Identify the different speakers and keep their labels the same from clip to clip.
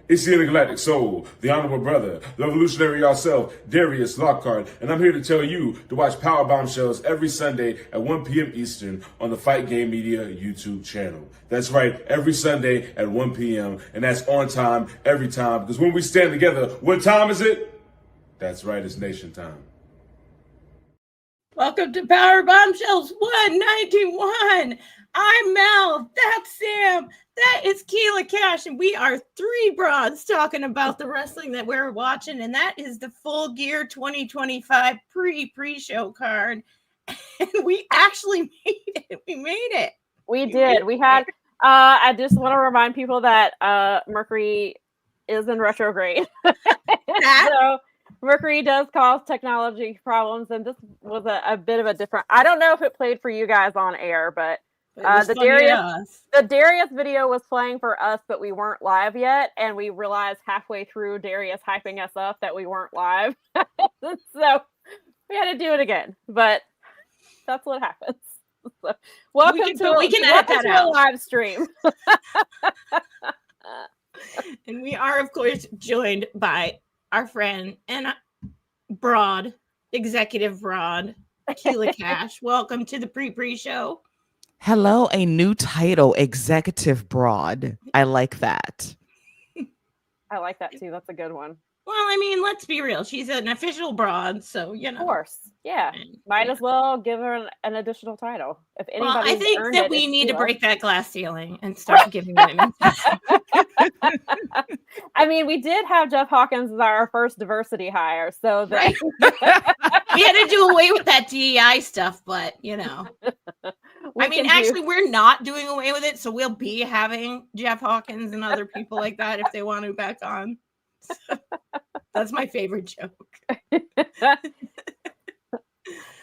Speaker 1: It's the Intergalactic Soul, the Honorable Brother, the Revolutionary yourself, Darius Lockhart, and I'm here to tell you to watch Powerbombshells every Sunday at 1 p.m. Eastern on the Fight Game Media YouTube channel. That's right, every Sunday at 1 p.m., and that's on time, every time, because when we stand together, what time is it? That's right, it's nation time.
Speaker 2: Welcome to Powerbombshells 191. I'm Mel. That's Sam. That is Keila Cash. And we are three broads talking about the wrestling that we're watching. And that is the Full Gear 2025 pre-show card. And we actually made it. We made it.
Speaker 3: We did. We had, I just want to remind people that Mercury is in retrograde. So Mercury does cause technology problems, and this was a bit of a different. I don't know if it played for you guys on air, but the Darius video was playing for us, but we weren't live yet, and we realized halfway through Darius hyping us up that we weren't live, so we had to do it again. But that's what happens. So, welcome to a live stream.
Speaker 2: And we are, of course, joined by our friend and executive broad, Keila Cash. Welcome to the pre-show.
Speaker 4: Hello, a new title, executive broad. I like that.
Speaker 3: I like that too. That's a good one.
Speaker 2: Well, I mean, let's be real. She's an official broad, so you know.
Speaker 3: Of course, yeah. Might as well give her an additional title. If anybody,
Speaker 2: well, I think that we need to break that glass ceiling and start giving women.
Speaker 3: I mean, we did have Jeff Hawkins as our first diversity hire, so
Speaker 2: right. We had to do away with that DEI stuff, but you know. I mean, actually, we're not doing away with it, so we'll be having Jeff Hawkins and other people like that if they want to back on. So, that's my favorite joke.
Speaker 3: I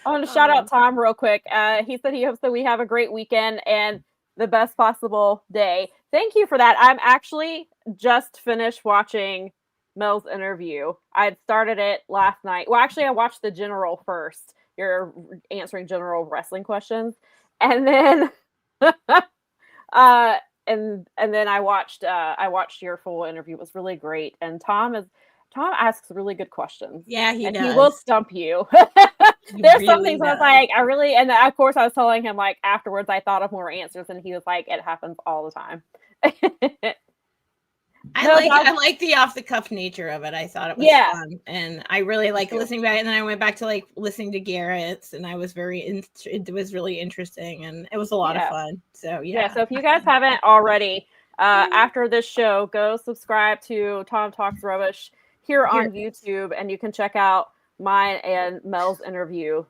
Speaker 3: want to shout out Tom real quick. He said he hopes that we have a great weekend and the best possible day. Thank you for that. I'm actually just finished watching Mel's interview. I started it last night. Well, actually, I watched the general first. You're answering general wrestling questions. And then and then I watched your full interview. It was really great. And Tom asks really good questions.
Speaker 2: Yeah, he does.
Speaker 3: He will stump you. There's really some things I was like, and of course I was telling him like afterwards I thought of more answers, and he was like, it happens all the time.
Speaker 2: I like the off the cuff nature of it. I thought it was fun, and I really like listening back. And then I went back to like listening to Garrett's, and I was it was really interesting, and it was a lot of fun. So yeah.
Speaker 3: So if you guys haven't already, after this show, go subscribe to Tom Talks Rubbish here on YouTube, and you can check out mine and Mel's interview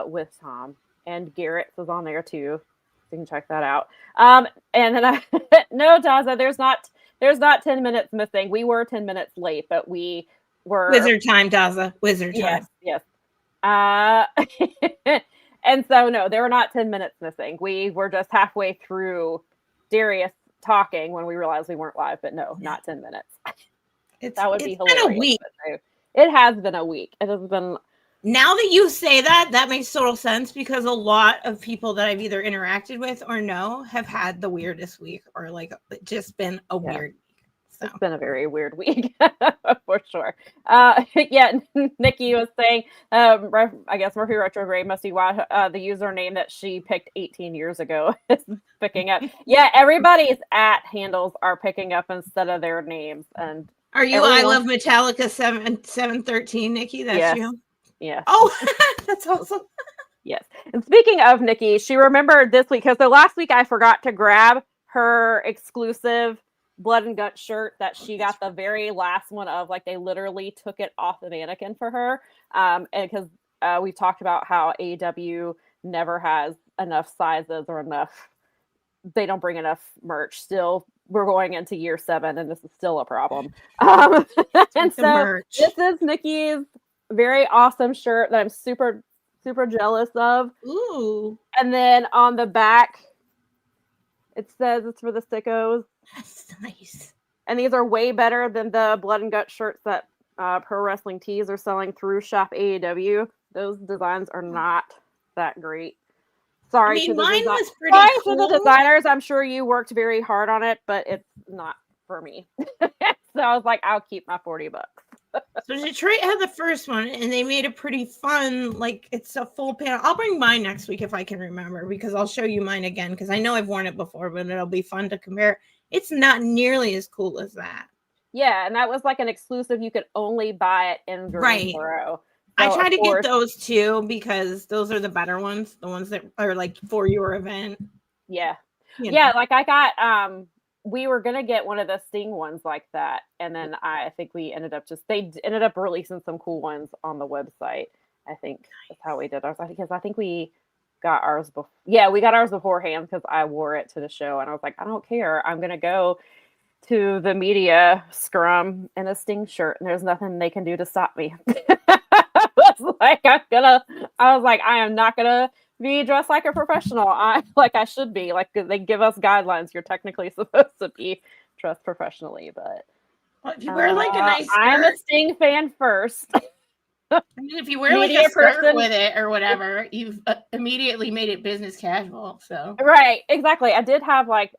Speaker 3: with Tom, and Garrett's is on there too. So you can check that out. And then no, Daza, there's not 10 minutes missing. We were 10 minutes late, but we were
Speaker 2: wizard time, Daza. Wizard time.
Speaker 3: Yes. And so no, there were not 10 minutes missing. We were just halfway through Darius talking when we realized we weren't live, but no, not 10 minutes. That would be hilarious.
Speaker 2: Been a week.
Speaker 3: It has been a week. It has been.
Speaker 2: Now that you say that makes total sense, because a lot of people that I've either interacted with or know have had the weirdest week, or like just been a weird week. So.
Speaker 3: It's been a very weird week for sure. Nikki was saying, I guess Mercury Retrograde must be why the username that she picked 18 years ago is picking up. Yeah, everybody's at handles are picking up instead of their names. And
Speaker 2: are you? I love Metallica 713, Nikki. That's you.
Speaker 3: Yeah.
Speaker 2: Oh, that's awesome.
Speaker 3: Yes. And speaking of Nikki, she remembered this week because the last week I forgot to grab her exclusive Blood and Guts shirt that she got the very last one of. Like they literally took it off the mannequin for her. And because we talked about how AEW never has enough sizes or they don't bring enough merch. Still, we're going into year 7 and this is still a problem. And so this is Nikki's very awesome shirt that I'm super, super jealous of.
Speaker 2: Ooh.
Speaker 3: And then on the back, it says it's for the sickos.
Speaker 2: That's nice.
Speaker 3: And these are way better than the Blood and Guts shirts that Pro Wrestling Tees are selling through Shop AEW. Those designs are not that great. Sorry to the
Speaker 2: mine
Speaker 3: design-
Speaker 2: was pretty
Speaker 3: Sorry
Speaker 2: cool.
Speaker 3: to the designers. I'm sure you worked very hard on it, but it's not for me. So I was like, I'll keep my $40.
Speaker 2: So Detroit had the first one, and they made it pretty fun. Like, it's a full panel. I'll bring mine next week if I can remember, because I'll show you mine again, because I know I've worn it before, but it'll be fun to compare. It's not nearly as cool as that.
Speaker 3: Yeah, and that was like an exclusive. You could only buy it in Greensboro.
Speaker 2: I
Speaker 3: So,
Speaker 2: try
Speaker 3: of
Speaker 2: to
Speaker 3: course-
Speaker 2: get those too, because those are the better ones, the ones that are like for your event.
Speaker 3: Yeah.
Speaker 2: You
Speaker 3: Yeah,
Speaker 2: know.
Speaker 3: like I got we were gonna get one of the Sting ones like that, and then I think we ended up ended up releasing some cool ones on the website. I think that's how we did ours. Because I think we got ours before. Yeah, we got ours beforehand because I wore it to the show, and I was like, I don't care. I'm gonna go to the media scrum in a Sting shirt, and there's nothing they can do to stop me. I was like, I am not gonna be dressed like a professional. I should be. Like, they give us guidelines. You're technically supposed to be dressed professionally, but
Speaker 2: Well, if you wear like a nice skirt,
Speaker 3: I'm a Sting fan first.
Speaker 2: I mean, if you wear like
Speaker 3: media
Speaker 2: a skirt
Speaker 3: person.
Speaker 2: with it or whatever, you've immediately made it business casual. So
Speaker 3: Right, exactly. I did have like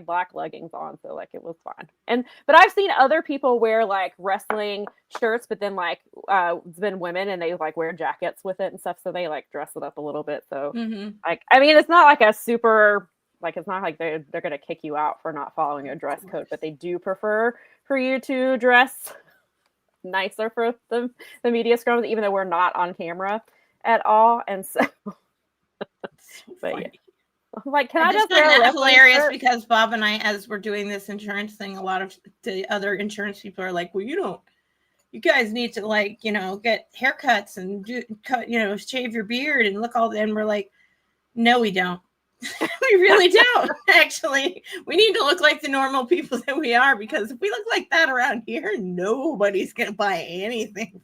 Speaker 3: black leggings on, so like it was fine. But I've seen other people wear like wrestling shirts, but then like it's been women and they like wear jackets with it and stuff, so they like dress it up a little bit. So like, I mean, it's not like a super, like, it's not like they're gonna kick you out for not following a dress code, but they do prefer for you to dress nicer for the media scrums, even though we're not on camera at all. And so but yeah. Like, can I just
Speaker 2: find
Speaker 3: wear a
Speaker 2: that
Speaker 3: wrestling
Speaker 2: hilarious
Speaker 3: shirt?
Speaker 2: because Bob and I, as we're doing this insurance thing, a lot of the other insurance people are like, well, you guys need to, like, get haircuts and shave your beard and look all that. And we're like, no, we don't. We really don't. Actually, we need to look like the normal people that we are, because if we look like that around here, nobody's going to buy anything.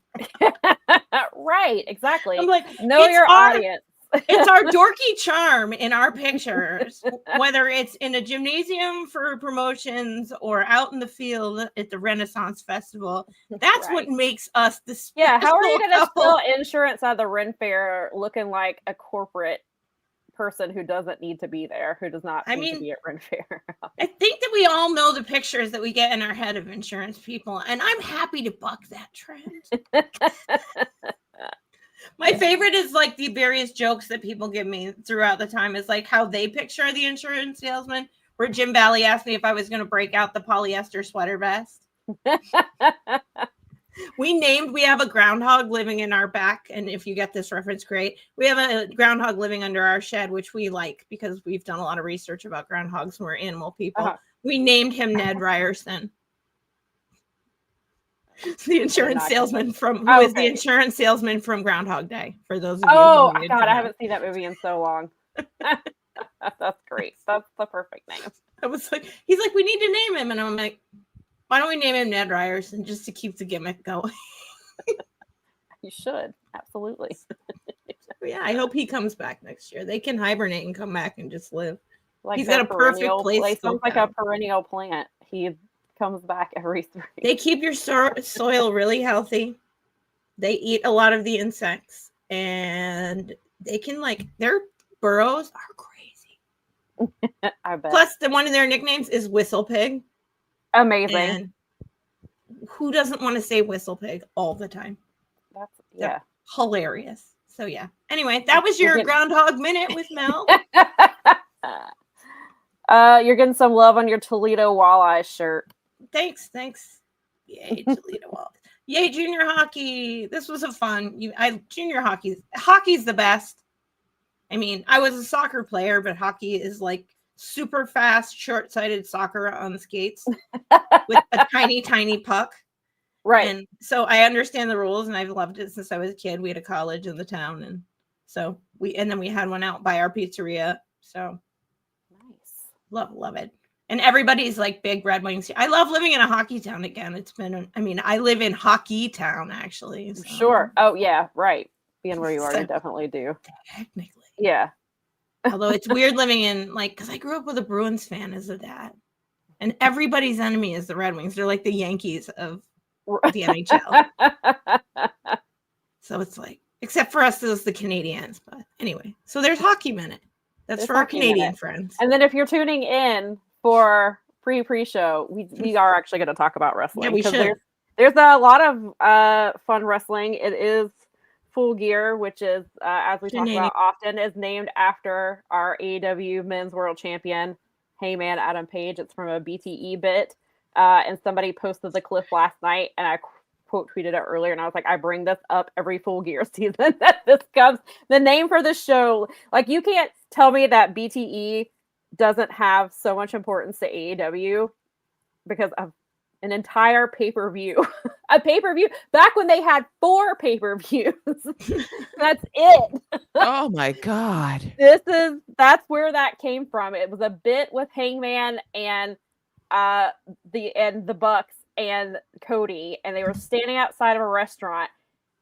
Speaker 3: Right, exactly.
Speaker 2: I'm like,
Speaker 3: know your audience.
Speaker 2: It's our dorky charm in our pictures, whether it's in a gymnasium for promotions or out in the field at the Renaissance Festival. That's
Speaker 3: Right.
Speaker 2: what makes us the special
Speaker 3: Yeah, how are you going to
Speaker 2: couple.
Speaker 3: sell insurance at the Ren Fair looking like a corporate person who doesn't need to be there, who does not need to be at Ren Fair?
Speaker 2: I think that we all know the pictures that we get in our head of insurance people, and I'm happy to buck that trend. My favorite is like the various jokes that people give me throughout the time is like how they picture the insurance salesman, where Jim Valley asked me if I was going to break out the polyester sweater vest. We have a groundhog living in our back. And if you get this reference, great. We have a groundhog living under our shed, which we like because we've done a lot of research about groundhogs and we're animal people. We named him Ned Ryerson. The insurance salesman from the insurance salesman from Groundhog Day. For those of you,
Speaker 3: oh God, I haven't seen that movie in so long. That's great. That's the perfect name.
Speaker 2: I was like, he's like, we need to name him, and I'm like, why don't we name him Ned Ryerson just to keep the gimmick going?
Speaker 3: You should, absolutely.
Speaker 2: Yeah, I hope he comes back next year. They can hibernate and come back and just live.
Speaker 3: Like,
Speaker 2: he's got a perfect place.
Speaker 3: He sounds like a perennial plant. He comes back every 3.
Speaker 2: They keep your soil really healthy. They eat a lot of the insects, and they can, like, their burrows are crazy.
Speaker 3: I bet.
Speaker 2: Plus, one of their nicknames is Whistle Pig.
Speaker 3: Amazing.
Speaker 2: And who doesn't want to say Whistle Pig all the time?
Speaker 3: That's
Speaker 2: hilarious. So yeah. Anyway, that was your Groundhog Minute with Mel.
Speaker 3: You're getting some love on your Toledo Walleye shirt.
Speaker 2: Thanks. Yay, Toledo Walleye. Yay, junior hockey. This was a fun. Junior hockey's the best. I mean, I was a soccer player, but hockey is like super fast, short-sighted soccer on skates with a tiny, tiny puck.
Speaker 3: Right.
Speaker 2: And so I understand the rules, and I've loved it since I was a kid. We had a college in the town, and so then we had one out by our pizzeria. So
Speaker 3: nice.
Speaker 2: Love it. And everybody's like big Red Wings. I love living in a hockey town again. I live in Hockey Town, actually. So.
Speaker 3: Sure. Oh, yeah, right. Being where you are, you definitely do.
Speaker 2: Technically.
Speaker 3: Yeah.
Speaker 2: Although it's weird living in, like, because I grew up with a Bruins fan as a dad. And everybody's enemy is the Red Wings. They're like the Yankees of the NHL. So it's like, except for us, those the Canadians. But anyway, so there's Hockey Minute. That's
Speaker 3: They're
Speaker 2: for our
Speaker 3: talking in
Speaker 2: Canadian
Speaker 3: it.
Speaker 2: friends.
Speaker 3: And then if you're tuning in for pre-show, we are actually going to talk about wrestling.
Speaker 2: Yeah, we should.
Speaker 3: There's a lot of fun wrestling. It is Full Gear, which is, as we talk about often, is named after our AEW Men's World Champion, Hangman Adam Page. It's from a BTE bit. And somebody posted the clip last night, and I quote tweeted it earlier, and I was like, I bring this up every Full Gear season that this comes. The name for the show, like, you can't tell me that BTE doesn't have so much importance to AEW because of an entire pay-per-view. A pay-per-view back when they had 4 pay-per-views. That's it.
Speaker 4: Oh my God.
Speaker 3: That's where that came from. It was a bit with Hangman and the Bucks and Cody, and they were standing outside of a restaurant,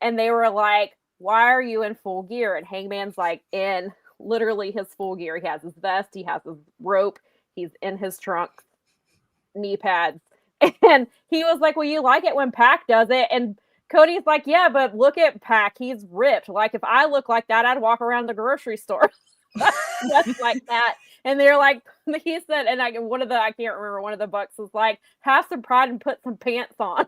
Speaker 3: and they were like, why are you in full gear? And Hangman's like in literally his full gear. He has his vest, he has his rope, he's in his trunks, knee pads. And he was like, well, you like it when Pac does it. And Cody's like, yeah, but look at Pac. He's ripped. Like, if I look like that, I'd walk around the grocery store. That's like that. And they're like, he said, and I can't remember, one of the Bucks was like, have some pride and put some pants on.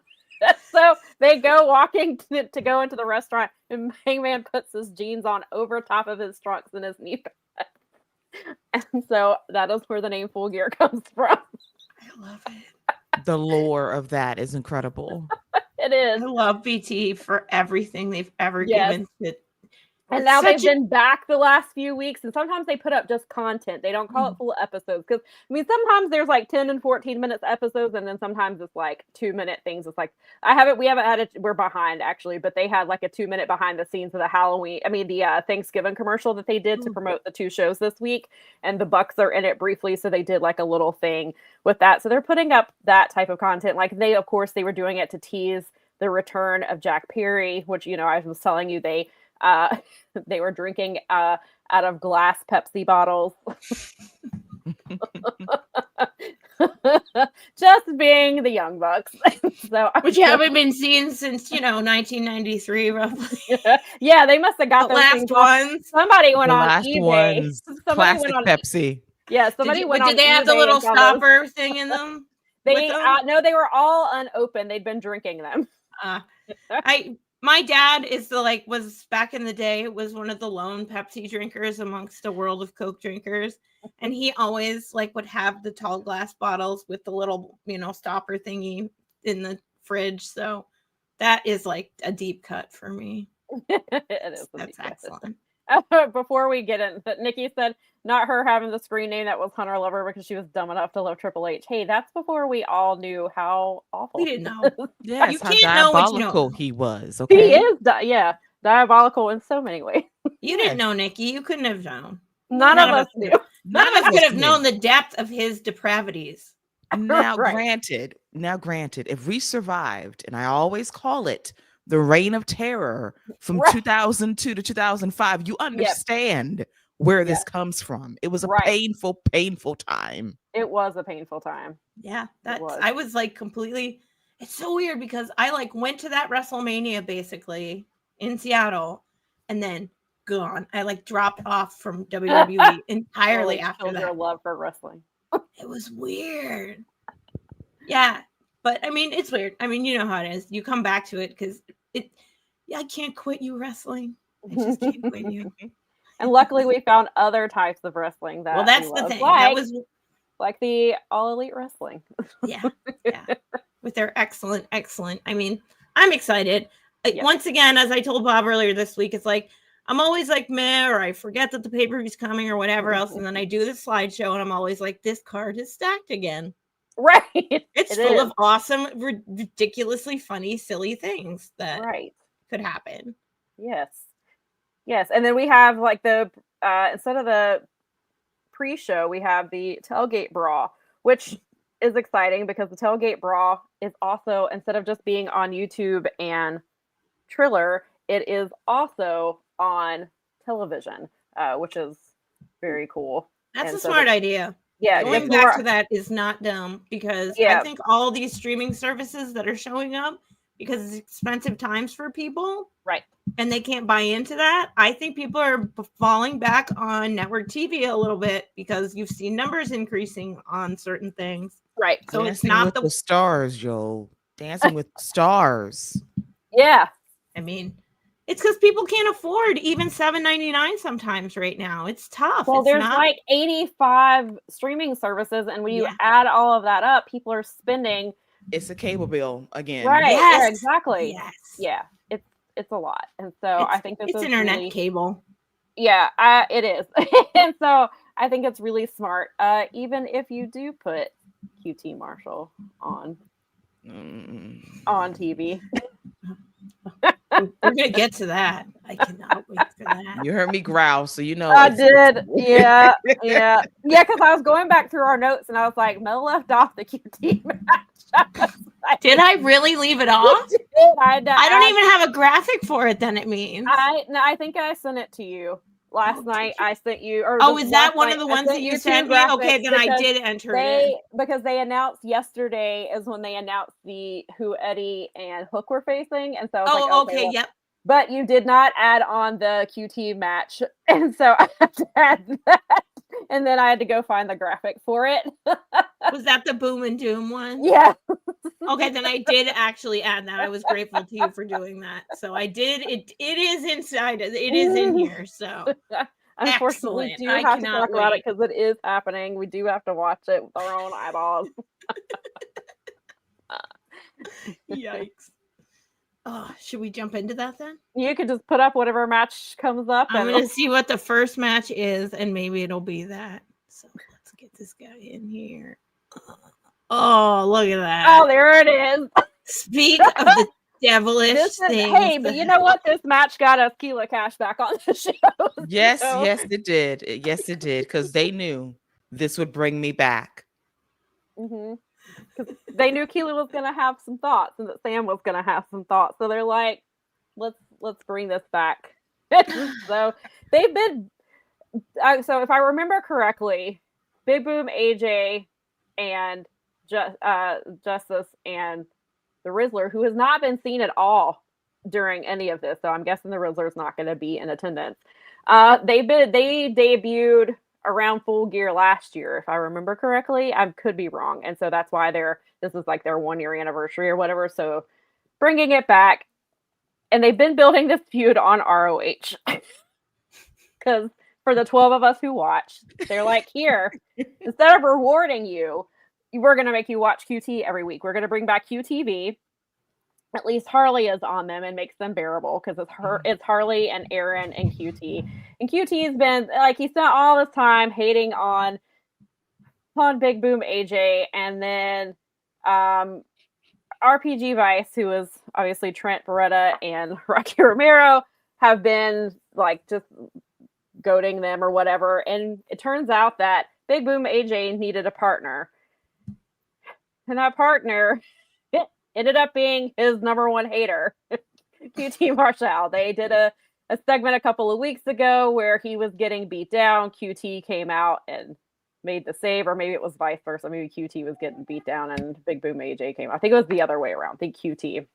Speaker 3: So they go walking to go into the restaurant, and Hangman puts his jeans on over top of his trunks and his knee pads. And so that is where the name Full Gear comes from.
Speaker 2: I love it.
Speaker 4: The lore of that is incredible.
Speaker 3: It is.
Speaker 2: I love BT for everything they've ever given.
Speaker 3: And now they've been back the last few weeks, and sometimes they put up just content. They don't call it full episodes, because I mean, sometimes there's like 10 and 14 minutes episodes, and then sometimes it's like 2-minute things. It's like we haven't had it. We're behind actually, but they had like a 2-minute behind the scenes of the Thanksgiving commercial that they did to promote the 2 shows this week, and the Bucks are in it briefly, so they did like a little thing with that. So they're putting up that type of content. Like they were doing it to tease the return of Jack Perry, which I was telling you they were drinking out of glass Pepsi bottles. Just being the Young Bucks.
Speaker 2: Which you haven't been seen since 1993 roughly.
Speaker 3: Yeah, they must have got
Speaker 2: the
Speaker 3: those
Speaker 2: last ones.
Speaker 3: Somebody went on
Speaker 4: last
Speaker 3: eBay.
Speaker 4: ones,
Speaker 3: Somebody
Speaker 4: classic
Speaker 3: went on
Speaker 4: Pepsi.
Speaker 3: Yeah, somebody went on.
Speaker 2: Did they have the little stopper thing in them?
Speaker 3: No, they were all unopened. They'd been drinking them.
Speaker 2: My dad was back in the day, was one of the lone Pepsi drinkers amongst a world of Coke drinkers. And he always would have the tall glass bottles with the little, stopper thingy in the fridge. So that is like a deep cut for me.
Speaker 3: It is.
Speaker 2: That's excellent.
Speaker 3: Before we get in, but Nikki said not her having the screen name that was Hunter Lover because she was dumb enough to love Triple H. Hey, that's before we all knew how awful.
Speaker 2: We didn't know.
Speaker 4: Yes,
Speaker 2: you
Speaker 4: how
Speaker 2: can't know what you
Speaker 4: diabolical
Speaker 2: know.
Speaker 4: he was. Okay,
Speaker 3: he is. Diabolical in so many ways.
Speaker 2: You didn't know, Nikki. You couldn't have known.
Speaker 3: None of us knew.
Speaker 2: None of us could have known the depth of his depravities.
Speaker 4: Now,
Speaker 3: Right.
Speaker 4: granted, if we survived, and I always call it the reign of terror from
Speaker 3: Right.
Speaker 4: 2002 to 2005, you understand where this comes from. It was a painful time.
Speaker 3: It was a painful time.
Speaker 2: Yeah, I was completely. It's so weird because I went to that WrestleMania basically in Seattle, and then gone. I dropped off from WWE entirely after that.
Speaker 3: Your love for wrestling.
Speaker 2: It was weird. Yeah, but I mean, it's weird. I mean, you know how it is. You come back to it because I can't quit you wrestling. I just can't quit you.
Speaker 3: And luckily, we found other types of wrestling that.
Speaker 2: Well, that's
Speaker 3: we
Speaker 2: the
Speaker 3: love.
Speaker 2: thing. That was
Speaker 3: like the All Elite Wrestling.
Speaker 2: yeah, with their excellent. I mean, I'm excited. Once again, as I told Bob earlier this week, it's I'm always meh, or I forget that the pay-per-view's coming or whatever else, and then I do the slideshow, and I'm always this card is stacked again.
Speaker 3: Right.
Speaker 2: It's full of awesome, ridiculously funny, silly things that could happen.
Speaker 3: Yes. And then we have the instead of the pre-show, we have the Tailgate Brawl, which is exciting because the Tailgate Brawl is also, instead of just being on YouTube and Triller, it is also on television, which is very cool.
Speaker 2: That's a smart idea.
Speaker 3: Yeah,
Speaker 2: going back to that is not dumb because
Speaker 3: I
Speaker 2: think all these streaming services that are showing up, because it's expensive times for people.
Speaker 3: Right.
Speaker 2: And they can't buy into that. I think people are falling back on network TV a little bit because you've seen numbers increasing on certain things.
Speaker 3: Right.
Speaker 2: So
Speaker 4: Dancing
Speaker 2: it's not
Speaker 4: with the stars, Joel. Dancing with stars.
Speaker 3: Yeah.
Speaker 2: I mean, it's because people can't afford even $7.99 sometimes right now. It's tough.
Speaker 3: Well,
Speaker 2: it's
Speaker 3: there's
Speaker 2: not...
Speaker 3: like 85 streaming services, and when you add all of that up, people are spending.
Speaker 4: It's a cable bill again.
Speaker 3: Right.
Speaker 2: Yes.
Speaker 3: Yeah, exactly.
Speaker 2: Yes.
Speaker 3: Yeah. I lot, and so I think
Speaker 2: it's internet cable.
Speaker 3: Yeah, it is, and so I think it's really smart. Even if you do put QT Marshall on TV.
Speaker 2: We're gonna get to that. I cannot wait for that.
Speaker 4: You heard me growl, so you know.
Speaker 3: I did. Yeah. Because I was going back through our notes, and I was like, Mel left off the QT match.
Speaker 2: Did I really leave it off?
Speaker 3: I
Speaker 2: don't even have a graphic for it. Then it means
Speaker 3: I think I sent it to you last night. I sent you.
Speaker 2: Is that one of the ones that you sent me? Okay, then I did enter it.
Speaker 3: Because they announced yesterday is when they announced who Eddie and Hook were facing, and so I was
Speaker 2: okay, well, yep.
Speaker 3: But you did not add on the QT match, and so I had to add that. And then I had to go find the graphic for it.
Speaker 2: Was that the Boom and Doom one?
Speaker 3: Yeah.
Speaker 2: Okay, then I did actually add that. I was grateful to you for doing that. So I did. It is inside. It is in here. So
Speaker 3: unfortunately, we do have to talk about it because it is happening. We do have to watch it with our own eyeballs.
Speaker 2: Yikes. Oh, should we jump into that then?
Speaker 3: You could just put up whatever match comes up.
Speaker 2: I'm going to see what the first match is, and maybe it'll be that. So let's get this guy in here. Oh, look at that.
Speaker 3: Oh, there it is.
Speaker 2: Speak of the devilish things.
Speaker 3: Hey, but you know what? This match got us Keila Cash back on the show.
Speaker 4: Yes, it did. Yes, it did. Because they knew this would bring me back.
Speaker 3: Mm-hmm. Because they knew Keila was going to have some thoughts and that Sam was going to have some thoughts. So they're like, let's bring this back. So they've been, so if I remember correctly, Big Boom, AJ, and Justice and the Rizzler, who has not been seen at all during any of this. So I'm guessing the Rizzler is not going to be in attendance. They debuted around Full Gear last year, if I remember correctly. I could be wrong, and so that's why this is like their 1-year anniversary or whatever. So bringing it back, and they've been building this feud on ROH because for the 12 of us who watch, they're like, here, instead of rewarding you, we're going to make you watch QT every week. We're going to bring back QTV. At least Harley is on them and makes them bearable because it's Harley and Aaron and QT. And QT's been like, he spent all this time hating on Big Boom AJ, and then RPG Vice, who is obviously Trent Beretta and Rocky Romero, have been like just goading them or whatever. And it turns out that Big Boom AJ needed a partner. And that partner ended up being his number one hater, QT Marshall. They did a segment a couple of weeks ago where he was getting beat down. QT came out and made the save, or maybe it was vice versa. Maybe QT was getting beat down and Big Boom AJ came out. I think it was the other way around. I think QT.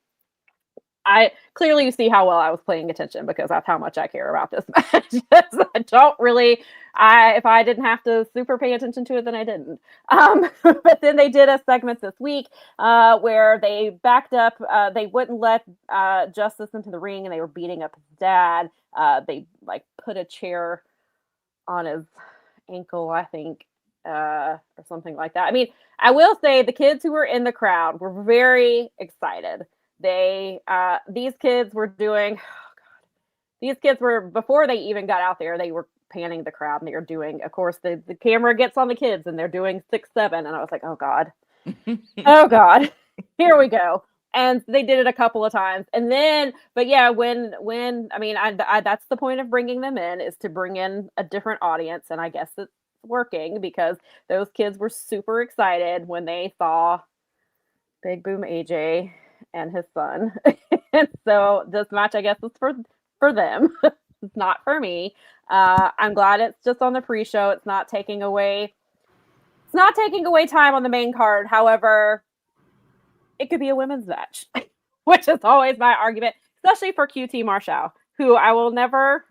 Speaker 3: You see how well I was paying attention because that's how much I care about this match. I don't really, if I didn't have to super pay attention to it, then I didn't. But then they did a segment this week where they backed up, they wouldn't let Justice into the ring, and they were beating up his dad. They like put a chair on his ankle, I think, or something like that. I mean, I will say the kids who were in the crowd were very excited. These kids were doing, before they even got out there, they were panning the crowd, and they were doing, of course, the camera gets on the kids and they're doing 6-7. And I was like, oh God, oh God, here we go. And they did it a couple of times. And then, but yeah, that's the point of bringing them in, is to bring in a different audience. And I guess it's working because those kids were super excited when they saw Big Boom AJ and his son. And so this match, I guess, is for them. It's not for me. I'm glad it's just on the pre-show. It's not taking away time on the main card. However, it could be a women's match. which is always my argument, especially for QT Marshall, who I will never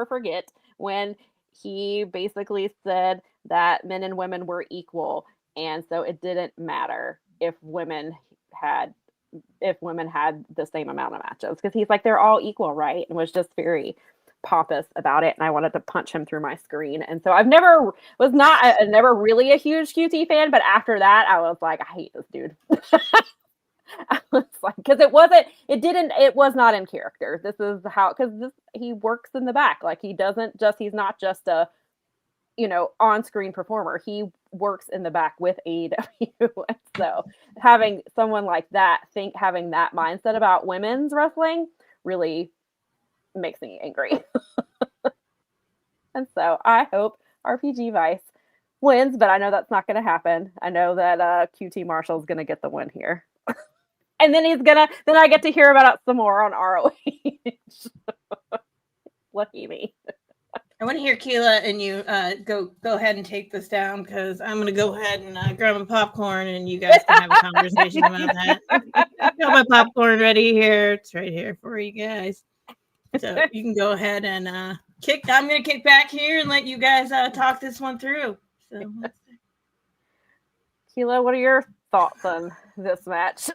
Speaker 3: forget when he basically said that men and women were equal, and so it didn't matter if women had the same amount of matches, because he's like, they're all equal, right? And was just very pompous about it, and I wanted to punch him through my screen. And so I've never really a huge QT fan, but after that I was like, I hate this dude. I was like, because it was not in character. This is how, because he works in the back. Like, he's not just a on-screen performer. He works in the back with AEW. So having someone like that having that mindset about women's wrestling really makes me angry. And so I hope RPG Vice wins, but I know that's not going to happen. I know that QT Marshall's going to get the win here. And then I get to hear about it some more on ROH. Lucky me.
Speaker 2: I want to hear Keila and you go ahead and take this down, because I'm going to go ahead and grab my popcorn, and you guys can have a conversation about that. I've got my popcorn ready here. It's right here for you guys. So you can go ahead and I'm going to kick back here and let you guys talk this one through. So,
Speaker 3: Keila, what are your thoughts on this match?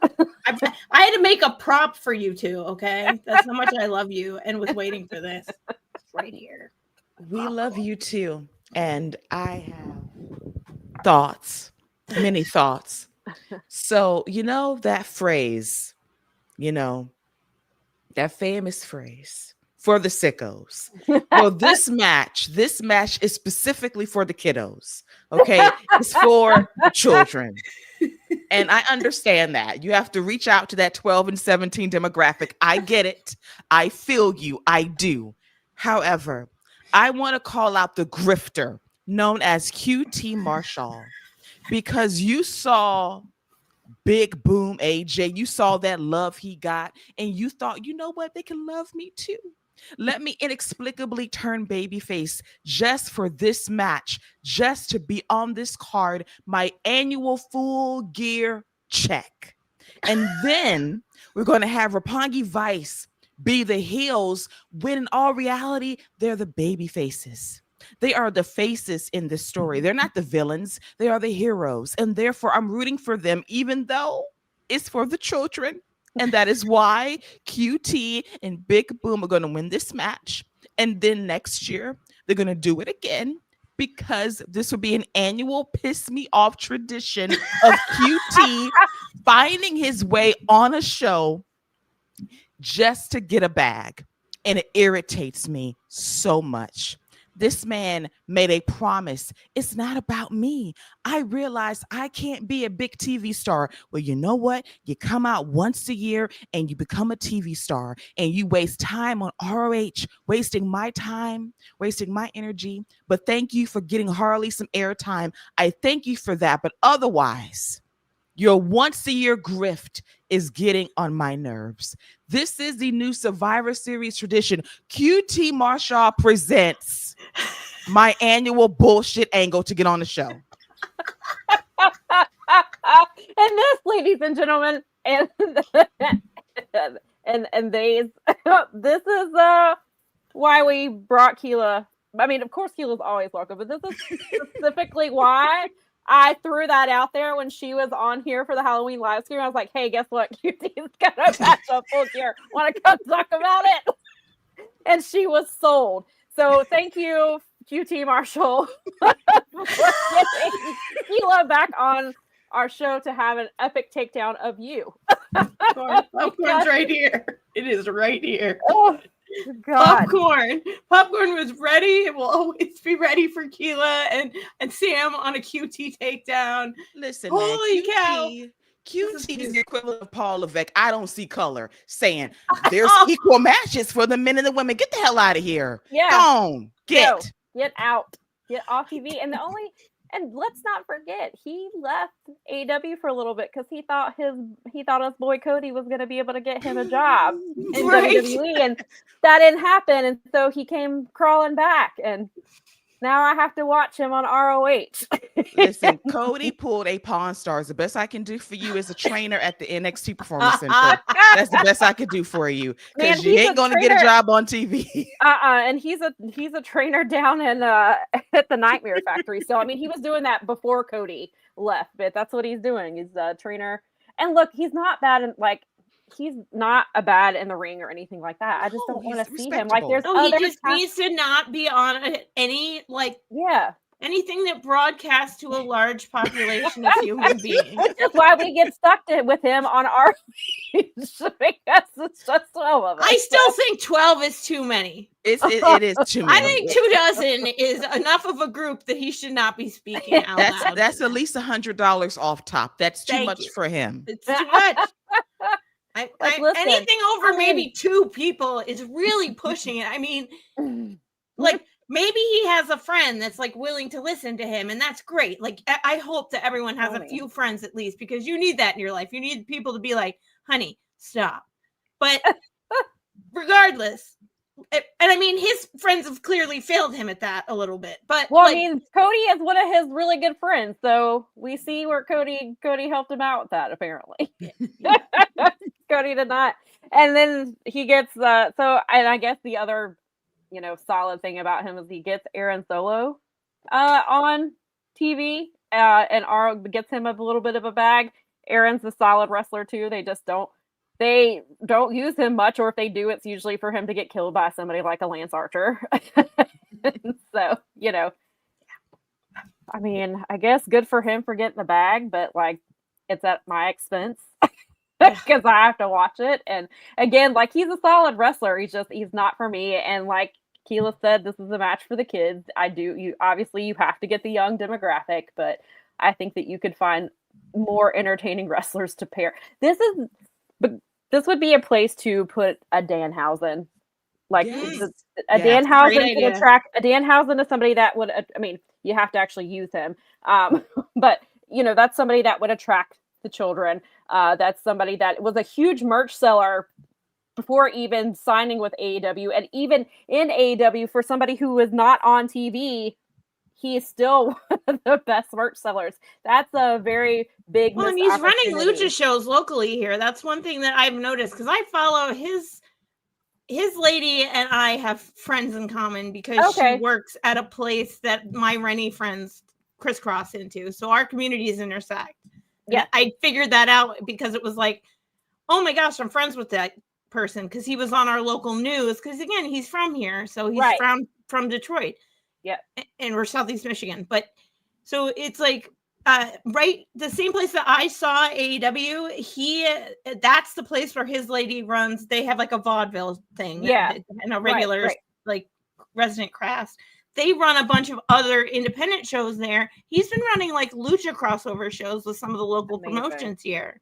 Speaker 2: I had to make a prop for you two, okay? That's how much I love you and was waiting for this. It's right here.
Speaker 4: We love you too. And I have thoughts, many thoughts. So, that phrase, that famous phrase, for the sickos. Well, this match is specifically for the kiddos. Okay. It's for children. And I understand that. You have to reach out to that 12 and 17 demographic. I get it. I feel you. I do. However, I want to call out the grifter known as QT Marshall, because you saw Big Boom AJ. You saw that love he got, and you thought, you know what? They can love me too. Let me inexplicably turn babyface just for this match, just to be on this card, my annual full gear check. And then we're going to have Roppongi Vice be the heels, when in all reality, they're the baby faces. They are the faces in this story. They're not the villains. They are the heroes. And therefore, I'm rooting for them, even though it's for the children. And that is why QT and Big Boom are going to win this match. And then next year, they're going to do it again, because this will be an annual piss me off tradition of QT finding his way on a show just to get a bag. And it irritates me so much. This man made a promise. It's not about me. I realized I can't be a big TV star. Well, you know what? You come out once a year and you become a TV star, and you waste time on ROH, wasting my time, wasting my energy. But thank you for getting Harley some airtime. I thank you for that. But otherwise, your once a year grift is getting on my nerves. This is the new Survivor Series tradition. QT Marshall presents my annual bullshit angle to get on the show.
Speaker 3: And this, ladies and gentlemen, and these, this is why we brought Keila. I mean, of course, Keila's always welcome, but this is specifically why I threw that out there when she was on here for the Halloween live stream. I was like, hey, guess what? QT's got a match up full gear. Want to come talk about it? And she was sold. So thank you, QT Marshall, for getting Keila back on our show to have an epic takedown of you.
Speaker 2: Popcorn's right here. It is right here.
Speaker 3: Oh, God.
Speaker 2: Popcorn was ready. It will always be ready for Keila and Sam on a QT takedown.
Speaker 4: Listen,
Speaker 2: holy
Speaker 4: man,
Speaker 2: cow.
Speaker 4: QT is the equivalent of Paul Levesque. I don't see color, saying there's equal matches for the men and the women. Get the hell out of here.
Speaker 3: Yeah.
Speaker 4: Go on. Get
Speaker 3: out. Get off TV. And let's not forget, he left AEW for a little bit because he thought his boy Cody was going to be able to get him a job in WWE, and that didn't happen. And so he came crawling back, and Now I have to watch him on ROH.
Speaker 4: Listen, Cody pulled a Pawn Stars. The best I can do for you is a trainer at the NXT Performance Center. That's the best I could do for you, because you ain't gonna get a job on TV.
Speaker 3: And he's a trainer down in at the Nightmare Factory. So I mean, he was doing that before Cody left, but that's what he's doing. He's a trainer. And look, he's not bad in he's not a bad in the ring or anything like that. I just don't want to see him. Like, there's
Speaker 2: he just needs to not be on any anything that broadcasts to a large population of human beings.
Speaker 3: That's why we get stuck with him on our because it's just 12 of us.
Speaker 2: I still think 12 is too many.
Speaker 4: It is too many.
Speaker 2: I think 24 is enough of a group that he should not be speaking out loud.
Speaker 4: That's at least $100 off top. That's too much for him.
Speaker 2: It's too much. Anything over maybe 2 people is really pushing it. I mean, like, maybe he has a friend that's like willing to listen to him, and that's great. Like, I hope that everyone has a few friends at least, because you need that in your life. You need people to be like, honey, stop. But regardless, and I mean, his friends have clearly failed him at that a little bit. But
Speaker 3: I mean, Cody is one of his really good friends, so we see where Cody helped him out with that, apparently. Cody did not. And then he gets and I guess the other solid thing about him is he gets Aaron Solo on TV and gets him a little bit of a bag. Aaron's a solid wrestler too. They don't use him much, or if they do, it's usually for him to get killed by somebody like a Lance Archer. So, I mean, I guess good for him for getting the bag, but like, it's at my expense. Because I have to watch it. And again, like, he's a solid wrestler. He's not for me. And like Keila said, this is a match for the kids. Obviously you have to get the young demographic, but I think that you could find more entertaining wrestlers to pair. This would be a place to put a Danhausen. Like, Danhausen to attract a Danhausen is somebody that would, I mean, you have to actually use him. But that's somebody that would attract the children. That's somebody that was a huge merch seller before even signing with AEW, and even in AEW, for somebody who is not on TV, he is still one of the best merch sellers. That's a very big.
Speaker 2: Well, and he's running lucha shows locally here. That's one thing that I've noticed, because I follow his lady, and I have friends in common because she works at a place that my Rennie friends crisscross into. So our communities intersect. Yeah, I figured that out because it was like, oh my gosh, I'm friends with that person because he was on our local news. Because again, he's from here, so he's from Detroit. Yeah, and we're Southeast Michigan. But so it's like the same place that I saw AEW. That's the place where his lady runs. They have like a vaudeville thing, and a regular like resident craft. They run a bunch of other independent shows there. He's been running like lucha crossover shows with some of the local promotions here.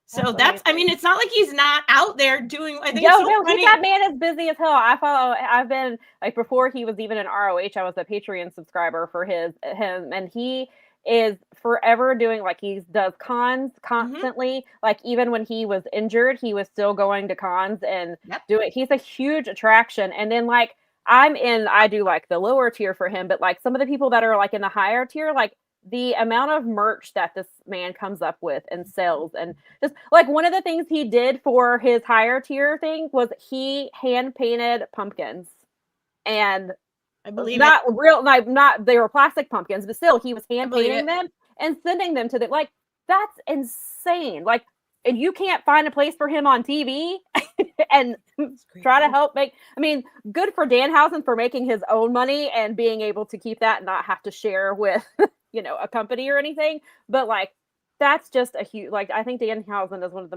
Speaker 2: So I mean, it's not like he's not out there doing. I think
Speaker 3: that man is busy as hell. I've been like, before he was even in ROH, I was a Patreon subscriber for him, and he is forever doing, like, he does cons constantly. Like, even when he was injured, he was still going to cons and do it. He's a huge attraction. And then like, I do like the lower tier for him, but like some of the people that are like in the higher tier, like the amount of merch that this man comes up with and sells, and just like one of the things he did for his higher tier thing was he hand painted pumpkins, and I believe not they were plastic pumpkins, but still he was hand painting them and sending them to them. Like, that's insane. Like, and you can't find a place for him on TV and try to help make. I mean, good for Danhausen for making his own money and being able to keep that and not have to share with, a company or anything. But like, that's just a huge, like, I think Danhausen is one of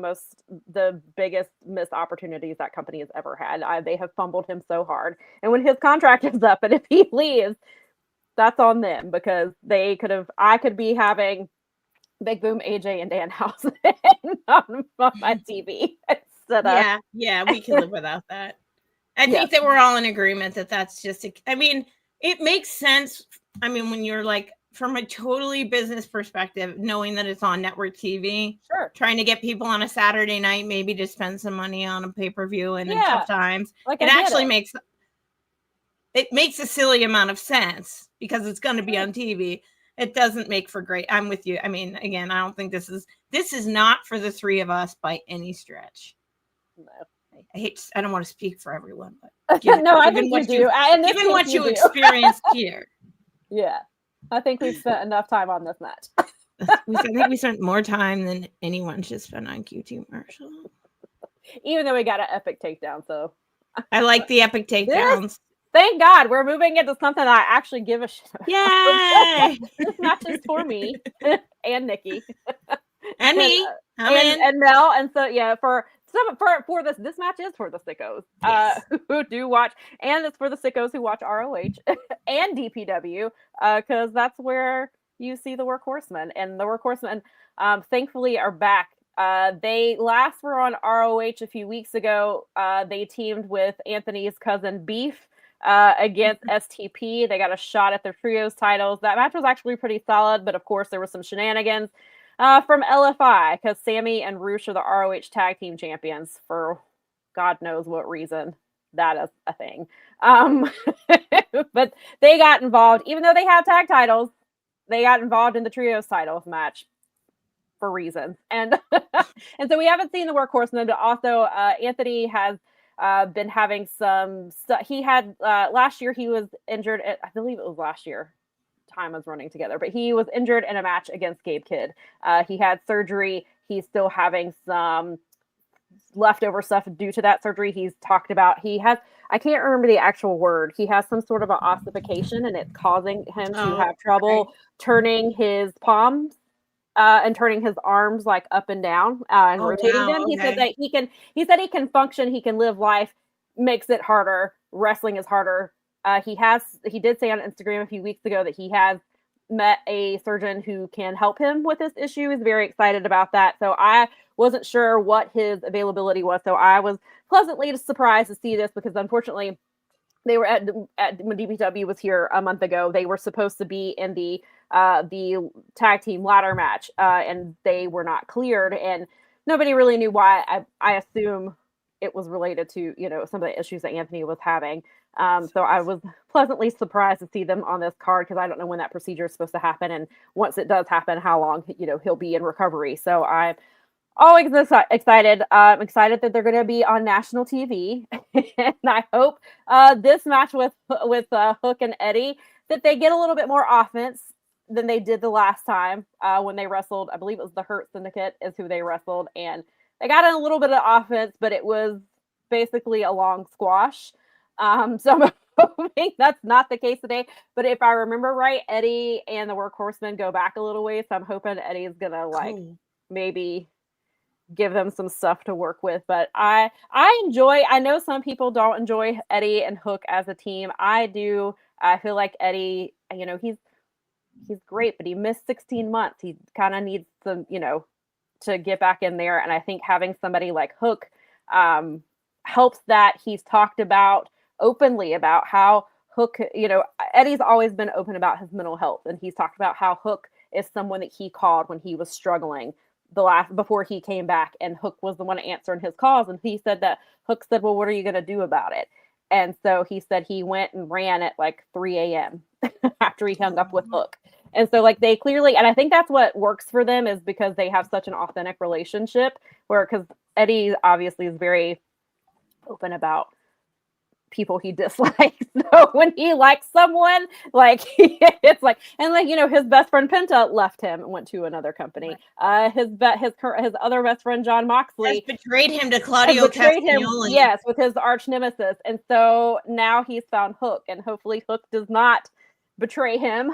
Speaker 3: the biggest missed opportunities that company has ever had. They have fumbled him so hard. And when his contract is up and if he leaves, that's on them, because I could be having Big Boom, AJ, and Danhausen on my TV.
Speaker 2: Yeah, we can live without that. I think that we're all in agreement that that's just, I mean, it makes sense. I mean, when you're like, from a totally business perspective, knowing that it's on network TV, trying to get people on a Saturday night, maybe to spend some money on a pay-per-view and in tough times, like, it actually makes. it makes a silly amount of sense because it's going to be on TV. It doesn't make for great. I'm with you. I mean, again, I don't think this is not for the three of us by any stretch.
Speaker 3: No.
Speaker 2: I don't want to speak for everyone, but
Speaker 3: no, I think you do.
Speaker 2: Given what you experienced here.
Speaker 3: Yeah. I think we've spent enough time on this match.
Speaker 2: I think we spent more time than anyone should spend on QT Marshall.
Speaker 3: Even though we got an epic takedown, so
Speaker 2: I like the epic takedowns.
Speaker 3: Thank God we're moving into something that I actually give a shit about.
Speaker 2: Yay!
Speaker 3: This match is for me and Nikki.
Speaker 2: And me.
Speaker 3: And Mel. And so yeah, for this match is for the sickos who do watch, and it's for the sickos who watch ROH and DPW, because that's where you see the Workhorsemen, and the Workhorsemen thankfully are back. They last were on ROH a few weeks ago. They teamed with Anthony's cousin Beef against STP. They got a shot at their trios titles. That match was actually pretty solid, but of course there were some shenanigans from LFI, because Sammy and Roosh are the ROH tag team champions for God knows what reason. That is a thing. But they got involved, even though they have tag titles, they got involved in the trios titles match for reasons. And and so we haven't seen the Workhorsemen, but also Anthony has been having some stuff. He had last year he was injured. I believe it was last year. Time was running together, but he was injured in a match against Gabe Kidd. He had surgery. He's still having some leftover stuff due to that surgery. He's talked about I can't remember the actual word. He has some sort of an ossification, and it's causing him to have trouble turning his palms and turning his arms like up and down and rotating them. He said that he can function, he can live life, makes it harder. Wrestling is harder. He did say on Instagram a few weeks ago that he has met a surgeon who can help him with this issue. He's very excited about that. So I wasn't sure what his availability was. So I was pleasantly surprised to see this, because unfortunately they were when DPW was here a month ago, they were supposed to be in the tag team ladder match, and they were not cleared, and nobody really knew why. I assume it was related to, some of the issues that Anthony was having. So I was pleasantly surprised to see them on this card, because I don't know when that procedure is supposed to happen, and once it does happen, how long he'll be in recovery. So I'm always excited. I'm excited that they're going to be on national TV, and I hope this match with Hook and Eddie, that they get a little bit more offense than they did the last time when they wrestled. I believe it was the Hurt Syndicate is who they wrestled, and they got in a little bit of offense, but it was basically a long squash. So I'm hoping that's not the case today. But if I remember right, Eddie and the Workhorsemen go back a little ways. So I'm hoping Eddie's gonna maybe give them some stuff to work with. But I know some people don't enjoy Eddie and Hook as a team. I do. I feel like Eddie, he's great, but he missed 16 months. He kind of needs some, to get back in there. And I think having somebody like Hook helps that. He's talked about openly about how Hook, Eddie's always been open about his mental health, and he's talked about how Hook is someone that he called when he was struggling before he came back, and Hook was the one answering his calls, and he said that Hook said, well, what are you going to do about it? And so he said he went and ran at like 3 a.m. after he hung up with Hook. And so they clearly, and I think that's what works for them, is because they have such an authentic relationship, because Eddie obviously is very open about people he dislikes. So when he likes someone, it's his best friend Penta left him and went to another company. His other best friend John Moxley
Speaker 2: has betrayed him to Claudio Castagnoli.
Speaker 3: Yes, with his arch nemesis. And so now he's found Hook, and hopefully Hook does not betray him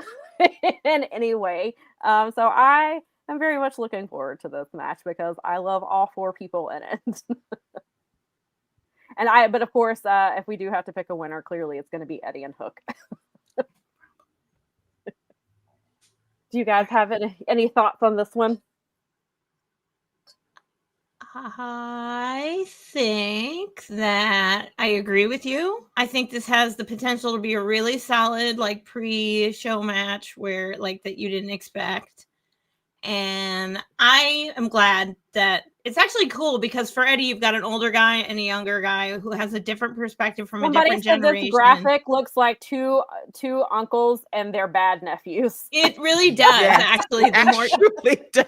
Speaker 3: in any way. So I am very much looking forward to this match, because I love all four people in it. But of course, if we do have to pick a winner, clearly it's going to be Eddie and Hook. Do you guys have any thoughts on this one?
Speaker 2: I think that I agree with you. I think this has the potential to be a really solid pre-show match that you didn't expect. And I am glad that it's actually cool because for Eddie, you've got an older guy and a younger guy who has a different perspective from a different generation.
Speaker 3: This graphic looks like two uncles and their bad nephews.
Speaker 2: It really does, actually.
Speaker 4: Actually does.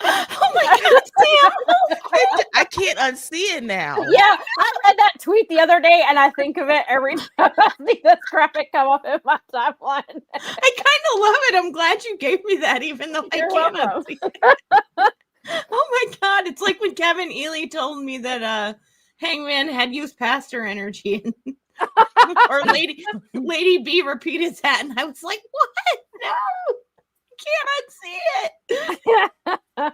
Speaker 2: Oh my God, Sam!
Speaker 4: I can't unsee it now.
Speaker 3: Yeah, I read that tweet the other day, and I think of it every time I see this graphic come up in my timeline.
Speaker 2: I kind of love it. I'm glad you gave me that, even though I can't unsee it. Oh my God, it's like when Kevin Ely told me that Hangman had used pastor energy, or Lady B repeated that, and I was like, "What? No." Can't unsee it.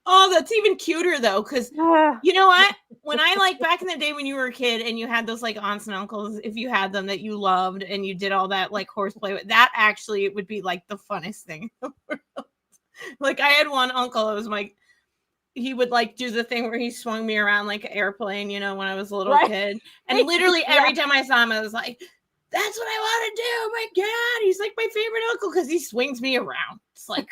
Speaker 2: Oh, that's even cuter though, because you know what? When I like back in the day when you were a kid and you had those like aunts and uncles, if you had them that you loved and you did all that like horseplay with, that actually it would be like the funnest thing in the world. Like I had one uncle, it was like he would like do the thing where he swung me around like an airplane, you know, when I was a little kid. And literally every time I saw him, I was like, that's what I want to do. Oh my God. He's like my favorite uncle because he swings me around. It's like,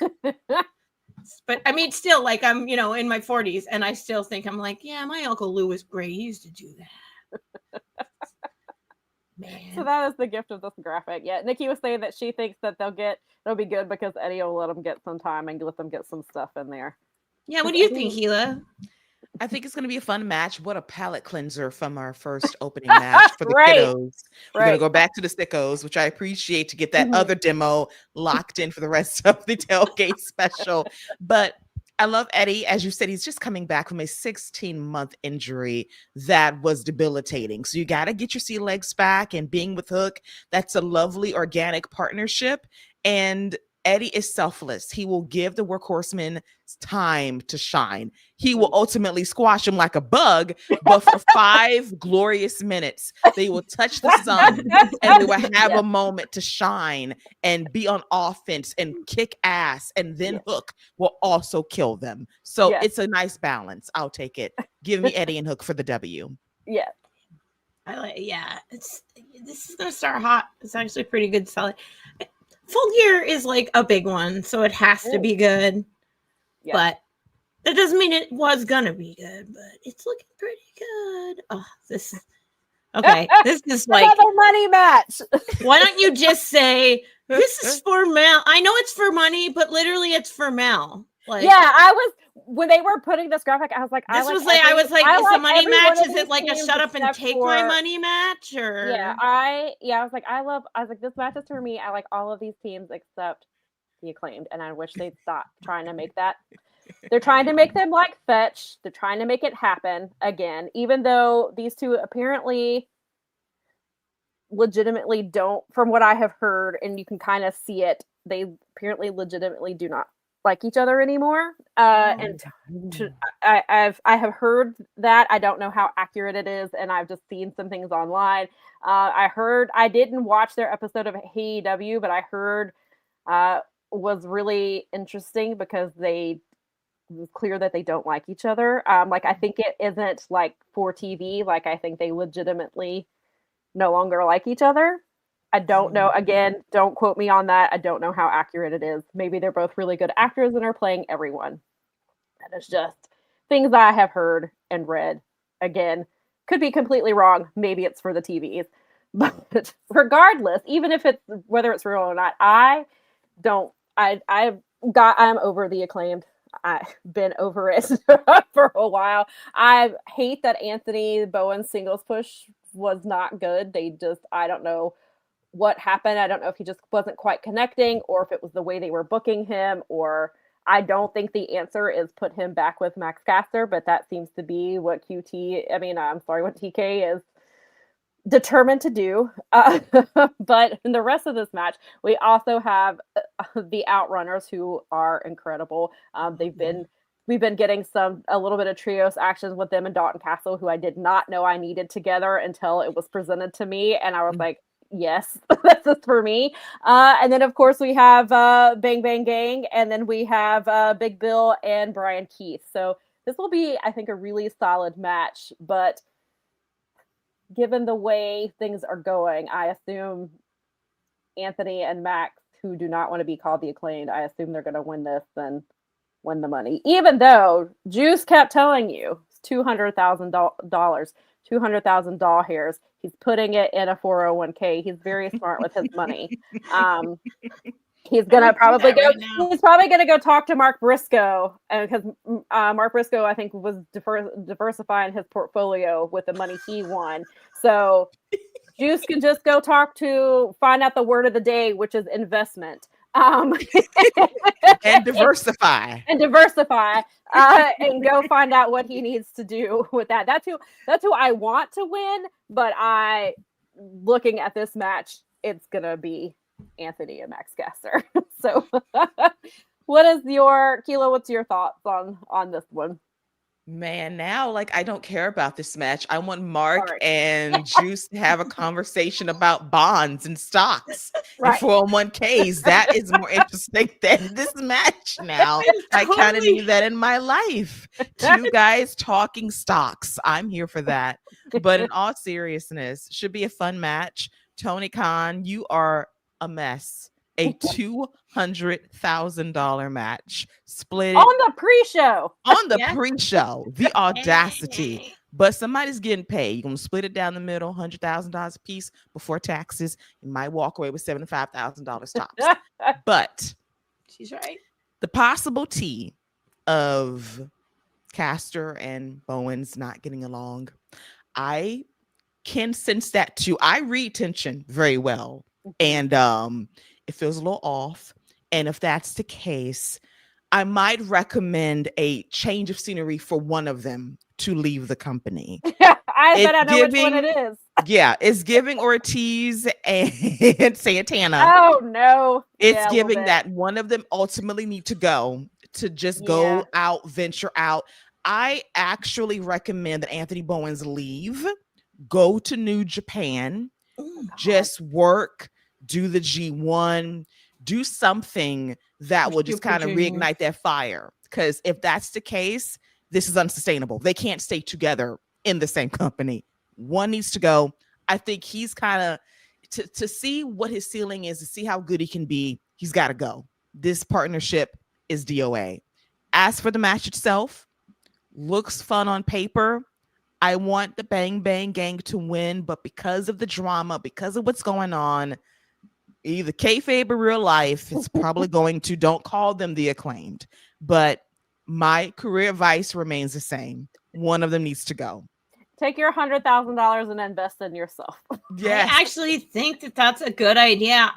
Speaker 2: but I mean, still, like I'm, you know, in my 40s and I still think I'm like, yeah, my Uncle Lou was great. He used to do that. Man.
Speaker 3: So that is the gift of this graphic. Yeah. Nikki was saying that she thinks that it'll be good because Eddie will let them get some time and let them get some stuff in there.
Speaker 2: Yeah. What do you think, Keila?
Speaker 4: I think it's going to be a fun match. What a palate cleanser from our first opening match for the kiddos. We're going to go back to the sickos, which I appreciate to get that other demo locked in for the rest of the tailgate special. But I love Eddie. As you said, he's just coming back from a 16-month injury that was debilitating. So you got to get your sea legs back, and being with Hook, that's a lovely organic partnership. And Eddie is selfless. He will give the workhorsemen time to shine. He will ultimately squash him like a bug, but for 5 glorious minutes, they will touch the sun and they will have a moment to shine and be on offense and kick ass. And then Hook will also kill them. So it's a nice balance. I'll take it. Give me Eddie and Hook for the W.
Speaker 3: Yeah.
Speaker 2: This is going to start hot. It's actually pretty good, solid. Full Gear is like a big one, so it has to be good. Yeah. But that doesn't mean it was gonna be good, but it's looking pretty good. Oh, this is okay. This is like
Speaker 3: another money match.
Speaker 2: Why don't you just say this is for Mel? I know it's for money, but literally it's for Mel. Like,
Speaker 3: yeah, I was when they were putting this graphic, I was like,
Speaker 2: I was like, is a money match? Is it like a shut up and take my money match? Or
Speaker 3: I was like, this match is for me. I like all of these teams except the Acclaimed, and I wish they'd stop trying to make that. They're trying to make them like Fetch. They're trying to make it happen again, even though these two apparently legitimately don't, from what I have heard, and you can kind of see it, they apparently legitimately do not like each other anymore. I have heard that. I don't know how accurate it is, and I've just seen some things online. I didn't watch their episode of AEW, but I heard was really interesting because it was clear that they don't like each other. Like I think it isn't like for TV. Like I think they legitimately no longer like each other. I don't know. Again, don't quote me on that. I don't know how accurate it is. Maybe they're both really good actors and are playing everyone. That is just things I have heard and read. Again, could be completely wrong. Maybe it's for the TVs. But regardless, even if it's whether it's real or not, I'm over the Acclaimed. I've been over it for a while. I hate that Anthony Bowen's singles push was not good. I don't know what happened. I don't know if he just wasn't quite connecting or if it was the way they were booking him, or I don't think the answer is put him back with Max Caster, but that seems to be what what TK is determined to do. But in the rest of this match, we also have the Outrunners, who are incredible. We've been getting a little bit of trios actions with them and Dalton Castle, who I did not know I needed together until it was presented to me. And I was like, yes, this is for me. And then of course we have Bang Bang Gang, and then we have Big Bill and Brian Keith. So this will be, I think, a really solid match, but given the way things are going, I assume Anthony and Max, who do not want to be called the Acclaimed, I assume they're going to win this. And win the money, even though Juice kept telling you $200,000, $200,000 hairs. He's putting it in a 401k. He's very smart with his money. He's gonna probably go. Right, he's probably gonna go talk to Mark Briscoe, because Mark Briscoe, I think, was diversifying his portfolio with the money he won. So Juice can just go find out the word of the day, which is investment.
Speaker 4: And diversify.
Speaker 3: And go find out what he needs to do with that. That's who I want to win. But looking at this match, it's gonna be Anthony and Max Caster. So what's your thoughts on this one?
Speaker 4: Man, now I don't care about this match. I want Mark and Juice to have a conversation about bonds and stocks and 401ks. That is more interesting than this match now. I kind of need that in my life. Two guys talking stocks. I'm here for that. But in all seriousness, should be a fun match. Tony Khan, you are a mess. A $200,000 match split
Speaker 3: on the pre-show.
Speaker 4: The audacity. But somebody's getting paid. You're gonna split it down the middle, $100,000 a piece before taxes. You might walk away with $75,000 tops. But
Speaker 2: she's right.
Speaker 4: The possibility of Caster and Bowens not getting along, I can sense that too. I read tension very well, and it feels a little off. And if that's the case, I might recommend a change of scenery for one of them to leave the company.
Speaker 3: I know which one it is.
Speaker 4: Yeah, it's giving Ortiz and Santana.
Speaker 3: Oh no.
Speaker 4: It's giving that one of them ultimately need to go go out, venture out. I actually recommend that Anthony Bowens leave, go to New Japan, just work, do the G1, do something that will just kind of reignite that fire. Because if that's the case, this is unsustainable. They can't stay together in the same company. One needs to go. I think he's kind of, to see what his ceiling is, to see how good he can be, he's got to go. This partnership is DOA. As for the match itself, looks fun on paper. I want the Bang Bang Gang to win, but because of the drama, because of what's going on, either kayfabe or real life, it's probably going to, don't call them the Acclaimed. But my career advice remains the same. One of them needs to go.
Speaker 3: Take your $100,000 and invest in yourself.
Speaker 2: Yes. I actually think that's a good idea.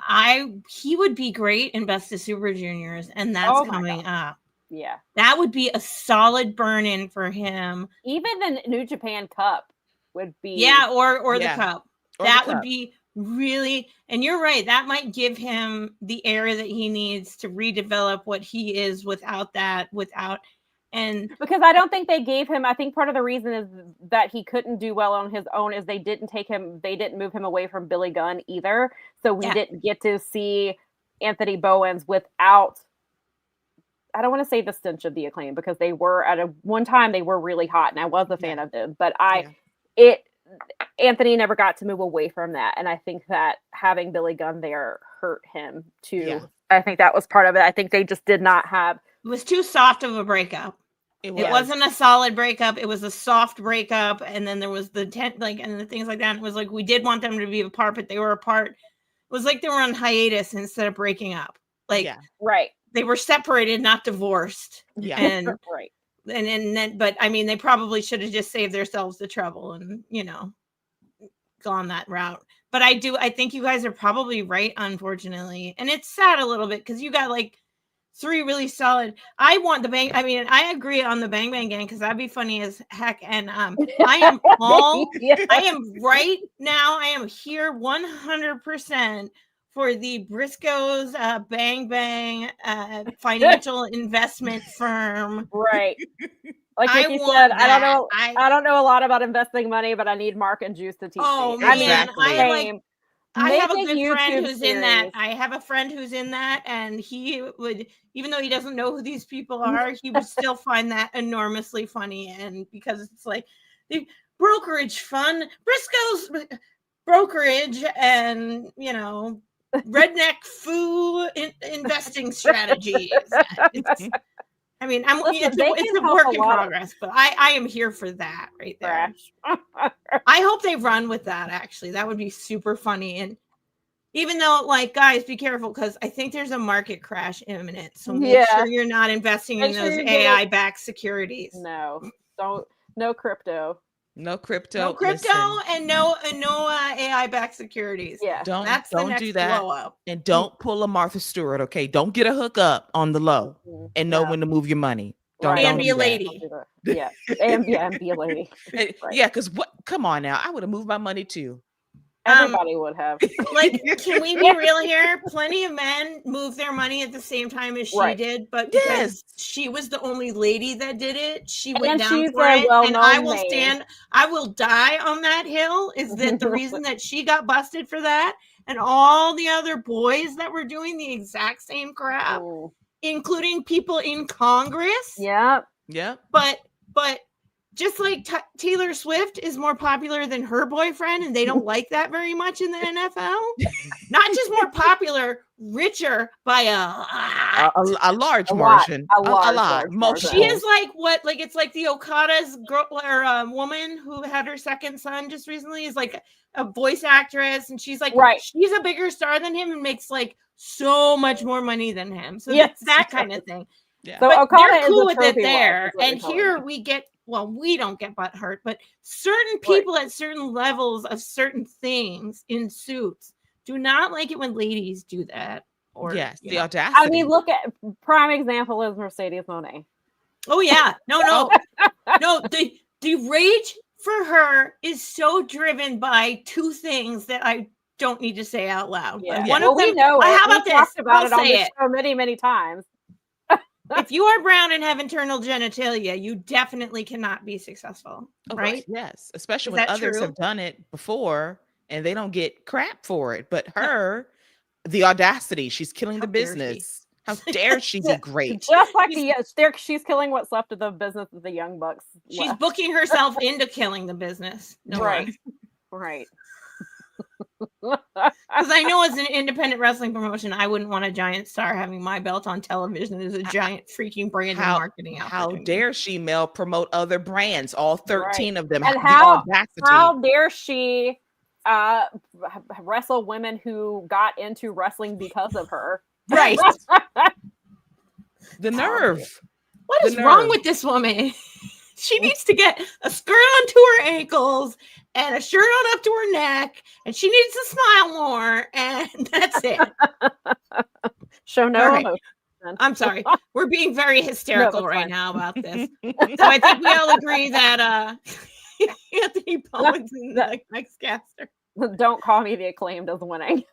Speaker 2: He would be great in Best of Super Juniors, and that's coming up.
Speaker 3: Yeah.
Speaker 2: That would be a solid burn-in for him.
Speaker 3: Even the New Japan Cup would be.
Speaker 2: Yeah, or the Cup. That would be really, and you're right, that might give him the air that he needs to redevelop what he is without, and
Speaker 3: because I don't think they gave him, I think part of the reason is that he couldn't do well on his own is they didn't move him away from Billy Gunn either. So we didn't get to see Anthony Bowens without, I don't want to say the stench of the Acclaim, because they were one time they were really hot and I was a fan of them, but Anthony never got to move away from that. And I think that having Billy Gunn there hurt him too. Yeah. I think that was part of it. I think they just did not have.
Speaker 2: It was too soft of a breakup. It wasn't a solid breakup. It was a soft breakup. And then there was the and the things like that. It was like, we did want them to be apart, but they were apart. It was like they were on hiatus instead of breaking up.
Speaker 3: Right.
Speaker 2: They were separated, not divorced.
Speaker 3: Yeah.
Speaker 2: And
Speaker 3: right.
Speaker 2: And then, but I mean, they probably should have just saved themselves the trouble and, gone that route. But I think you guys are probably right, unfortunately. And it's sad a little bit because you got three really solid. I want the Bang. I mean, I agree on the Bang Bang Gang because that'd be funny as heck. And I am I am right now. I am here 100% for the Briscoes Bang Bang financial investment firm.
Speaker 3: Right. Like Vicky said, I don't know a lot about investing money, but I need Mark and Juice to teach me.
Speaker 2: Man,
Speaker 4: exactly.
Speaker 2: I have a good friend who's in that. I have a friend who's in that, and he would, even though he doesn't know who these people are, he would still find that enormously funny. And because it's like the brokerage fund, Briscoe's brokerage, and redneck foo investing strategies. I mean,
Speaker 3: Listen,
Speaker 2: it's a work in progress, but I am here for that right there. I hope they run with that. Actually, that would be super funny. And even though, like, guys, be careful because I think there's a market crash imminent. So make sure you're not investing in those AI-backed securities.
Speaker 3: No, don't. No crypto.
Speaker 4: No crypto.
Speaker 2: No crypto and no AI-backed securities.
Speaker 3: Yeah,
Speaker 4: Don't
Speaker 2: next
Speaker 4: do that.
Speaker 2: blow up.
Speaker 4: And don't pull a Martha Stewart. Okay, don't get a hookup on the low and know when to move your money. Don't
Speaker 2: be a lady.
Speaker 3: Yeah, and be a lady.
Speaker 4: Right. Yeah, because what? Come on now, I would have moved my money too.
Speaker 3: Everybody would have.
Speaker 2: Like, can we be real here? Plenty of men moved their money at the same time as she did, but because she was the only lady that did it, she went down for it. And I will die on that hill. Is that the reason that she got busted for that? And all the other boys that were doing the exact same crap, including people in Congress.
Speaker 3: Yeah.
Speaker 2: But just like Taylor Swift is more popular than her boyfriend, and they don't like that very much in the NFL. Not just more popular, richer by
Speaker 4: a large margin. A lot.
Speaker 2: She is like what? Like it's like the Okada's girl or woman who had her second son just recently is like a voice actress, and she's like she's a bigger star than him and makes like so much more money than him. So it's that kind of thing.
Speaker 3: Yeah. So
Speaker 2: but
Speaker 3: Okada
Speaker 2: they're cool
Speaker 3: is
Speaker 2: with it there, and here we get. Well, we don't get butt hurt, but certain people at certain levels of certain things in suits do not like it when ladies do that. Or
Speaker 4: the audacity.
Speaker 3: I mean, look at prime example is Mercedes Moné.
Speaker 2: Oh yeah, no. The rage for her is so driven by two things that I don't need to say out loud.
Speaker 3: Yeah.
Speaker 2: One of them,
Speaker 3: we know it.
Speaker 2: How about
Speaker 3: we
Speaker 2: this?
Speaker 3: Talked about it on
Speaker 2: say
Speaker 3: the show many times.
Speaker 2: If you are brown and have internal genitalia, you definitely cannot be successful, right?
Speaker 4: Yes, especially when others have done it before and they don't get crap for it. But her, the audacity, she's killing the business. How dare she be great?
Speaker 3: Just like she's killing what's left of the business of the Young Bucks.
Speaker 2: She's booking herself into killing the business. No
Speaker 3: right.
Speaker 2: Because I know as an independent wrestling promotion, I wouldn't want a giant star having my belt on television as a giant freaking brand and marketing
Speaker 4: How dare she, Mel, promote other brands, all 13 of them.
Speaker 3: And how dare she wrestle women who got into wrestling because of her.
Speaker 2: Right.
Speaker 4: The nerve.
Speaker 2: What is wrong with this woman? She needs to get a skirt onto her ankles and a shirt on up to her neck, and she needs to smile more, and that's it.
Speaker 3: Show no emotion.
Speaker 2: I'm sorry. We're being very hysterical now about this. So I think we all agree that Anthony Bowen's in the next caster.
Speaker 3: Don't call me the Acclaimed as winning.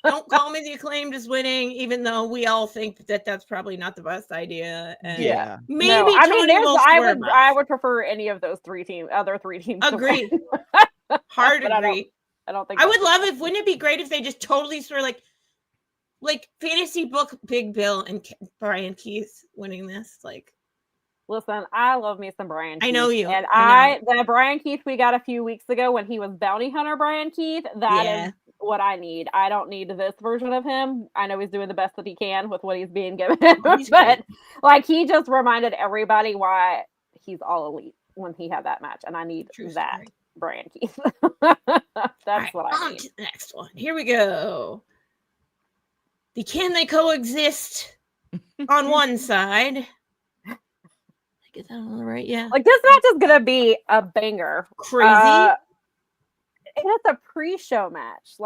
Speaker 2: Don't call me the Acclaimed as winning, even though we all think that that's probably not the best idea. And maybe
Speaker 3: I would prefer any of those other three teams.
Speaker 2: Agree. Hard agree.
Speaker 3: I don't think
Speaker 2: I would love it. Wouldn't it be great if they just totally sort of like fantasy book Big Bill and Brian Keith winning this? Like,
Speaker 3: listen, I love me some Brian Keith.
Speaker 2: I know you.
Speaker 3: And the Brian Keith we got a few weeks ago when he was Bounty Hunter Brian Keith, that is what I need. I don't need this version of him. I know he's doing the best that he can with what he's being given. But like he just reminded everybody why he's all elite when he had that match. And I need that Brian Keith. That's what I need.
Speaker 2: To the next one. Here we go. Can they coexist on one side? Get that on the right,
Speaker 3: Like this match is gonna be a banger.
Speaker 2: Crazy.
Speaker 3: It's a pre-show match,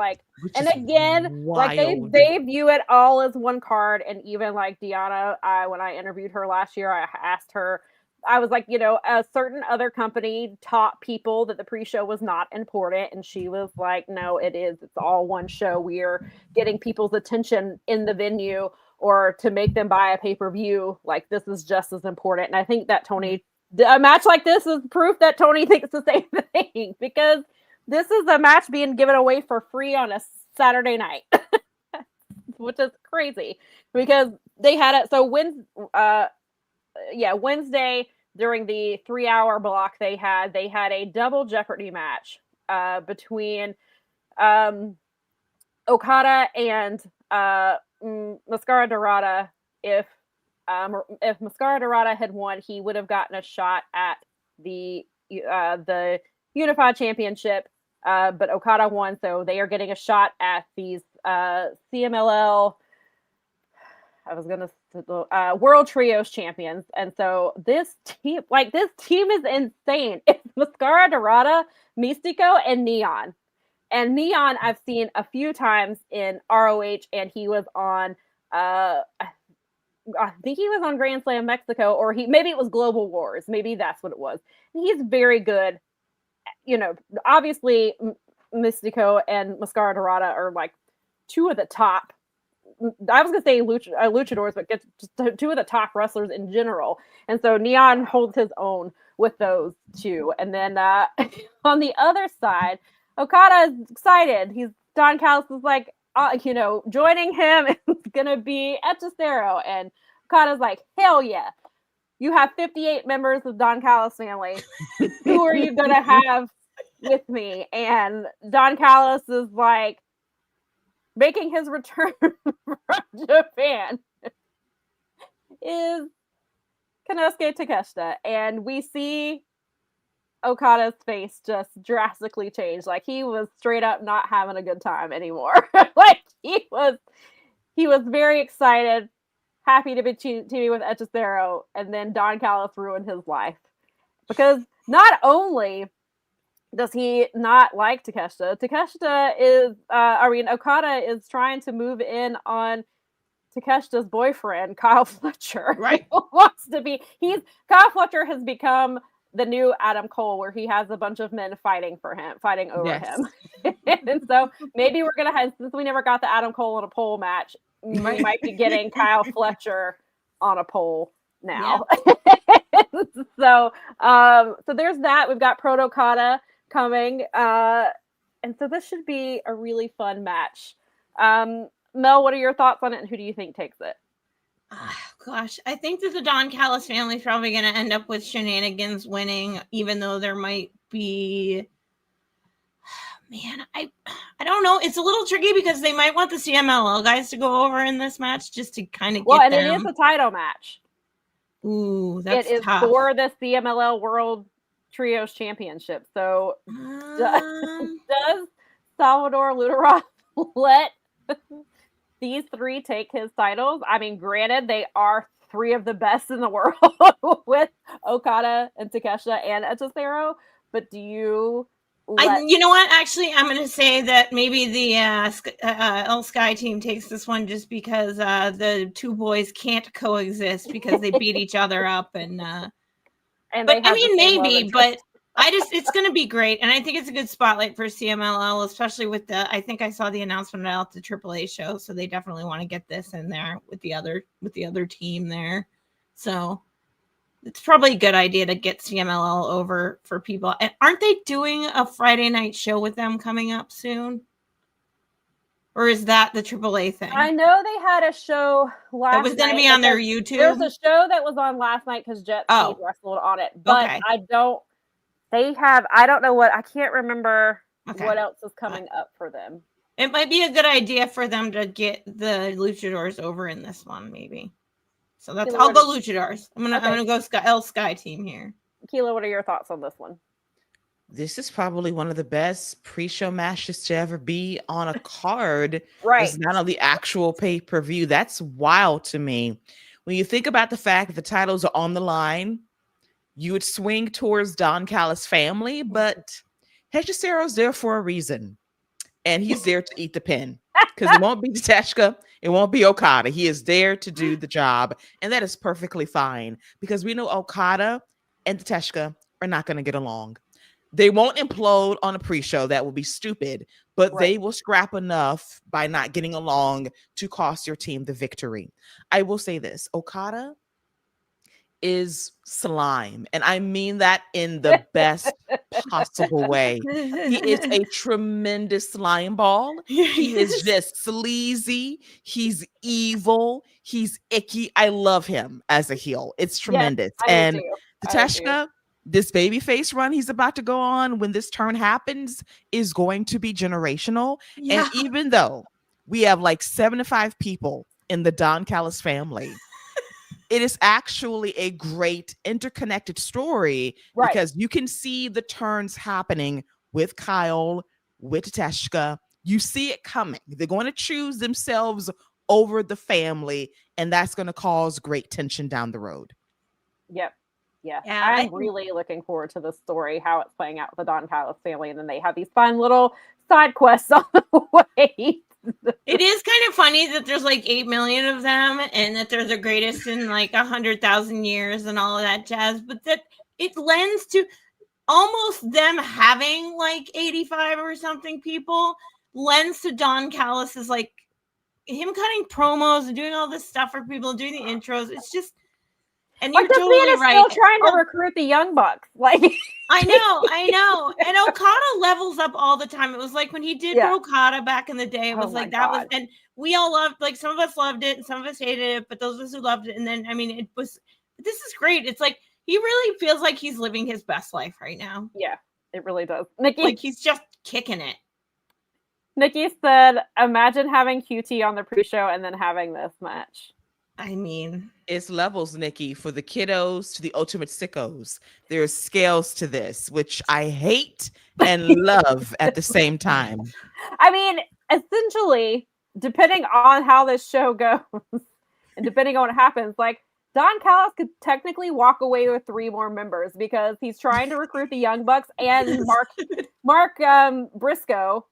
Speaker 3: and again, wild. Like they view it all as one card. And even like Deanna, when I interviewed her last year, I asked her, I was like, a certain other company taught people that the pre-show was not important, and she was like, no, it is. It's all one show. We're getting people's attention in the venue, or to make them buy a pay-per-view. Like this is just as important. And I think that a match like this is proof that Tony thinks the same thing, because this is a match being given away for free on a Saturday night, which is crazy because they had it. So Wednesday during the 3-hour block, they had a double Jeopardy match between Okada and Mascara Dorada. If if Mascara Dorada had won, he would have gotten a shot at the Unified Championship. But Okada won, so they are getting a shot at these CMLL. I was gonna World Trios champions, and so this team is insane. It's Mascara Dorada, Mystico, and Neon. And Neon, I've seen a few times in ROH, and he was on. I think he was on Grand Slam Mexico, or maybe it was Global Wars. Maybe that's what it was. And he's very good. You know, obviously, Mystico and Mascara Dorada are like two of the top. I was going to say luchadors, but just two of the top wrestlers in general. And so Neon holds his own with those two. And then on the other side, Okada is excited. Don Callis is like, joining him is going to be Hechicero. And Okada's like, hell yeah. You have 58 members of Don Callis family. Who are you going to have with me? And Don Callis is like, making his return from Japan is Konosuke Takeshita. And we see Okada's face just drastically change. Like, he was straight up not having a good time anymore. Like, he was very excited, happy to be teaming with Hechicero, and then Don Callis ruined his life. Because not only does he not like Takeshita? Okada is trying to move in on Takeshita's boyfriend, Kyle Fletcher.
Speaker 2: Right.
Speaker 3: Wants to be. Kyle Fletcher has become the new Adam Cole, where he has a bunch of men fighting over him. And so maybe we're gonna have, since we never got the Adam Cole in a pole match, we might be getting Kyle Fletcher on a pole now. Yeah. So there's that. We've got Proto Okada coming, and so this should be a really fun match. Mel, what are your thoughts on it, and who do you think takes it?
Speaker 2: Gosh, I think that the Don Callis family is probably going to end up with Shenanigans winning, even though there might be. Man, I don't know. It's a little tricky because they might want the CMLL guys to go over in this match just to kind of get them.
Speaker 3: It is a title match.
Speaker 2: Ooh, that's
Speaker 3: it is
Speaker 2: tough.
Speaker 3: For the CMLL World Trios Championship. So does Salvador Luteroth let these three take his titles? I mean, granted, they are three of the best in the world with Okada and Takeshita and Hechicero, but do you
Speaker 2: you know what? Actually, I'm going to say that maybe the El Sky team takes this one just because the two boys can't coexist because they beat each other up but I mean, maybe, but it's going to be great. And I think it's a good spotlight for CMLL, especially with I think I saw the announcement out the AAA show. So they definitely want to get this in there with the other team there. So it's probably a good idea to get CMLL over for people. And aren't they doing a Friday night show with them coming up soon? Or is that the AAA thing?
Speaker 3: I know they had a show last night. It
Speaker 2: was going to be on their YouTube.
Speaker 3: There's a show that was on last night because Jet Speed wrestled on it. But okay. I don't know what, I can't remember what else is coming up for them.
Speaker 2: It might be a good idea for them to get the Luchadors over in this one, maybe. So I'll go Luchadors. I'm gonna go El Sky team here.
Speaker 3: Keila, what are your thoughts on this one?
Speaker 4: This is probably one of the best pre-show matches to ever be on a card.
Speaker 3: Right.
Speaker 4: It's not on the actual pay-per-view. That's wild to me. When you think about the fact that the titles are on the line, you would swing towards Don Callis' family, but Hechicero's there for a reason. And he's there to eat the pin. Because it won't be Tatsuka, it won't be Okada. He is there to do the job. And that is perfectly fine. Because we know Okada and Tatsuka are not going to get along. They won't implode on a pre-show. That will be stupid. But they will scrap enough by not getting along to cost your team the victory. I will say this. Okada is slime. And I mean that in the best possible way. He is a tremendous slime ball. He is just sleazy. He's evil. He's icky. I love him as a heel. It's tremendous.
Speaker 3: Yes,
Speaker 4: and Tatsuka, this babyface run he's about to go on when this turn happens is going to be generational. Yeah. And even though we have like 75 people in the Don Callis family, it is actually a great interconnected story because you can see the turns happening with Kyle, with Teshka. You see it coming. They're going to choose themselves over the family, and that's going to cause great tension down the road.
Speaker 3: Yep. Yeah. I'm really looking forward to this story, how it's playing out with the Don Callis family, and then they have these fun little side quests on the way.
Speaker 2: It is kind of funny that there's like 8 million of them and that they're the greatest in like 100,000 years and all of that jazz, but that it lends to almost them having like 85 or something people lends to Don Callis's like him cutting promos and doing all this stuff for people, doing the intros. It's just, and you're totally right.
Speaker 3: Still trying to recruit the young bucks. Like
Speaker 2: I know. And Okada levels up all the time. It was like when he did Okada back in the day. It was was, and we all loved. Like some of us loved it, and some of us hated it. But those of us who loved it, and then I mean, it was. This is great. It's like he really feels like he's living his best life right now.
Speaker 3: Yeah, it really does. Nikki,
Speaker 2: like he's just kicking it.
Speaker 3: Nikki said, "Imagine having QT on the pre-show and then having this match."
Speaker 2: I mean,
Speaker 4: it's levels, Nikki, for the kiddos to the ultimate sickos. There's scales to this, which I hate and love at the same time.
Speaker 3: I mean, essentially, depending on how this show goes and depending on what happens, like Don Callis could technically walk away with 3 more members because he's trying to recruit the Young Bucks and Mark Briscoe.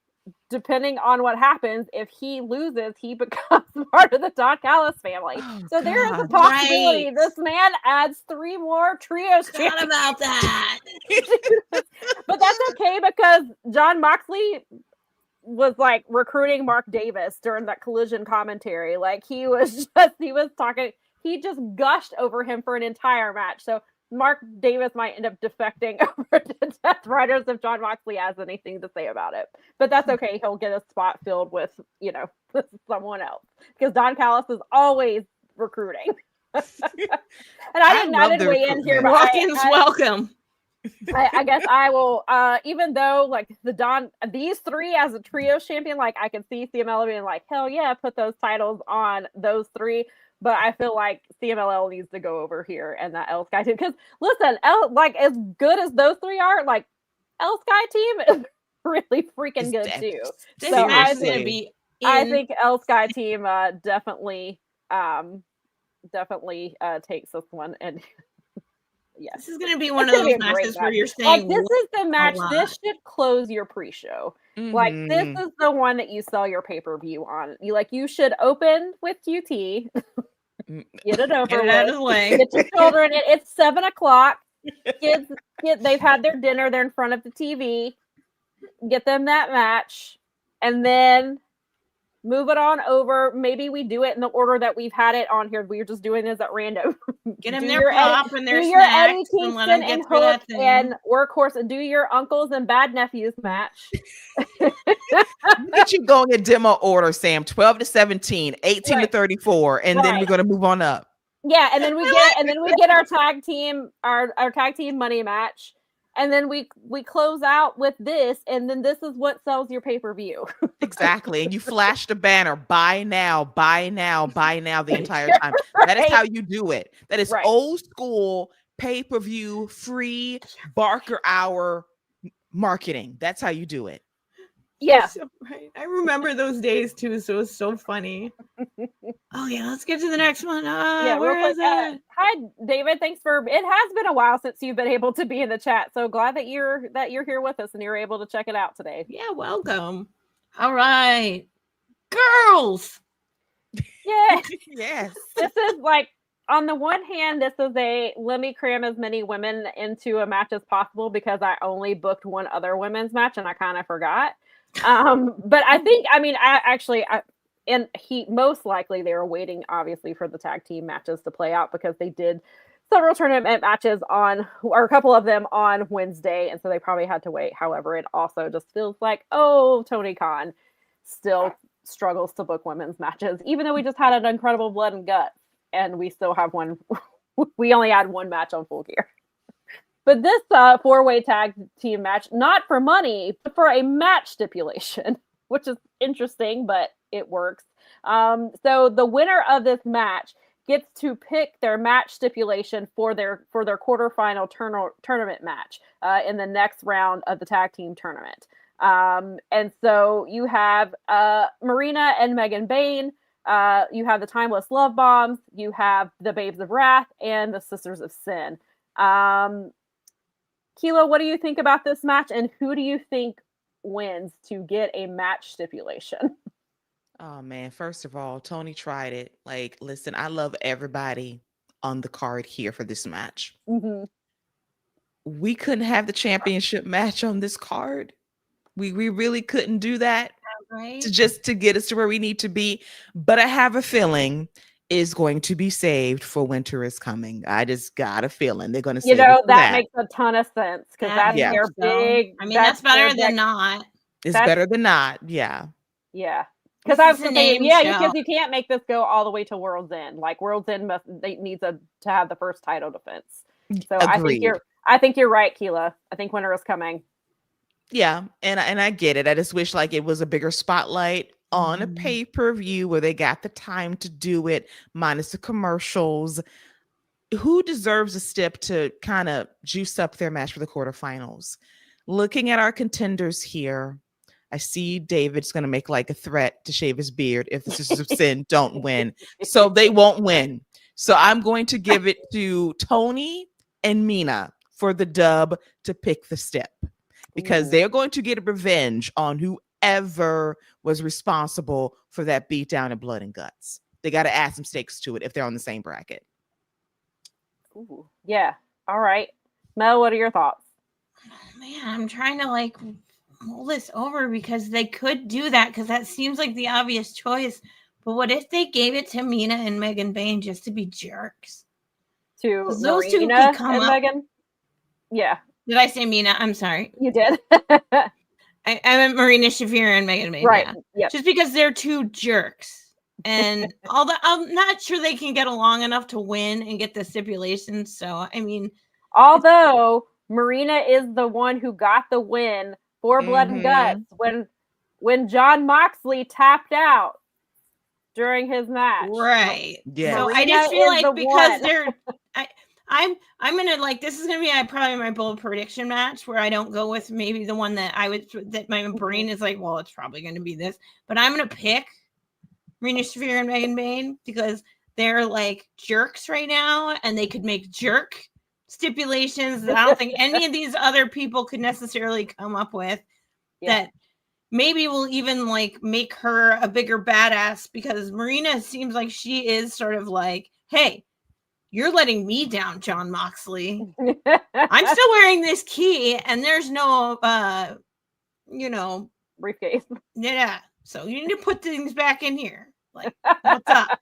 Speaker 3: Depending on what happens, if he loses, he becomes part of the Don Callis family. So there is a possibility this man adds 3 more trios.
Speaker 2: Forgot about that.
Speaker 3: But that's okay because Jon Moxley was like recruiting Mark Davis during that Collision commentary. Like he just gushed over him for an entire match. So Mark Davis might end up defecting over to Death Riders if Jon Moxley has anything to say about it. But that's okay. He'll get a spot filled with, someone else. Because Don Callis is always recruiting. And I didn't weigh in here.
Speaker 2: Walk-ins welcome.
Speaker 3: I guess I will, even though like these 3 as a trio champion, like I can see CMLL being like, hell yeah, put those titles on those 3. But I feel like CMLL needs to go over here and that El Sky team. Because listen, like as good as those 3 are, like El Sky team is really freaking good too. So I think El Sky team definitely takes this one. And yes,
Speaker 2: this is going to be one of those matches where you're saying,
Speaker 3: like, this is the match. This should close your pre-show. Mm-hmm. Like this is the one that you sell your pay-per-view on. You should open with QT. Get it over
Speaker 2: get it out of the way.
Speaker 3: Get your children. It's 7:00. Kids, they've had their dinner. They're in front of the TV. Get them that match, and then move it on over. Maybe we do it in the order that we've had it on here. We're just doing this at random.
Speaker 2: Get them their pop and their snacks and let them get through that thing.
Speaker 3: And Workhorse and do your uncles and bad nephews match.
Speaker 4: Get you going in demo order, Sam. 12 to 17, 18 to 34, and then we're going to move on up.
Speaker 3: Yeah, and then we get our tag team money match. And then we close out with this, and then this is what sells your pay-per-view.
Speaker 4: Exactly. And you flash the banner, buy now, buy now, buy now the entire time. That is how you do it. That is old school pay-per-view, free Barker hour marketing. That's how you do it.
Speaker 3: Yeah.
Speaker 2: So, right. I remember those days too, so it was so funny. Oh yeah, let's get to the next one. Where is it?
Speaker 3: Hi, David. Thanks for it has been a while since you've been able to be in the chat. So glad that you're here with us and you're able to check it out today.
Speaker 2: Yeah, welcome. All right. Girls.
Speaker 3: Yeah.
Speaker 4: Yes.
Speaker 3: This is like on the one hand, this is let me cram as many women into a match as possible because I only booked one other women's match and I kind of forgot. But I think, most likely they were waiting obviously for the tag team matches to play out because they did several tournament matches or a couple of them on Wednesday. And so they probably had to wait. However, it also just feels like, Tony Khan still struggles to book women's matches, even though we just had an incredible Blood and Guts and we still have one. We only had one match on Full Gear. But this 4-way tag team match, not for money, but for a match stipulation, which is interesting, but it works. So the winner of this match gets to pick their match stipulation for their quarterfinal tournament match in the next round of the tag team tournament. And so you have Marina and Megan Bayne. You have the Timeless Love Bombs. You have the Babes of Wrath and the Sisters of Sin. Keila, what do you think about this match, and who do you think wins to get a match stipulation?
Speaker 4: Oh man, first of all, Tony tried it. Like, listen, I love everybody on the card here for this match.
Speaker 3: Mm-hmm.
Speaker 4: We couldn't have the championship match on this card. We really couldn't do that,
Speaker 2: Right?
Speaker 4: to get us to where we need to be. But I have a feeling is going to be saved for Winter is Coming. I just got a feeling they're going to save it for
Speaker 3: that makes a ton of sense, because that's
Speaker 4: Yeah.
Speaker 3: their big.
Speaker 2: I mean, that's better than not.
Speaker 4: It's
Speaker 3: that's-
Speaker 4: better than not. Yeah.
Speaker 3: Yeah. Because I was
Speaker 2: This is a
Speaker 3: thinking,
Speaker 2: name
Speaker 3: because
Speaker 2: show.
Speaker 3: you can't make this go all the way to World's End. Like, World's End needs to have the first title defense. So
Speaker 4: Agreed.
Speaker 3: I think you're right, Keila. I think Winter is Coming.
Speaker 4: Yeah, and I get it. I just wish like it was a bigger spotlight on a pay-per-view where they got the time to do it, minus the commercials. Who deserves a step to kind of juice up their match for the quarterfinals? Looking at our contenders here, I see David's going to make like a threat to shave his beard if the Sisters of Sin don't win. So they won't win. So I'm going to give it to Tony and Mina for the dub to pick the step, because they're going to get revenge on whoever was responsible for that beatdown and blood and guts. They got to add some stakes to it if they're on the same bracket.
Speaker 3: Ooh, yeah. All right. Mel, what are your thoughts?
Speaker 2: Man, I'm trying to like mull this over, because they could do that, because that seems like the obvious choice. But what if they gave it to Mina and Megan Bayne just to be jerks?
Speaker 3: To
Speaker 2: 'Cause those two
Speaker 3: Marina
Speaker 2: could come
Speaker 3: and
Speaker 2: up-
Speaker 3: Megan? Yeah,
Speaker 2: Did I say Mina? I'm sorry.
Speaker 3: you did.
Speaker 2: I meant Marina Shafir and Megan Bayne.
Speaker 3: Right.
Speaker 2: Yeah.
Speaker 3: Yep.
Speaker 2: Just because they're two jerks. And although I'm not sure they can get along enough to win and get the stipulation. So, I mean,
Speaker 3: Although Marina is the one who got the win for Blood and Guts when John Moxley tapped out during his match.
Speaker 2: right.
Speaker 4: Yeah.
Speaker 2: So I
Speaker 3: Marina
Speaker 2: just feel
Speaker 3: is
Speaker 2: like
Speaker 3: the
Speaker 2: because
Speaker 3: one.
Speaker 2: they're I'm gonna like, this is gonna be probably my bold prediction match, where I don't go with maybe the one that that my brain is like, well, it's probably gonna be this, but I'm gonna pick Marina Shafir and Megan Bayne, because they're like jerks right now, and they could make jerk stipulations that I don't think any of these other people could necessarily come up with.
Speaker 3: Yeah.
Speaker 2: That maybe will even like make her a bigger badass, because Marina seems like she is sort of like, hey, you're letting me down, John Moxley. I'm still wearing this key, and there's no
Speaker 3: briefcase.
Speaker 2: yeah. So you need to put things back in here. Like, what's up?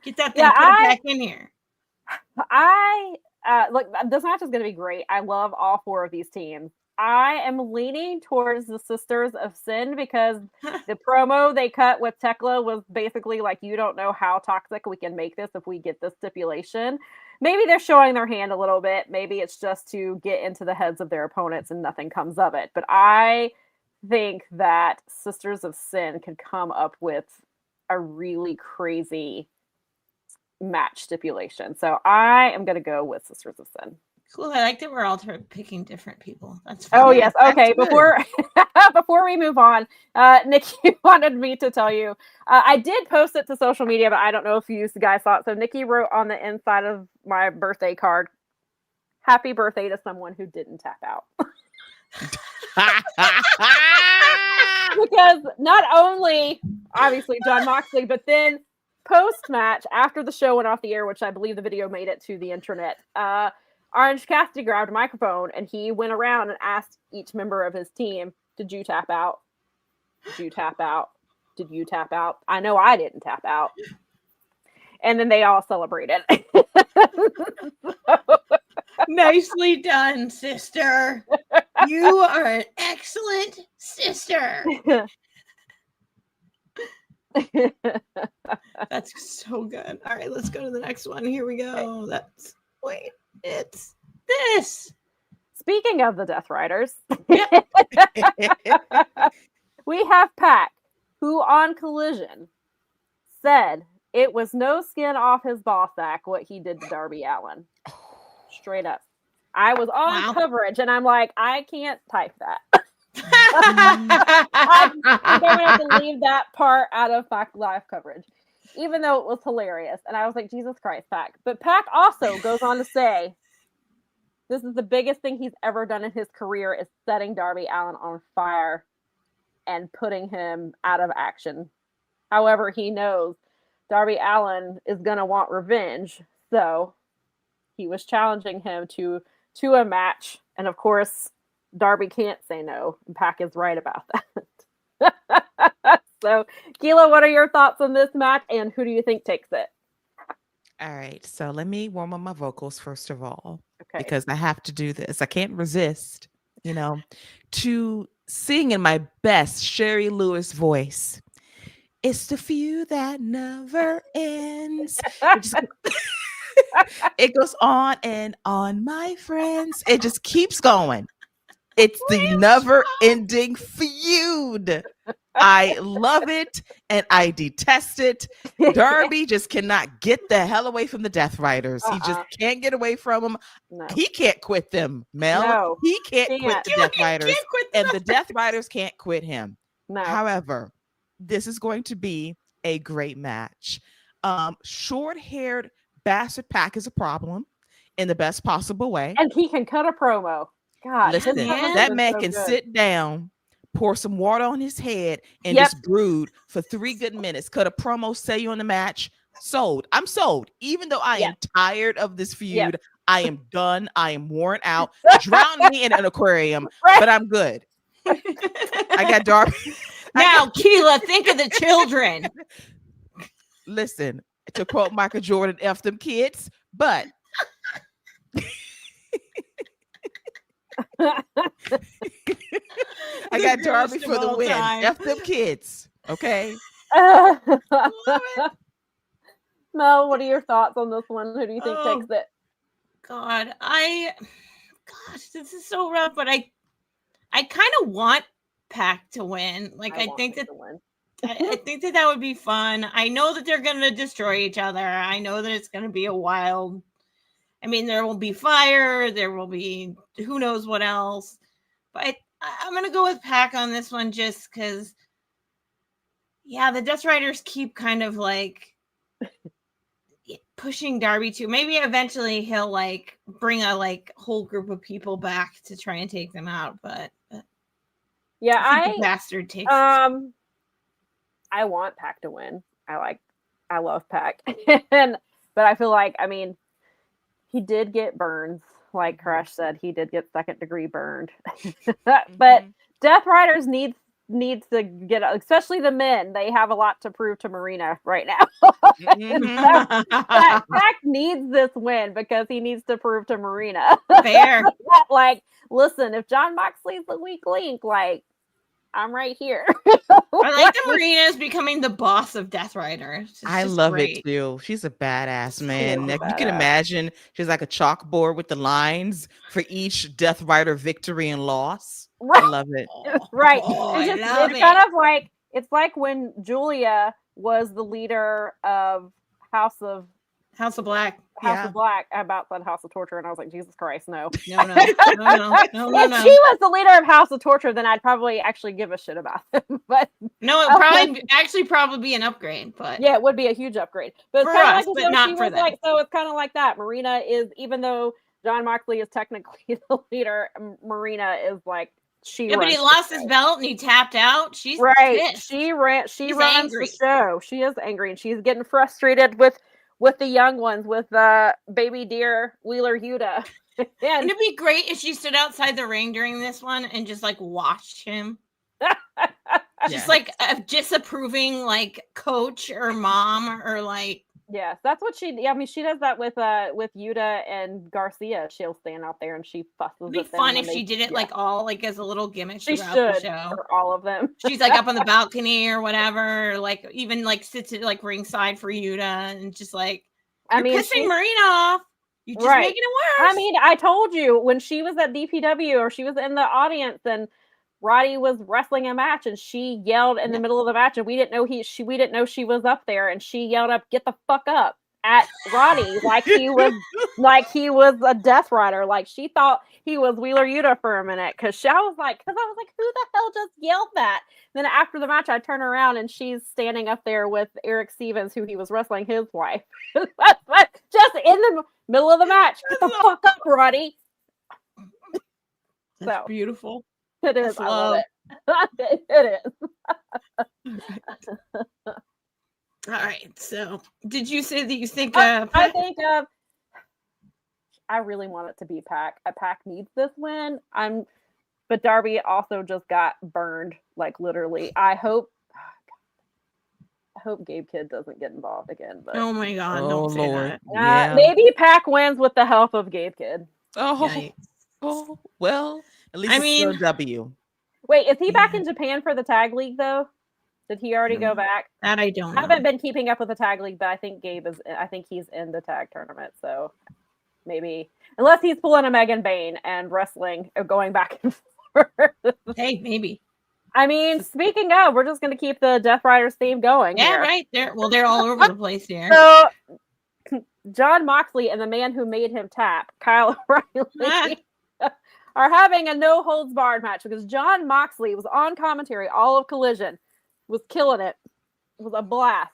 Speaker 2: Get that thing
Speaker 3: Yeah,
Speaker 2: put it back in here.
Speaker 3: Look, this match is going to be great. I love all four of these teams. I am leaning towards the Sisters of Sin, because the promo they cut with Tekla was basically like, you don't know how toxic we can make this if we get this stipulation. Maybe they're showing their hand a little bit. Maybe it's just to get into the heads of their opponents and nothing comes of it. But I think that Sisters of Sin could come up with a really crazy match stipulation. So I am going to go with Sisters of Sin.
Speaker 2: Cool. I like that we're all picking different people. That's fun.
Speaker 3: Oh yes. Okay.
Speaker 2: That's
Speaker 3: Before we move on, Nikki wanted me to tell you. I did post it to social media, but I don't know if you guys saw it. So Nikki wrote on the inside of my birthday card, "Happy birthday to someone who didn't tap out." Because not only obviously John Moxley, but then post match after the show went off the air, which I believe the video made it to the internet. Orange Cassidy grabbed a microphone and he went around and asked each member of his team, "Did you tap out? Did you tap out? Did you tap out? I know I didn't tap out." And then they all celebrated.
Speaker 2: Nicely done, sister. You are an excellent sister. That's so good. All right, let's go to the next one. Here we go. It's this.
Speaker 3: Speaking of the Death Riders,
Speaker 2: Yeah.
Speaker 3: we have Pac, who on Collision said It was no skin off his ball sack what he did to Darby Allin. Straight up. I was on coverage, and I'm like, I can't type that. I'm going to have to leave that part out of Pac live coverage, even though it was hilarious. And I was like, Jesus Christ, Pac. But Pac also goes on to say, this is the biggest thing he's ever done in his career is setting Darby Allin on fire and putting him out of action. However, he knows Darby Allin is going to want revenge. So he was challenging him to a match. And of course, Darby can't say no. And Pac is right about that. So, Keila, what are your thoughts on this match? And who do you think takes it?
Speaker 4: All right. So let me warm up my vocals first of all.
Speaker 3: Okay.
Speaker 4: Because I have to do this. I can't resist, to sing in my best Sherry Lewis voice. It's the few that never ends. It goes on and on, my friends. It just keeps going. It's the never-ending feud. I love it and I detest it. Darby just cannot get the hell away from the Death Riders. He just can't get away from them. No. He can't quit them, Mel. No, he can't quit the Death Riders. And the Death Riders can't quit him. No. However, this is going to be a great match. Short-haired bastard Pac is a problem in the best possible way.
Speaker 3: And he can cut a promo. God,
Speaker 4: listen, that man can sit down, pour some water on his head, and just brood for 3 good minutes. Cut a promo, say you on the match. Sold. I'm sold. Even though I am tired of this feud, I am done. I am worn out. Drown me in an aquarium, but I'm good. I got Darby.
Speaker 2: Now, Keila, think of the children.
Speaker 4: Listen, to quote Michael Jordan, F them kids, but I got Darby for the win. F them kids. Okay.
Speaker 3: Mel, what are your thoughts on this one? Who do you think takes it?
Speaker 2: Gosh, this is so rough, but I kind of want Pac to win. Like, I think that would be fun. I know that they're going to destroy each other. I know that it's going to be a wild. I mean, there will be fire. There will be who knows what else. But I'm going to go with Pac on this one just because, the Death Riders keep kind of like pushing Darby to. Maybe eventually he'll like bring a whole group of people back to try and take them out. But I think the bastard takes.
Speaker 3: I want Pac to win. I love Pac, but I feel like he did get burns, like Crash said. He did get 2nd-degree burned. But Death Riders needs to get, especially the men. They have a lot to prove to Marina right now. Pac needs this win because he needs to prove to Marina.
Speaker 2: Fair.
Speaker 3: Listen, if John Moxley's the weak link, I'm right here.
Speaker 2: I like that Marina is becoming the boss of Death Riders.
Speaker 4: I love it too. She's a badass, man. You can imagine she's like a chalkboard with the lines for each Death Rider victory and loss. Right. I love it.
Speaker 3: Right. It's kind of like, it's like when Julia was the leader of House of Black. House of Black. I about said House of Torture, and I was like, Jesus Christ, no.
Speaker 2: No.
Speaker 3: If she was the leader of House of Torture, then I'd probably actually give a shit about them. But
Speaker 2: no, it would probably be an upgrade. But
Speaker 3: it would be a huge upgrade. But
Speaker 2: for us, but not for them.
Speaker 3: So it's kind of like that. Marina is, even though John Moxley is technically the leader, Marina is like,
Speaker 2: but he lost his belt and he tapped out. She's
Speaker 3: right.
Speaker 2: Pissed.
Speaker 3: She runs the show. She is angry and she's getting frustrated with the young ones, with baby deer Wheeler Yuta.
Speaker 2: Wouldn't it be great if she stood outside the ring during this one and just watched him? Just like a disapproving coach or mom or
Speaker 3: Yes, that's what she. I mean, she does that with Yuta and Garcia. She'll stand out there and she fusses.
Speaker 2: It'd be fun if she did it all as a little gimmick throughout the show.
Speaker 3: For all of them.
Speaker 2: She's up on the balcony or whatever, even sits at ringside for Yuta and just pissing Marina off. You're just making it worse.
Speaker 3: I mean, I told you when she was at DPW or she was in the audience and Roddy was wrestling a match and she yelled in the middle of the match and we didn't know she was up there and she yelled up, "Get the fuck up," at Roddy like he was a Death Rider. Like she thought he was Wheeler Yuta for a minute because I was like, who the hell just yelled that? Then after the match, I turn around and she's standing up there with Eric Stevens, who he was wrestling his wife. Just in the middle of the match. Get the fuck up, Roddy.
Speaker 2: That's beautiful.
Speaker 3: It is. I love it. It is.
Speaker 2: All right. So, did you say that you think?
Speaker 3: I think I really want it to be Pac. Pac needs this win. But Darby also just got burned, like literally. I hope Gabe Kidd doesn't get involved again. But
Speaker 2: oh my God! Don't say that.
Speaker 4: Yeah.
Speaker 3: Maybe Pac wins with the help of Gabe Kidd.
Speaker 4: Oh, well, at least it's still a W.
Speaker 3: Wait, is he back in Japan for the tag league though? Did he already go back?
Speaker 2: That I don't know.
Speaker 3: I haven't been keeping up with the tag league, but I think he's in the tag tournament. So maybe, unless he's pulling a Megan Bain and wrestling or going back and forth.
Speaker 2: Hey, maybe.
Speaker 3: I mean, speaking of, we're just going to keep the Death Riders theme going.
Speaker 2: Yeah,
Speaker 3: here.
Speaker 2: right. They're all over the place here.
Speaker 3: So, John Moxley and the man who made him tap, Kyle O'Reilly, are having a no holds barred match because John Moxley was on commentary all of Collision, was killing it. It was a blast.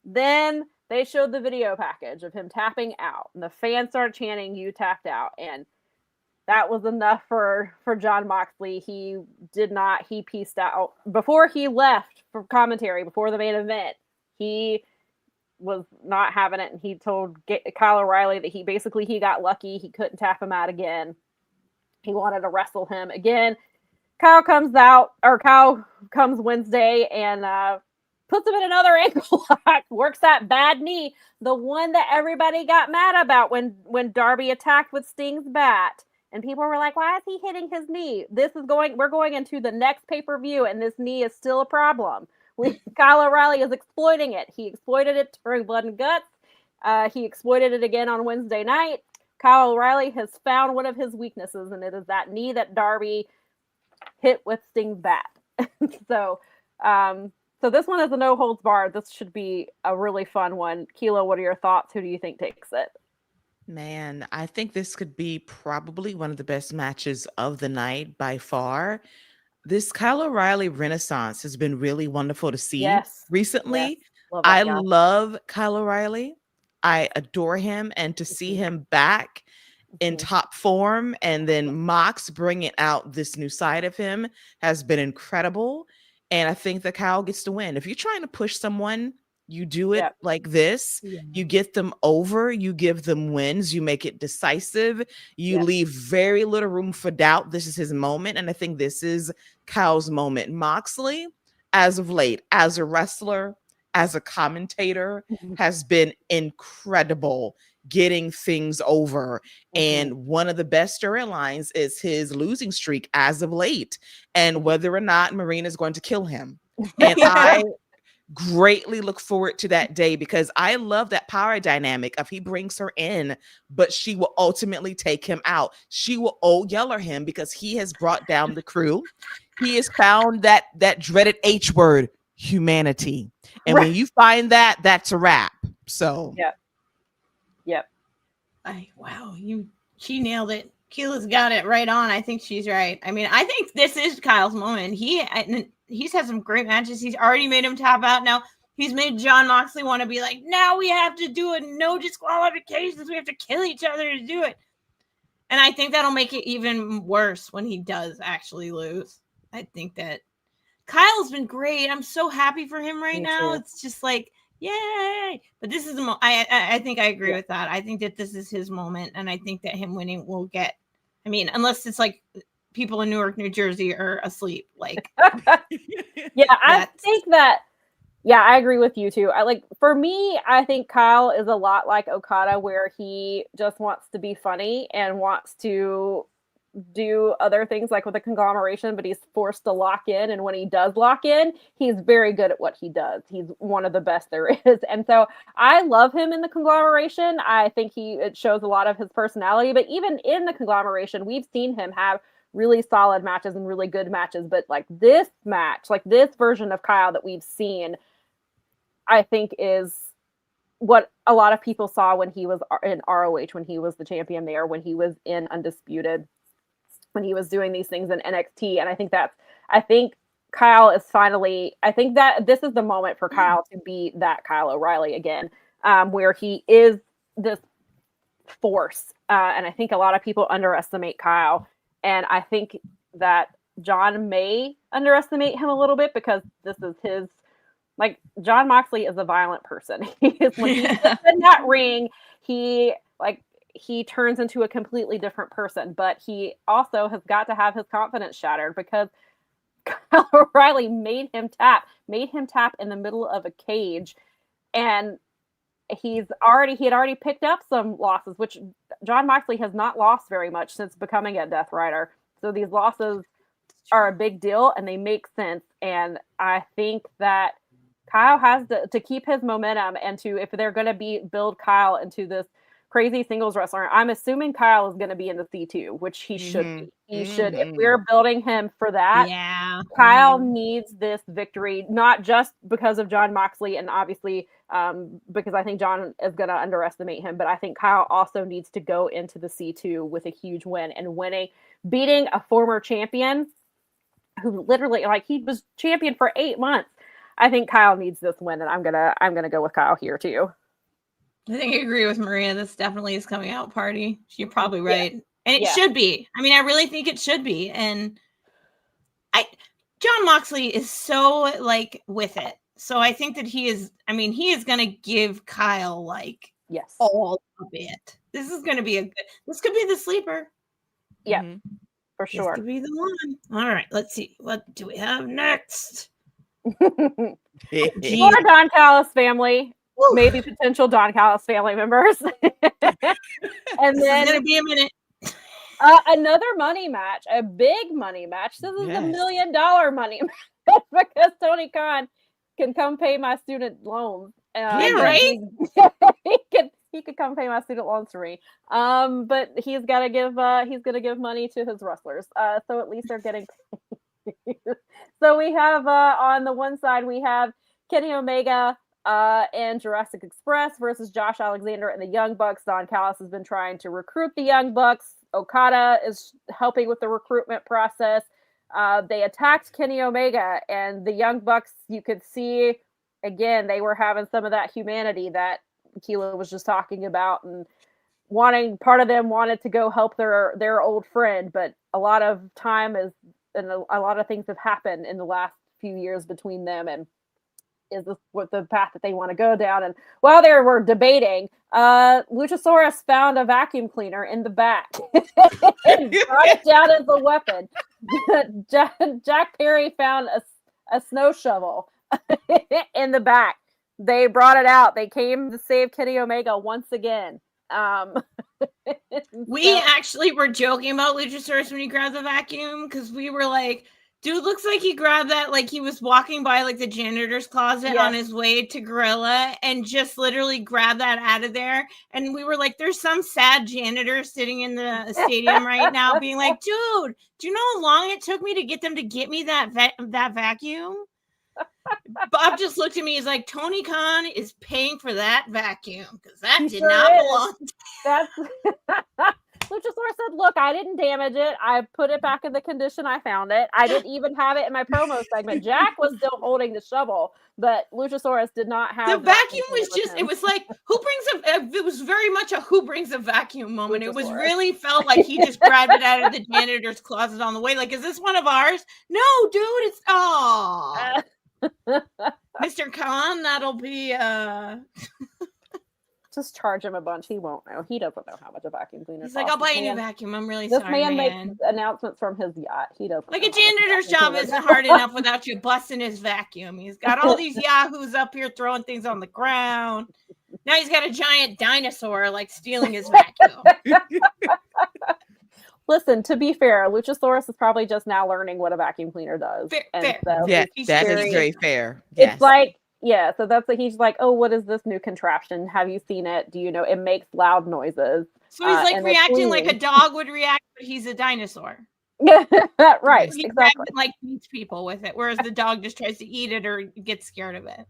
Speaker 3: Then they showed the video package of him tapping out, and the fans started chanting, "You tapped out," and that was enough for John Moxley. He pieced out. Before he left for commentary, before the main event, he was not having it. And he told Kyle O'Reilly that he got lucky. He couldn't tap him out again. He wanted to wrestle him again. Kyle comes Wednesday and puts him in another ankle lock, works that bad knee, the one that everybody got mad about when Darby attacked with Sting's bat. And people were like, why is he hitting his knee? We're going into the next pay-per-view, and this knee is still a problem. Kyle O'Reilly is exploiting it. He exploited it during Blood and Guts. He exploited it again on Wednesday night. Kyle O'Reilly has found one of his weaknesses, and it is that knee that Darby hit with Sting's bat. So this one is a no holds barred. This should be a really fun one. Keila, what are your thoughts? Who do you think takes it?
Speaker 4: Man, I think this could be probably one of the best matches of the night by far. This Kyle O'Reilly renaissance has been really wonderful to see recently.
Speaker 3: Yes.
Speaker 4: I love Kyle O'Reilly. I adore him, and to see him back in top form and then Mox bringing out this new side of him has been incredible. And I think that Kyle gets to win. If you're trying to push someone, you do it like this. You get them over. You give them wins. You make it decisive. You leave very little room for doubt. This is his moment. And I think this is Kyle's moment. Moxley, as of late, as a wrestler, as a commentator, has been incredible getting things over. And one of the best storylines is his losing streak as of late, and whether or not Marina is going to kill him. And I greatly look forward to that day, because I love that power dynamic of he brings her in, but she will ultimately take him out. She will yeller him because he has brought down the crew. He has found that dreaded H word, humanity. And when you find that, that's a wrap. So
Speaker 2: wow, she nailed it. Keila's got it right on. I think she's right. I mean, I think this is Kyle's moment. He's had some great matches. He's already made him tap out. Now he's made John Moxley want to be like, now we have to do it. No disqualifications. We have to kill each other to do it. And I think that'll make it even worse when he does actually lose. I think that Kyle's been great. I'm so happy for him right now. It's just like, yay. But this is the I think I agree with that. I think that this is his moment. And I think that him winning will get, I mean, unless it's like people in Newark, New Jersey are asleep. Like,
Speaker 3: I think that, I agree with you too. For me, I think Kyle is a lot like Okada, where he just wants to be funny and wants to do other things like with a conglomeration, but he's forced to lock in. And when he does lock in, he's very good at what he does. He's one of the best there is. And so I love him in the conglomeration. I think it shows a lot of his personality, but even in the conglomeration, we've seen him have really solid matches and really good matches. But like this match, like this version of Kyle that we've seen, I think is what a lot of people saw when he was in ROH, when he was the champion there, when he was in Undisputed, when he was doing these things in NXT. And I think Kyle is finally, I think that this is the moment for Kyle to be that Kyle O'Reilly again, where he is this force. And I think a lot of people underestimate Kyle. And I think that John may underestimate him a little bit because this is his, like, John Moxley is a violent person. When he gets in that ring, he turns into a completely different person. But he also has got to have his confidence shattered because Kyle O'Reilly made him tap in the middle of a cage, and he had already picked up some losses, which John Moxley has not lost very much since becoming a Death Rider. So these losses are a big deal and they make sense. And I think that Kyle has to keep his momentum, and if they're going to build Kyle into this crazy singles wrestler, I'm assuming Kyle is going to be in the C2, which he should be. He should. If we're building him for that, Kyle needs this victory, not just because of John Moxley and obviously because I think John is going to underestimate him, but I think Kyle also needs to go into the C2 with a huge win and beating a former champion who literally, like, he was champion for 8 months. I think Kyle needs this win, and I'm gonna go with Kyle here too.
Speaker 2: I think I agree with Maria. This definitely is coming out party. You're probably right. And it should be. I mean, I really think it should be. And John Moxley is so like with it. So I think that he is going to give Kyle like all of it. This is going to be this could be the sleeper.
Speaker 3: Yeah, for sure.
Speaker 2: This could be the one. All right, let's see. What do we have next?
Speaker 3: More Don Callis family. Maybe potential Don Callis family members. And then
Speaker 2: it's gonna be a minute.
Speaker 3: Another money match, a big money match. This is $1 million money match because Tony Khan can come pay my student loans.
Speaker 2: Right?
Speaker 3: He could come pay my student loans for me. But he's gonna give money to his wrestlers. So at least they're getting paid. So we have on the one side we have Kenny Omega and Jurassic Express versus Josh Alexander and the Young Bucks. Don Callis has been trying to recruit the Young Bucks. Okada is helping with the recruitment process. They attacked Kenny Omega, and the Young Bucks, you could see, again, they were having some of that humanity that Keila was just talking about, and part of them wanted to go help their old friend, but a lot of time and a lot of things have happened in the last few years between them, and is this what the path that they want to go down? And while they were debating, Luchasaurus found a vacuum cleaner in the back and brought it down as a weapon. Jack Perry found a snow shovel in the back. They brought it out. They came to save Kenny Omega once again.
Speaker 2: We actually were joking about Luchasaurus when he grabbed the vacuum, because we were like, dude looks like he grabbed that like he was walking by like the janitor's closet on his way to Gorilla and just literally grabbed that out of there. And we were like, there's some sad janitor sitting in the stadium right now being like, dude, do you know how long it took me to get them to get me that vacuum? Bob just looked at me. He's like, Tony Khan is paying for that vacuum because that did not belong.
Speaker 3: That's Luchasaurus said, look, I didn't damage it. I put it back in the condition I found it. I didn't even have it in my promo segment. Jack was still holding the shovel, but Luchasaurus did not have
Speaker 2: the vacuum. Was just, it was like, it was very much a who brings a vacuum moment. It was really felt like he just grabbed it out of the janitor's closet on the way. Like, is this one of ours? No, dude, it's, Mr. Khan, that'll be,
Speaker 3: just charge him a bunch. He won't know. He doesn't know how much a vacuum cleaner
Speaker 2: He's like, I'll buy you a vacuum. I'm really
Speaker 3: sorry,
Speaker 2: This
Speaker 3: man makes announcements from his yacht. He doesn't.
Speaker 2: Like, a janitor's job isn't hard enough without you busting his vacuum. He's got all these yahoos up here throwing things on the ground. Now he's got a giant dinosaur, like, stealing his vacuum.
Speaker 3: Listen, to be fair, Luchasaurus is probably just now learning what a vacuum cleaner does.
Speaker 2: Fair.
Speaker 3: So
Speaker 4: that is very fair. Yes.
Speaker 3: It's like, yeah, so that's what he's like, oh, what is this new contraption? Have you seen it? Do you know? It makes loud noises.
Speaker 2: So he's like reacting like a dog would react, but he's a dinosaur.
Speaker 3: Right,
Speaker 2: He grabs
Speaker 3: exactly.
Speaker 2: it, like beats people with it, whereas the dog just tries to eat it or gets scared of it.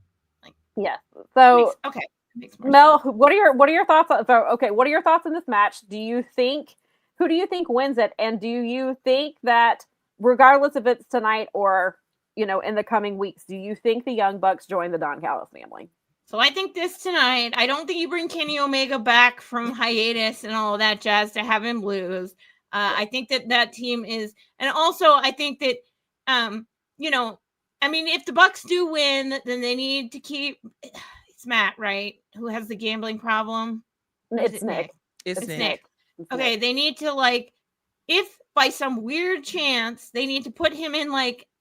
Speaker 3: Yes. So
Speaker 2: Okay. Makes more
Speaker 3: Mel,
Speaker 2: sense.
Speaker 3: what are your thoughts? What are your thoughts on this match? Who do you think wins it? And do you think that regardless if it's tonight or in the coming weeks, do you think the Young Bucks join the Don Callis family?
Speaker 2: So I think this tonight, I don't think you bring Kenny Omega back from hiatus and all of that jazz to have him lose. I think that team is, and also I think that, if the Bucks do win, then they need to keep. It's Matt, right? Who has the gambling problem?
Speaker 3: It's Nick.
Speaker 4: It's
Speaker 2: Nick. Okay, they need to if by some weird chance they need to put him in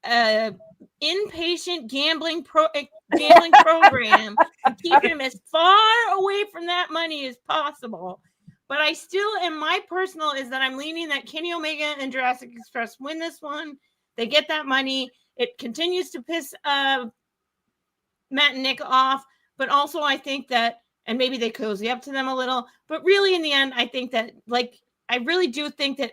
Speaker 2: a inpatient gambling program to keep him as far away from that money as possible. But I still, and my personal is that I'm leaning that Kenny Omega and Jurassic Express win this one. They get that money. It continues to piss Matt and Nick off, but also I think that, and maybe they cozy up to them a little, but really in the end, I think that I really do think that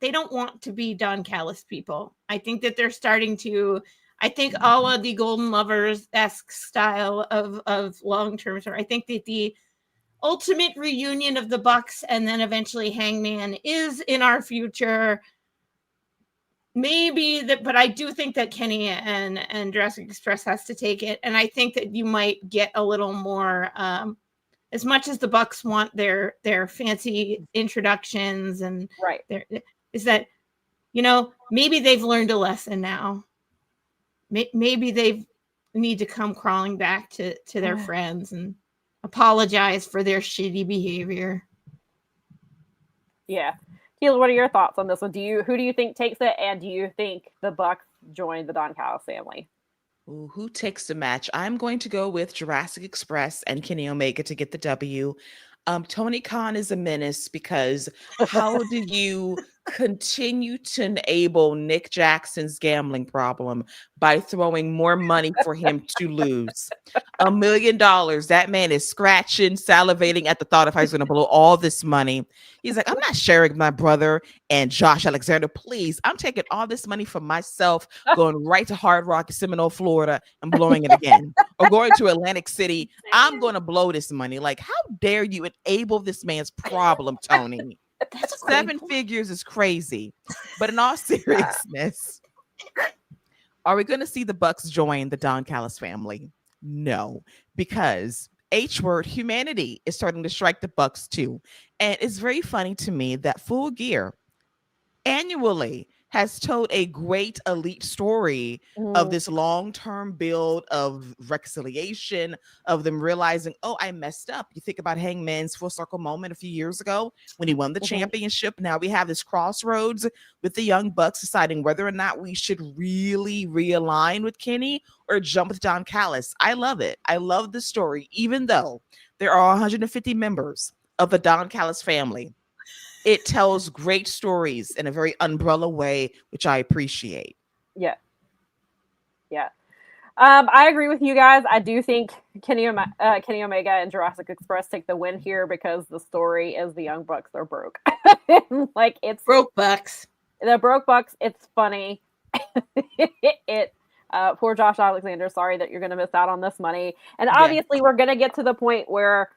Speaker 2: they don't want to be Don Callis people. I think that they're starting to, I think all of the Golden Lovers-esque style of long-term story. I think that the ultimate reunion of the Bucks and then eventually Hangman is in our future. Maybe that, but I do think that Kenny and Jurassic Express has to take it. And I think that you might get a little more, as much as the Bucks want their fancy introductions and
Speaker 3: right.
Speaker 2: Is that, maybe they've learned a lesson now. Maybe they need to come crawling back to their friends and apologize for their shitty behavior.
Speaker 3: Yeah. Keila, what are your thoughts on this one? Who do you think takes it? And do you think the Bucks join the Don Callis family?
Speaker 4: Ooh, who takes the match? I'm going to go with Jurassic Express and Kenny Omega to get the W. Tony Khan is a menace because how do you continue to enable Nick Jackson's gambling problem by throwing more money for him to lose? $1 million. That man is scratching, salivating at the thought of how he's going to blow all this money. He's like, I'm not sharing my brother and Josh Alexander. Please, I'm taking all this money for myself, going right to Hard Rock, Seminole, Florida, and blowing it again. Or going to Atlantic City. I'm going to blow this money. Like, how dare you enable this man's problem, Tony?
Speaker 3: That's
Speaker 4: 7 figures is crazy. But in all seriousness, are we going to see the Bucks join the Don Callis family? No, because H-word humanity is starting to strike the Bucks too. And it's very funny to me that Full Gear annually has told a great elite story of this long-term build of reconciliation, of them realizing, oh, I messed up. You think about Hangman's full circle moment a few years ago when he won the championship. Now we have this crossroads with the Young Bucks deciding whether or not we should really realign with Kenny or jump with Don Callis. I love it. I love the story, even though there are 150 members of the Don Callis family. It tells great stories in a very umbrella way, which I appreciate.
Speaker 3: Yeah. Yeah. I agree with you guys. I do think Kenny Omega and Jurassic Express take the win here because the story is the Young Bucks are broke. It's
Speaker 2: broke Bucks.
Speaker 3: The broke Bucks. It's funny. Poor Josh Alexander. Sorry that you're going to miss out on this money. And obviously we're going to get to the point where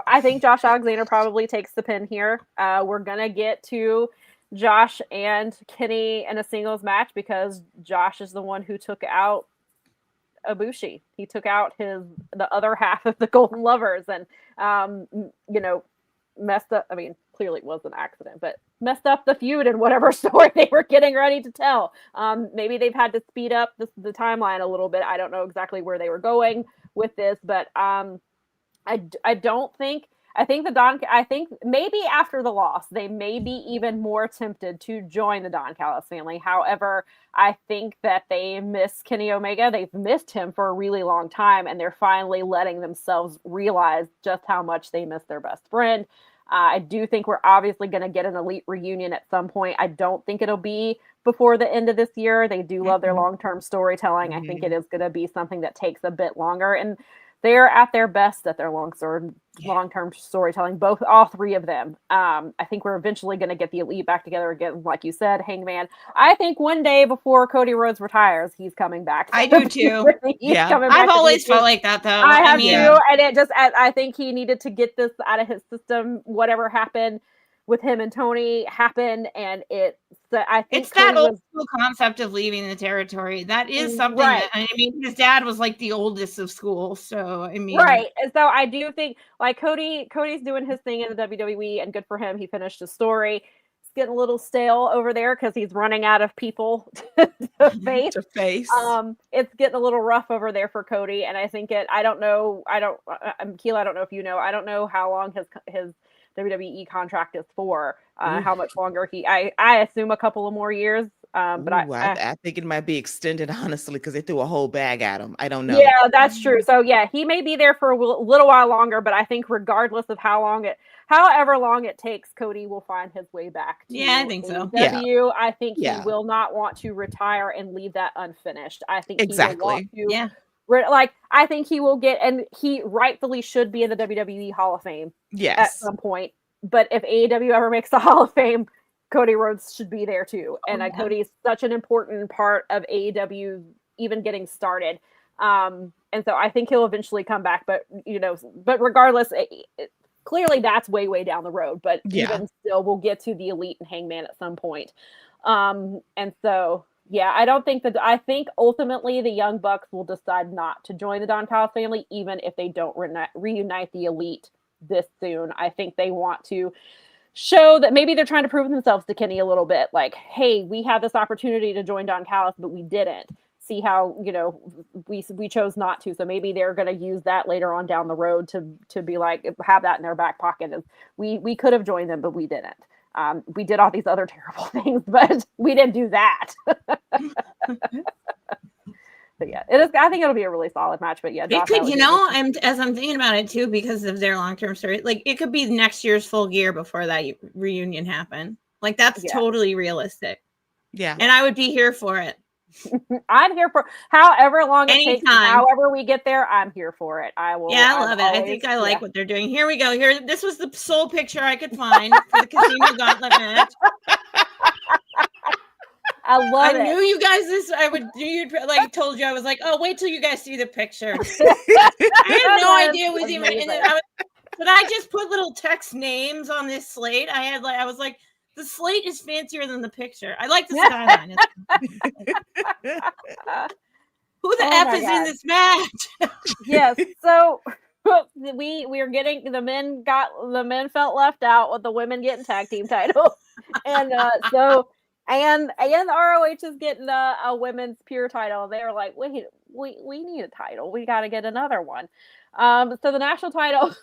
Speaker 3: I think Josh Alexander probably takes the pin here. We're going to get to Josh and Kenny in a singles match because Josh is the one who took out Ibushi. He took out the other half of the Golden Lovers and, messed up. I mean, clearly it was an accident, but messed up the feud and whatever story they were getting ready to tell. Maybe they've had to speed up the timeline a little bit. I don't know exactly where they were going with this, but I think maybe after the loss, they may be even more tempted to join the Don Callis family. However, I think that they miss Kenny Omega. They've missed him for a really long time, and they're finally letting themselves realize just how much they miss their best friend. I do think we're obviously going to get an elite reunion at some point. I don't think it'll be before the end of this year. They do love their long-term storytelling. I think it is going to be something that takes a bit longer. And they're at their best at their long-term storytelling, all three of them. I think we're eventually going to get the Elite back together again, like you said, Hangman. I think one day before Cody Rhodes retires, he's coming back.
Speaker 2: I do too. I've always felt like that, though.
Speaker 3: I have too, and it just, I think he needed to get this out of his system. Whatever happened with him and Tony happened, and I think
Speaker 2: it's that old school concept of leaving the territory. That is something that, I mean, his dad was like the oldest of school, so I mean,
Speaker 3: right. And so I do think like Cody's doing his thing in the WWE, and good for him. He finished his story. It's getting a little stale over there because he's running out of people to face. It's getting a little rough over there for Cody, and I think I don't know. Keila, I don't know if you know. I don't know how long his WWE contract is for, how much longer I assume a couple of more years. But
Speaker 4: I think it might be extended, honestly, because they threw a whole bag at him. I don't know.
Speaker 3: Yeah, that's true. So yeah, he may be there for a little while longer, but I think regardless of however long it takes, Cody will find his way back to
Speaker 2: I think so.
Speaker 3: AEW. I think he will not want to retire and leave that unfinished. I think he will want to I think he will get, and he rightfully should be in the WWE Hall of Fame at some point. But if AEW ever makes the Hall of Fame, Cody Rhodes should be there too. And Cody is such an important part of AEW even getting started. And so I think he'll eventually come back. But regardless, clearly that's way, way down the road. But even still, we'll get to the Elite and Hangman at some point. And so. Yeah, I think ultimately the Young Bucks will decide not to join the Don Callis family, even if they don't reunite the Elite this soon. I think they want to show that maybe they're trying to prove themselves to Kenny a little bit. Like, hey, we had this opportunity to join Don Callis, but we didn't. See how, we chose not to. So maybe they're going to use that later on down the road to be like, have that in their back pocket. We could have joined them, but we didn't. We did all these other terrible things, but we didn't do that. But yeah, it is. I think it'll be a really solid match. But yeah,
Speaker 2: it could. As I'm thinking about it too, because of their long-term story, like it could be next year's Full Gear before that reunion happened. Like that's totally realistic. Yeah, and I would be here for it.
Speaker 3: I'm here for however long it takes. However we get there, I'm here for it. I will.
Speaker 2: Yeah, I love it. I think I like what they're doing. Here we go. Here, this was the sole picture I could find for the Casino Gauntlet match.
Speaker 3: I love it.
Speaker 2: I knew you guys told you. I was like, oh, wait till you guys see the picture. I had no idea it was even. But I just put little text names on this slate. I was like. The slate is fancier than the picture. I like the skyline. Who the F is in this match?
Speaker 3: Yes. So we are getting the men felt left out with the women getting tag team titles. And and ROH is getting a women's pure title. They were like, wait, we need a title. We got to get another one. So the national title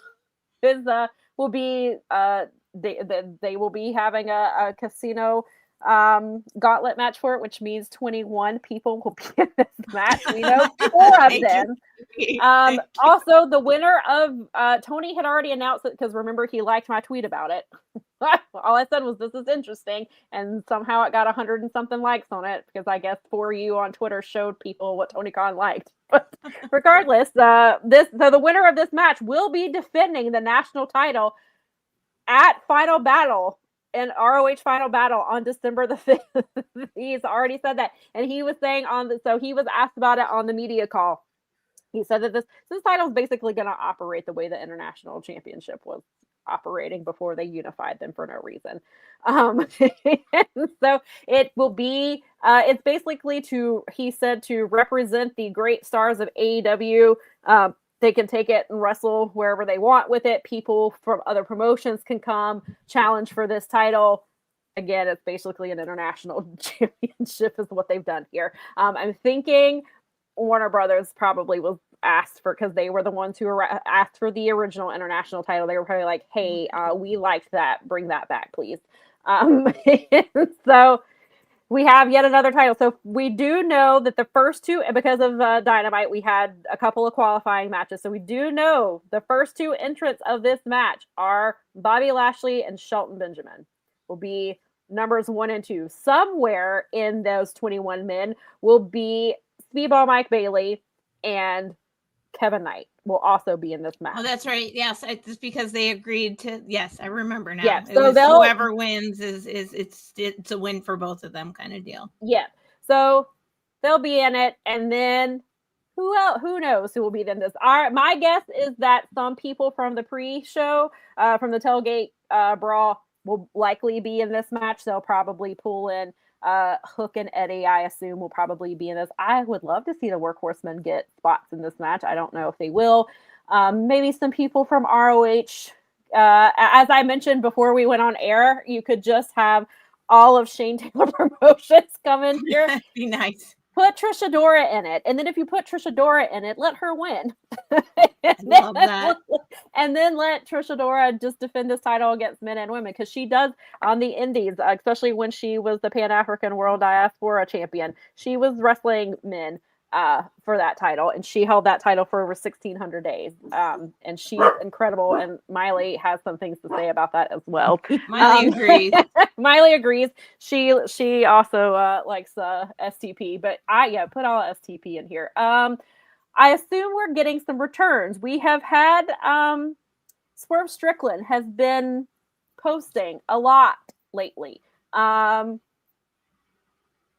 Speaker 3: will be they will be having a casino gauntlet match for it, which means 21 people will be in this match. We know 4 of them. Also, the winner of Tony had already announced it because remember he liked my tweet about it. All I said was this is interesting, and somehow it got 100 and something likes on it because I guess For You on Twitter showed people what Tony Khan liked. But regardless, the winner of this match will be defending the national title at Final Battle and ROH Final Battle on December the 5th. He's already said that. And he was saying so he was asked about it on the media call. He said that this title is basically going to operate the way the International Championship was operating before they unified them for no reason. So it will be, it's basically he said to represent the great stars of AEW. They can take it and wrestle wherever they want with it. People from other promotions can come challenge for this title. Again, it's basically an international championship is what they've done here. I'm thinking Warner Brothers probably was asked for, because they were the ones who were asked for the original international title. They were probably like, hey, we liked that. Bring that back, please. So we have yet another title. So we do know that the first 2, because of Dynamite, we had a couple of qualifying matches. So we do know the first 2 entrants of this match are Bobby Lashley and Shelton Benjamin. Will be numbers 1 and 2. Somewhere in those 21 men will be Speedball Mike Bailey and Kevin Knight. will also be in this match.
Speaker 2: Oh, that's right. Yes, it's because they agreed to. Yes, I remember now.
Speaker 3: Yeah,
Speaker 2: It
Speaker 3: so
Speaker 2: was
Speaker 3: they'll-
Speaker 2: whoever wins is it's a win for both of them kind of deal.
Speaker 3: Yeah. So they'll be in it, and then who else? Who knows who will be in this? My guess is that some people from the pre-show, from the Tailgate Brawl, will likely be in this match. They'll probably pull in Hook and Eddie. I assume will probably be in this. I would love to see the Workhorsemen get spots in this match. I don't know if they will. Maybe some people from ROH. As I mentioned before we went on air, you could just have all of Shane Taylor Promotions come in here.
Speaker 2: That'd be nice.
Speaker 3: Put Trish Adora in it, and then if you put Trish Adora in it, let her win.
Speaker 2: Love that.
Speaker 3: And then let Trish Adora just defend this title against men and women, because she does on the indies, especially when she was the Pan-African World Diaspora Champion. She was wrestling men for that title, and she held that title for over 1,600 days. And she's incredible, and Miley has some things to say about that as well.
Speaker 2: Miley agrees.
Speaker 3: Miley agrees. She also likes STP, but put all STP in here. I assume we're getting some returns. We have had Swerve Strickland has been posting a lot lately.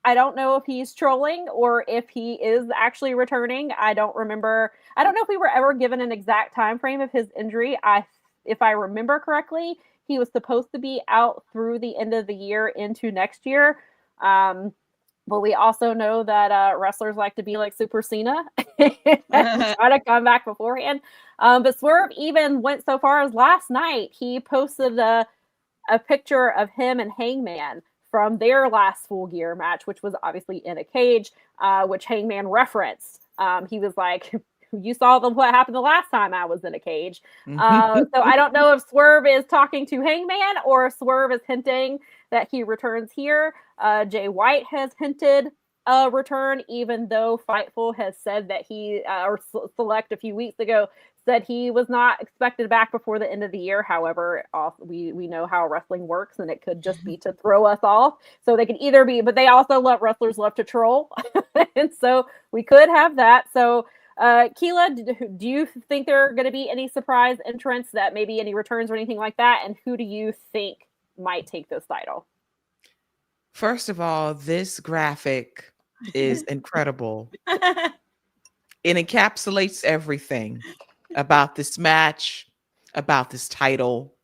Speaker 3: I don't know if he's trolling or if he is actually returning. I don't remember. I don't know if we were ever given an exact time frame of his injury. If I remember correctly, he was supposed to be out through the end of the year into next year. But we also know that wrestlers like to be like Super Cena and try to come back beforehand. But Swerve even went so far as last night. He posted a picture of him and Hangman from their last Full Gear match, which was obviously in a cage, which Hangman referenced. He was like, you saw what happened the last time I was in a cage. So I don't know if Swerve is talking to Hangman or if Swerve is hinting that he returns here. Jay White has hinted a return, even though Fightful has said that or Select a few weeks ago, said he was not expected back before the end of the year. However, we know how wrestling works, and it could just be to throw us off. So they could either be, but they also let wrestlers love to troll. And so we could have that. So Keila, do you think there are going to be any surprise entrants, that maybe any returns or anything like that? And who do you think might take this title?
Speaker 4: First of all, this graphic is incredible. It encapsulates everything about this match, about this title.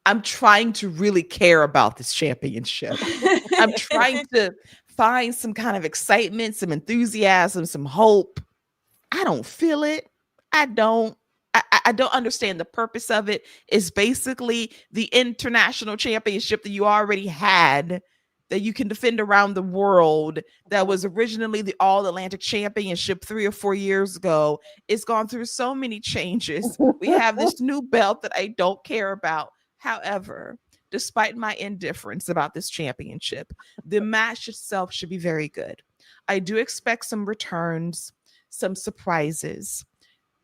Speaker 4: I'm trying to really care about this championship. I'm trying to find some kind of excitement, some enthusiasm, some hope. I don't feel it. I don't understand the purpose of it. It's basically the international championship that you already had, that you can defend around the world, that was originally the All-Atlantic Championship 3 or 4 years ago. It's gone through so many changes. We have this new belt that I don't care about. However, despite my indifference about this championship, the match itself should be very good. I do expect some returns, some surprises.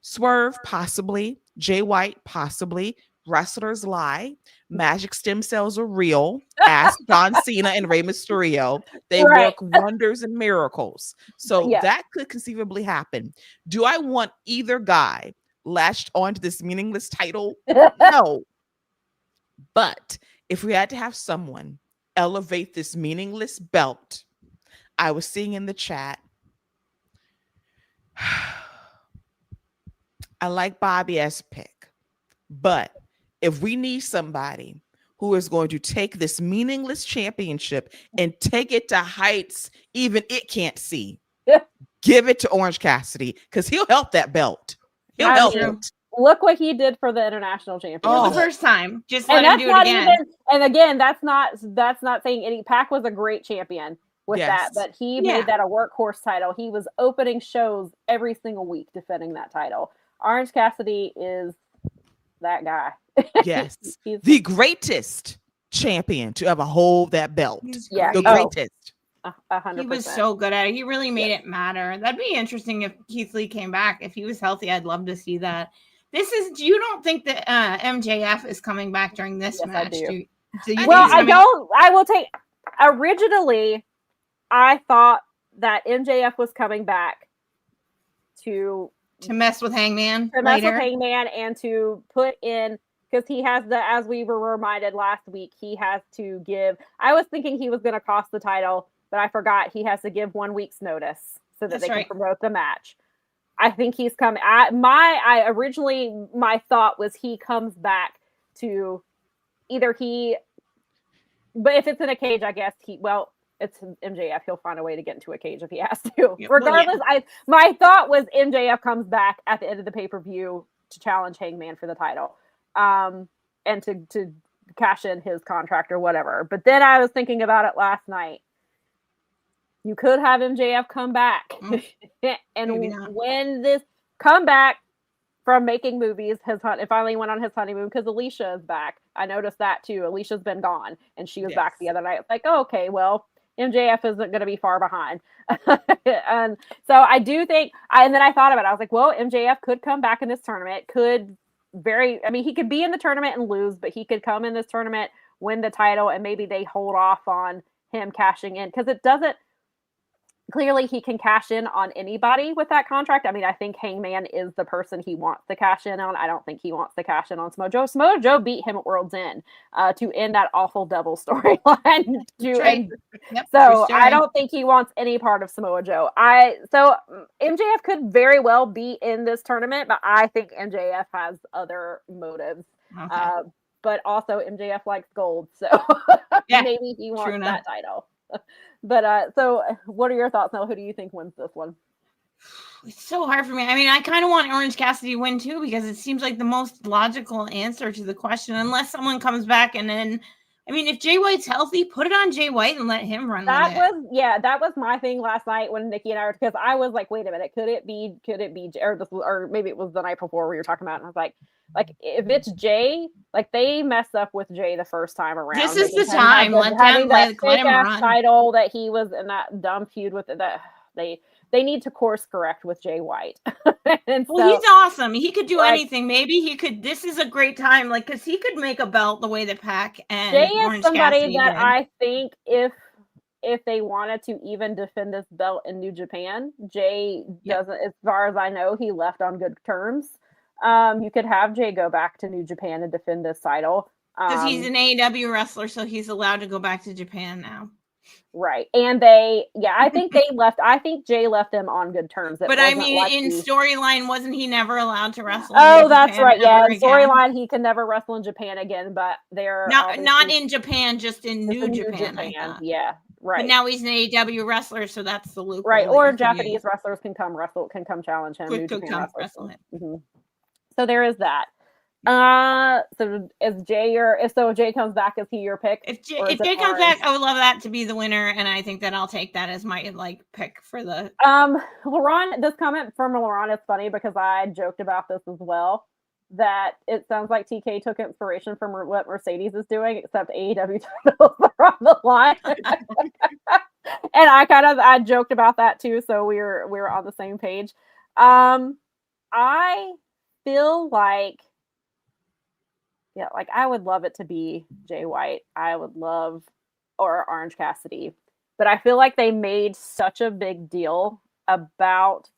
Speaker 4: Swerve, possibly. Jay White, possibly. Wrestlers lie. Magic stem cells are real. Ask John Cena and Rey Mysterio. They work wonders and miracles. So that could conceivably happen. Do I want either guy latched onto this meaningless title? No. But if we had to have someone elevate this meaningless belt, I was seeing in the chat, I like Bobby as a pick, but if we need somebody who is going to take this meaningless championship and take it to heights even it can't see, give it to Orange Cassidy, because he'll help that belt. He'll help it.
Speaker 3: Look what he did for the international championship.
Speaker 2: The first time. Just let him do it again.
Speaker 3: And again, that's not saying any. Pac was a great champion with that, but he made that a workhorse title. He was opening shows every single week defending that title. Orange Cassidy is that guy.
Speaker 4: Yes. He's the greatest champion to ever hold that belt. The greatest.
Speaker 3: 100%.
Speaker 2: He was so good at it. He really made it matter. That'd be interesting if Keith Lee came back. If he was healthy, I'd love to see that. You don't think that MJF is coming back during this match?
Speaker 3: I do. I will take. Originally, I thought that MJF was coming back to
Speaker 2: to mess with Hangman
Speaker 3: to mess with
Speaker 2: later.
Speaker 3: Hangman and to put in, because he has as we were reminded last week, he has to give. I was thinking he was going to cost the title, but I forgot he has to give 1 week's notice so that they can promote the match. I think he's coming. Originally my thought was he comes back to either but if it's in a cage, I guess it's MJF. He'll find a way to get into a cage if he has to. Yep. Regardless, my thought was MJF comes back at the end of the pay-per-view to challenge Hangman for the title, and to cash in his contract or whatever. But then I was thinking about it last night. You could have MJF come back, and when this comeback from making movies, it finally went on his honeymoon because Alicia is back. I noticed that too. Alicia's been gone, and she was back the other night. It's like, oh, okay, well, MJF isn't going to be far behind. And so I do think, and then I thought about it. I was like, well, MJF could come back in this tournament. He could be in the tournament and lose, but he could come in this tournament, win the title, and maybe they hold off on him cashing in because it doesn't. Clearly, he can cash in on anybody with that contract. I mean, I think Hangman is the person he wants to cash in on. I don't think he wants to cash in on Samoa Joe. Samoa Joe beat him at World's End to end that awful devil storyline. So I don't think he wants any part of Samoa Joe. So MJF could very well be in this tournament, but I think MJF has other motives. Okay. But also MJF likes gold, so maybe he wants that title. But so what are your thoughts now? Who do you think wins this one?
Speaker 2: It's so hard for me. I mean, I kind of want Orange Cassidy to win too, because it seems like the most logical answer to the question, unless someone comes back and then, I mean, if Jay White's healthy, put it on Jay White and let him run with it. That was my thing last night when Nikki and I were, because I was like, wait a minute, could it be, or maybe it was the night before we were talking about it, and I was like, if it's Jay, like they messed up with Jay the first time around. This is the time. Let him run.
Speaker 3: Title that he was in that dumb feud with that they need to course correct with Jay White.
Speaker 2: He's awesome. He could do anything. Maybe he could. This is a great time, because he could make a belt the way that Pac and
Speaker 3: Jay
Speaker 2: Orange
Speaker 3: is somebody
Speaker 2: Cassidy
Speaker 3: that
Speaker 2: did.
Speaker 3: I think if they wanted to even defend this belt in New Japan, Jay doesn't. As far as I know, he left on good terms. You could have Jay go back to New Japan and defend this title.
Speaker 2: Because he's an AEW wrestler, so he's allowed to go back to Japan now.
Speaker 3: Right. And I think Jay left them on good terms.
Speaker 2: But I mean, in storyline, wasn't he never allowed to wrestle?
Speaker 3: Oh, that's right. Yeah. In storyline, he can never wrestle in Japan again, but they're
Speaker 2: not in Japan, just in New Japan.
Speaker 3: Yeah. Right.
Speaker 2: But now he's an AEW wrestler, so that's the loop.
Speaker 3: Right. Or Japanese wrestlers can come challenge him.
Speaker 2: Could come wrestle him.
Speaker 3: Mm-hmm. So there is that. So is Jay if Jay comes back, is he your pick?
Speaker 2: If Jay comes back, I would love that to be the winner, and I think that I'll take that as my pick for the.
Speaker 3: Lauren, this comment from Lauren is funny because I joked about this as well. That it sounds like TK took inspiration from what Mercedes is doing, except AEW titles are on the line. And I joked about that too, so we're on the same page. I feel like. Yeah, I would love it to be Jay White. I would love, or Orange Cassidy. But I feel like they made such a big deal about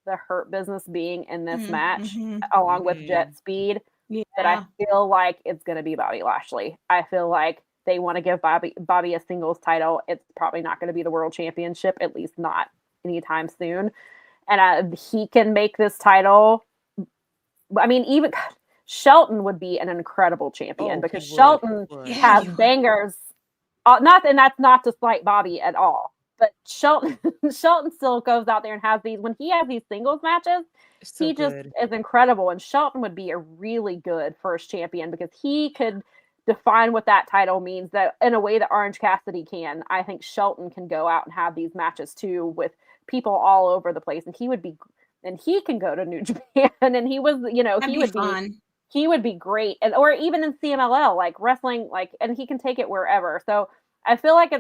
Speaker 3: the Hurt Business being in this match, along with Jet Speed, that I feel like it's going to be Bobby Lashley. I feel like they want to give Bobby a singles title. It's probably not going to be the World Championship, at least not anytime soon. And he can make this title. I mean, even... Shelton would be an incredible champion because Shelton has bangers. That's not to slight Bobby at all, but Shelton still goes out there and has these. When he has these singles matches, he just is incredible. And Shelton would be a really good first champion because he could define what that title means that in a way that Orange Cassidy can. I think Shelton can go out and have these matches too with people all over the place, and he can go to New Japan, and he was, he would be fun. He would be great, or even in CMLL, wrestling, and he can take it wherever. So I feel like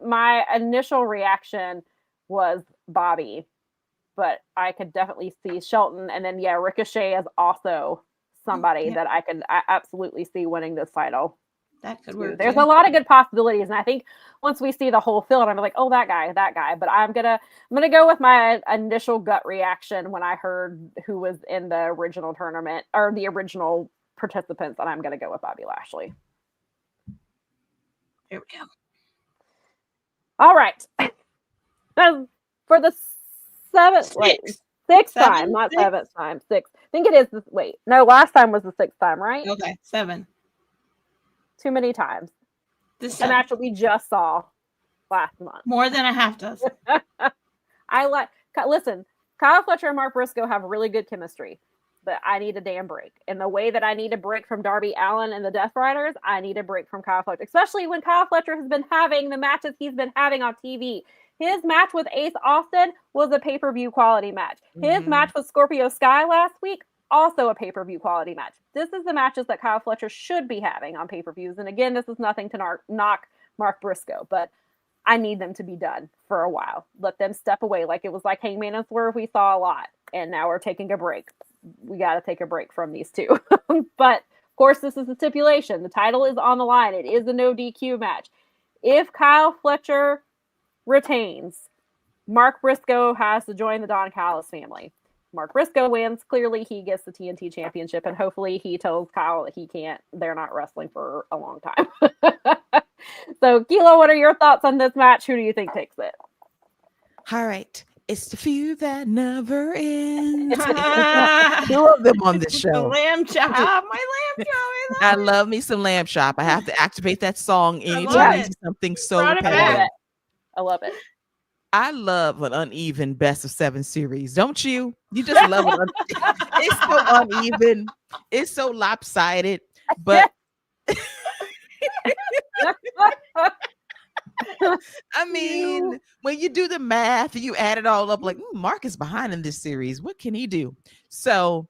Speaker 3: my initial reaction was Bobby, but I could definitely see Shelton, and then Ricochet is also somebody that I absolutely see winning this title.
Speaker 2: That could work.
Speaker 3: There's
Speaker 2: too.
Speaker 3: a lot of good possibilities, and I think once we see the whole field, I'm like, oh, that guy. But I'm gonna go with my initial gut reaction when I heard who was in the original tournament or the original participants, and I'm gonna go with Bobby Lashley.
Speaker 2: There we go.
Speaker 3: All right. For the sixth time, not seventh time, sixth. I think it is this. Wait, no, last time was the sixth time, right?
Speaker 2: Okay, 7.
Speaker 3: Too many times.
Speaker 2: This
Speaker 3: And actually, we just saw last month.
Speaker 2: More than a half dozen.
Speaker 3: Listen, Kyle Fletcher and Mark Briscoe have really good chemistry, but I need a damn break. And the way that I need a break from Darby Allin and the Death Riders, I need a break from Kyle Fletcher, especially when Kyle Fletcher has been having the matches he's been having on TV. His match with Ace Austin was a pay-per-view quality match. His match with Scorpio Sky last week, also a pay-per-view quality match. This is the matches that Kyle Fletcher should be having on pay-per-views. And again, this is nothing to knock Mark Briscoe, but I need them to be done for a while. Let them step away. Like it was like Hangman and Swerve, we saw a lot. And now we're taking a break. We got to take a break from these two. But of course, this is a stipulation. The title is on the line. It is a no DQ match. If Kyle Fletcher retains, Mark Briscoe has to join the Don Callis family. Mark Briscoe wins. Clearly, he gets the TNT championship, and hopefully he tells Kyle that he can't. They're not wrestling for a long time. So, Keila, what are your thoughts on this match? Who do you think takes it?
Speaker 4: All right. It's the feud that never ends. Two of them on this show.
Speaker 2: Lamb chop. My lamb chop.
Speaker 4: I love me some lamb chop. I have to activate that song anytime I see something so repetitive.
Speaker 3: I love it.
Speaker 4: I love an uneven best of 7 series. Don't you? You just love it. It's so uneven. It's so lopsided. But I mean, when you do the math and you add it all up, like Mark is behind in this series. What can he do? So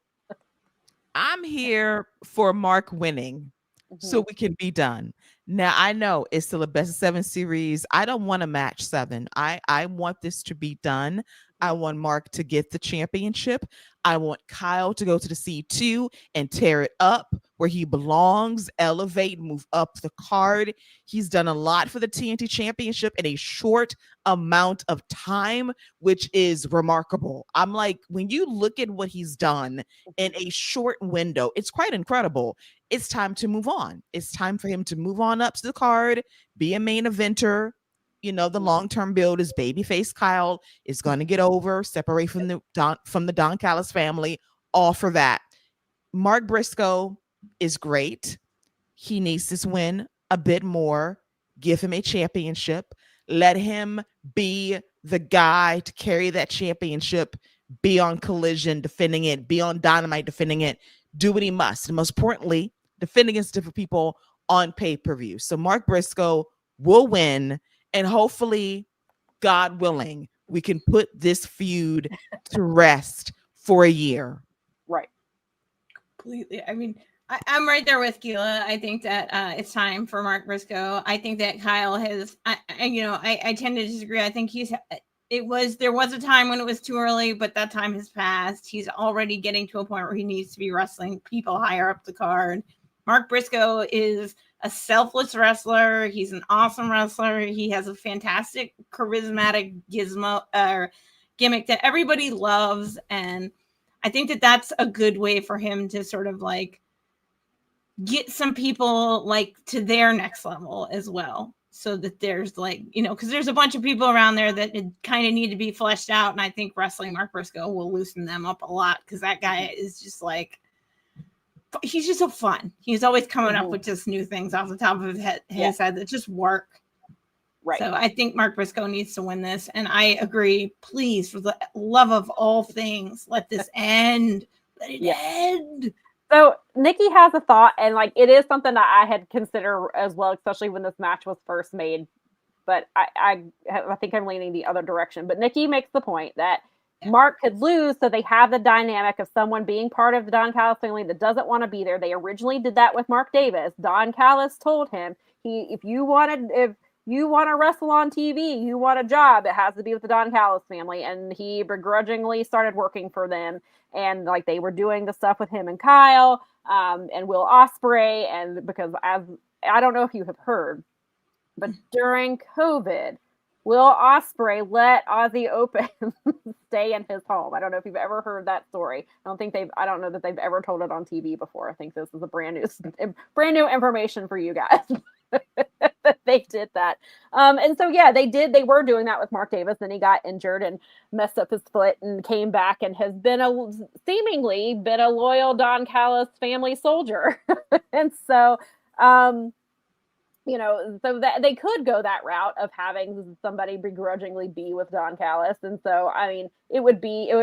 Speaker 4: I'm here for Mark winning so we can be done. Now, I know it's still a best of 7 series. I don't want to match 7. I want this to be done. I want Mark to get the championship. I want Kyle to go to the C2 and tear it up where he belongs, elevate, move up the card. He's done a lot for the TNT championship in a short amount of time, which is remarkable. I'm like, when you look at what he's done in a short window, it's quite incredible. It's time to move on. It's time for him to move on up to the card, be a main eventer. You know, the long-term build is babyface Kyle is going to get over, separate from the Don Callis family, all for that. Mark Briscoe is great. He needs this win a bit more. Give him a championship. Let him be the guy to carry that championship, be on Collision defending it, be on Dynamite defending it, do what he must. And most importantly, defend against different people on pay-per-view. So Mark Briscoe will win. And hopefully, God willing, we can put this feud to rest for a year.
Speaker 3: Right.
Speaker 2: Completely. I mean, I'm right there with Keila. I think that it's time for Mark Briscoe. I think that Kyle has, I tend to disagree. I think there was a time when it was too early, but that time has passed. He's already getting to a point where he needs to be wrestling people higher up the card. Mark Briscoe is a selfless wrestler. He's an awesome wrestler. He has a fantastic charismatic gimmick that everybody loves. And I think that that's a good way for him to sort of like get some people like to their next level as well. So that there's like, because there's a bunch of people around there that kind of need to be fleshed out. And I think wrestling Mark Briscoe will loosen them up a lot because that guy is just like, he's just so fun. He's always coming up with just new things off the top of his head that just work.
Speaker 3: Right.
Speaker 2: So I think Mark Briscoe needs to win this. And I agree. Please, for the love of all things, let this end. Let it end.
Speaker 3: So Nikki has a thought, and like it is something that I had considered as well, especially when this match was first made. But I think I'm leaning the other direction. But Nikki makes the point that Mark could lose, so they have the dynamic of someone being part of the Don Callis family that doesn't want to be there. They originally did that with Mark Davis. Don Callis told him, if you want to wrestle on TV, you want a job, it has to be with the Don Callis family. And he begrudgingly started working for them. And like they were doing the stuff with him and Kyle and Will Ospreay. And because as I don't know if you have heard, but during COVID, Will Ospreay let Ozzy Open stay in his home. I don't know if you've ever heard that story. I don't know that they've ever told it on TV before. I think this is a brand new information for you guys. They did that. And so, yeah, they were doing that with Mark Davis. Then he got injured and messed up his foot and came back and has seemingly been a loyal Don Callis family soldier. And so, so that they could go that route of having somebody begrudgingly be with Don Callis. And so, I mean, it would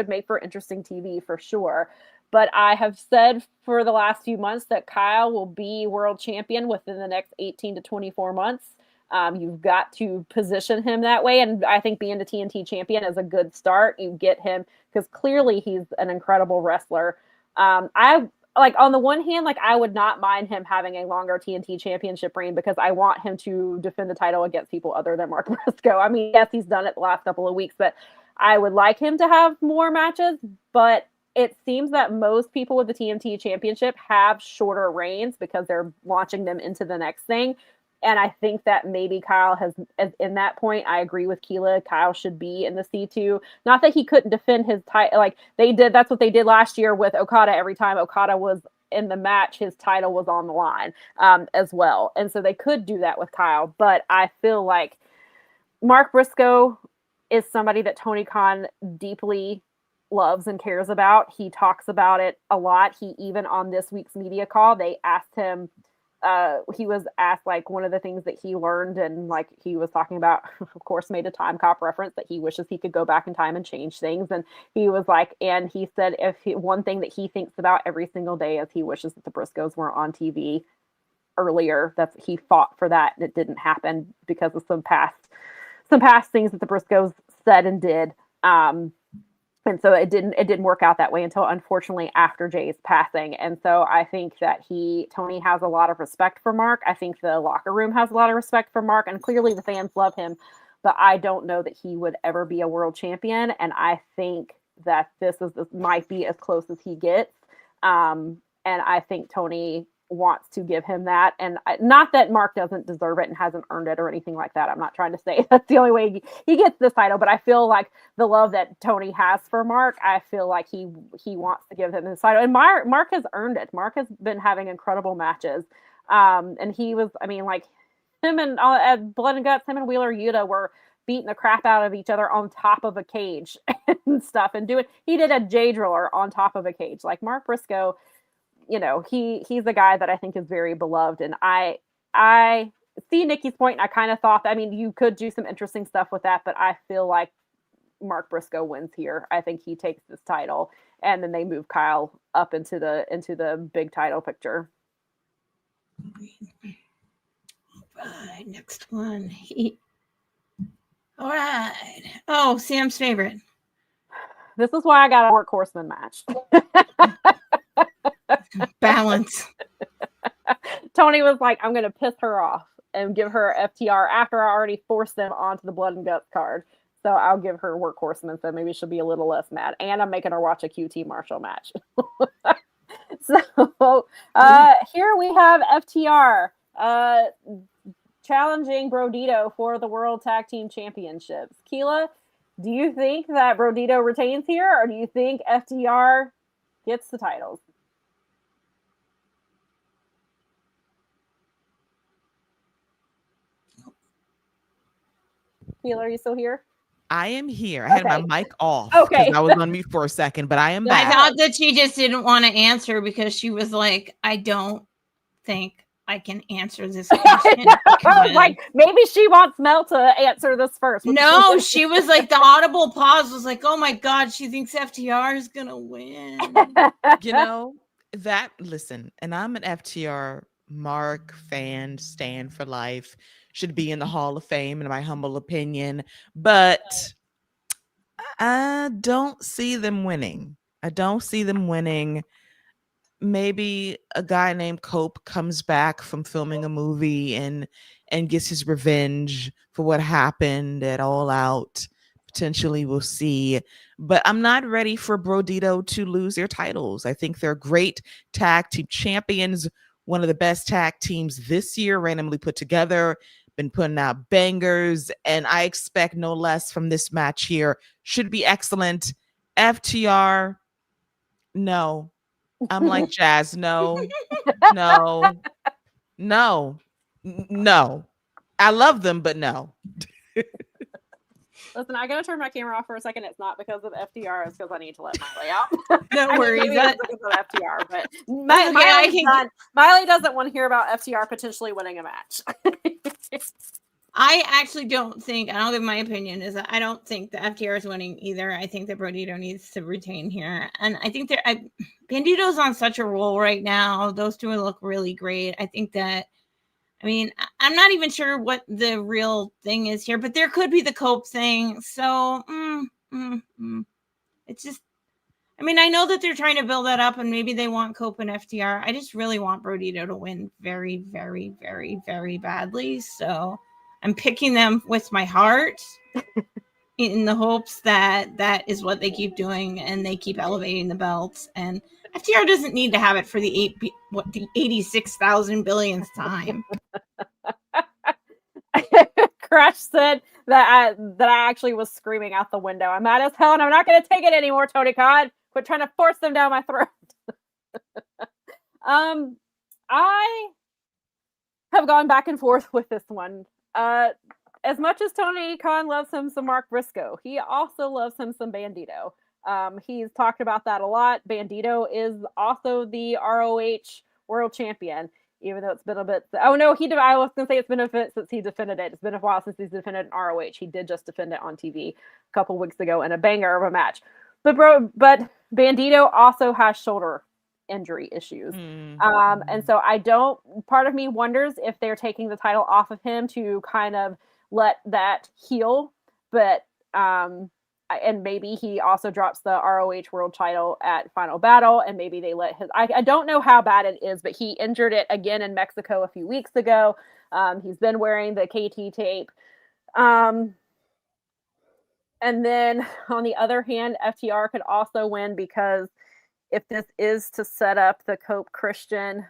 Speaker 3: make for interesting TV for sure. But I have said for the last few months that Kyle will be world champion within the next 18 to 24 months. You've got to position him that way. And I think being the TNT champion is a good start. You get him because clearly he's an incredible wrestler. On the one hand, I would not mind him having a longer TNT championship reign because I want him to defend the title against people other than Mark Briscoe. I mean, yes, he's done it the last couple of weeks, but I would like him to have more matches. But it seems that most people with the TNT championship have shorter reigns because they're launching them into the next thing. And I think that maybe Kyle has, in that point, I agree with Keila. Kyle should be in the C2. Not that he couldn't defend his title. That's what they did last year with Okada. Every time Okada was in the match, his title was on the line as well. And so they could do that with Kyle. But I feel like Mark Briscoe is somebody that Tony Khan deeply loves and cares about. He talks about it a lot. He even on this week's media call, they asked him, he was asked one of the things that he learned, and he was talking about, of course, made a Time Cop reference that he wishes he could go back in time and change things. And he was and he said one thing that he thinks about every single day is he wishes that the Briscoes were on TV earlier. He fought for that, and it didn't happen because of some past things that the Briscoes said and did. And so it didn't work out that way until, unfortunately, after Jay's passing. And so I think that Tony has a lot of respect for Mark. I think the locker room has a lot of respect for Mark, and clearly the fans love him. But I don't know that he would ever be a world champion. And I think that this might be as close as he gets. And I think Tony wants to give him that. And not that Mark doesn't deserve it and hasn't earned it or anything like that. I'm not trying to say that's the only way he gets this title, but I feel like the love that Tony has for Mark, I feel like he wants to give him this title. And Mark has earned it. Mark has been having incredible matches. And he was, him and at Blood and Guts, him and Wheeler Yuta were beating the crap out of each other on top of a cage and stuff, and he did a J driller on top of a cage. Mark Briscoe, he's a guy that I think is very beloved. And I see Nikki's point, and I kind of thought, you could do some interesting stuff with that, but I feel like Mark Briscoe wins here. I think he takes this title, and then they move Kyle up into the big title picture.
Speaker 2: All right, next one. All right. Oh, Sam's favorite.
Speaker 3: This is why I got a Workhorseman match.
Speaker 2: Balance.
Speaker 3: Tony was like, I'm going to piss her off and give her FTR after I already forced them onto the Blood and Guts card. So I'll give her Workhorseman, so maybe she'll be a little less mad. And I'm making her watch a QT Marshall match. So here we have FTR challenging Brodito for the World Tag Team Championships. Keila, do you think that Brodito retains here, or do you think FTR gets the titles? Keila, are you still here?
Speaker 4: I am here. I had my mic off.
Speaker 3: Okay.
Speaker 4: I was on mute for a second, but I am back.
Speaker 2: I thought that she just didn't want to answer because she was like, I don't think I can answer this question.
Speaker 3: Maybe she wants Mel to answer this first.
Speaker 2: No, she was like, the audible pause was like, oh my God, she thinks FTR is going to win.
Speaker 4: Listen, and I'm an FTR Mark fan, stand for life, should be in the Hall of Fame, in my humble opinion, but I don't see them winning. Maybe a guy named Cope comes back from filming a movie and gets his revenge for what happened at All Out. Potentially, we'll see. But I'm not ready for Brodito to lose their titles. I think they're great tag team champions one of the best tag teams this year, randomly put together, been putting out bangers, and I expect no less from this match here. Should be excellent. FTR, no. I'm like Jazz, no. No. I love them, but no.
Speaker 3: Listen, I gotta turn my camera off for a second. It's not because of FTR, it's because I need to let Miley out.
Speaker 2: No worries.
Speaker 3: Maybe it's because of FTR, but Miley doesn't want to hear about FTR potentially winning a match.
Speaker 2: I actually don't think, I'll give my opinion, is that I don't think the FTR is winning either. I think that Brodito needs to retain here. And I think Bandito's on such a roll right now. Those two look really great. I think that, I'm not even sure what the real thing is here, but there could be the Cope thing. So, it's just, I know that they're trying to build that up and maybe they want Cope and FTR. I just really want Brodito to win very, very, very, very badly. So I'm picking them with my heart in the hopes that that is what they keep doing and they keep elevating the belts. And FTR doesn't need to have it for the 86,000 billionth time.
Speaker 3: Crash said that I actually was screaming out the window. I'm mad as hell and I'm not going to take it anymore, Tony Khan. Quit trying to force them down my throat. I have gone back and forth with this one. As much as Tony Khan loves him some Mark Briscoe, he also loves him some Bandito. He's talked about that a lot. Bandito is also the ROH World Champion, even though it's been a bit. Oh no, I was gonna say it's been a bit since he defended it. It's been a while since he's defended an ROH. He did just defend it on TV a couple weeks ago in a banger of a match. But Bandito also has shoulder injury issues. And so part of me wonders if they're taking the title off of him to kind of let that heal, but and maybe he also drops the ROH world title at Final Battle, and maybe they let his I don't know how bad it is, but he injured it again in Mexico a few weeks ago. He's been wearing the KT tape. And then on the other hand, FTR could also win because if this is to set up the Cope Christian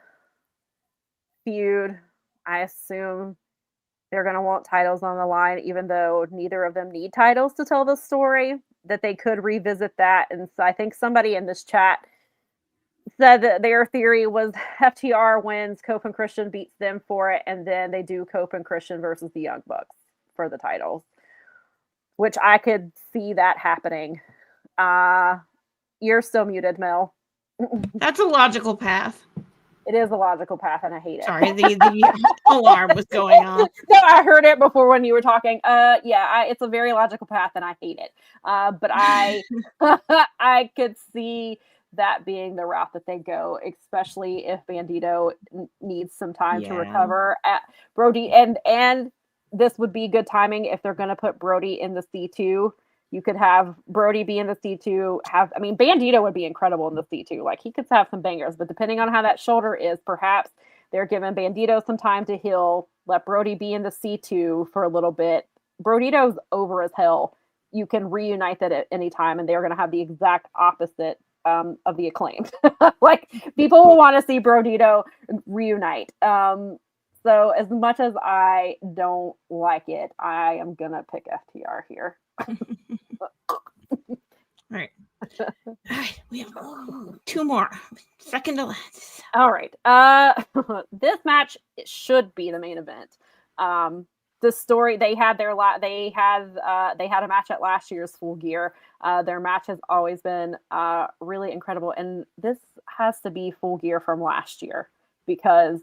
Speaker 3: feud, I assume they're going to want titles on the line, even though neither of them need titles to tell the story, that they could revisit that. And so I think somebody in this chat said that their theory was FTR wins, Cope and Christian beats them for it, and then they do Cope and Christian versus the Young Bucks for the titles, which I could see that happening. You're still muted, Mel.
Speaker 2: That's a logical path.
Speaker 3: It is a logical path, and I hate it.
Speaker 2: Sorry, the alarm was going off.
Speaker 3: No, I heard it before when you were talking. It's a very logical path, and I hate it. But I could see that being the route that they go, especially if Bandito needs some time to recover. Brody, and this would be good timing if they're going to put Brody in the C2. You could have Brody be in the C2. Bandito would be incredible in the C2. Like, he could have some bangers, but depending on how that shoulder is, perhaps they're giving Bandito some time to heal. Let Brody be in the C2 for a little bit. Brodito's over as hell. You can reunite that at any time, and they're going to have the exact opposite of the Acclaimed. Like, people will want to see Brodito reunite. So as much as I don't like it, I am going to pick FTR here.
Speaker 2: All right. We have two more. Second to last.
Speaker 3: All right. This match should be the main event. The story they had they had a match at last year's Full Gear. Their match has always been really incredible, and this has to be Full Gear from last year because.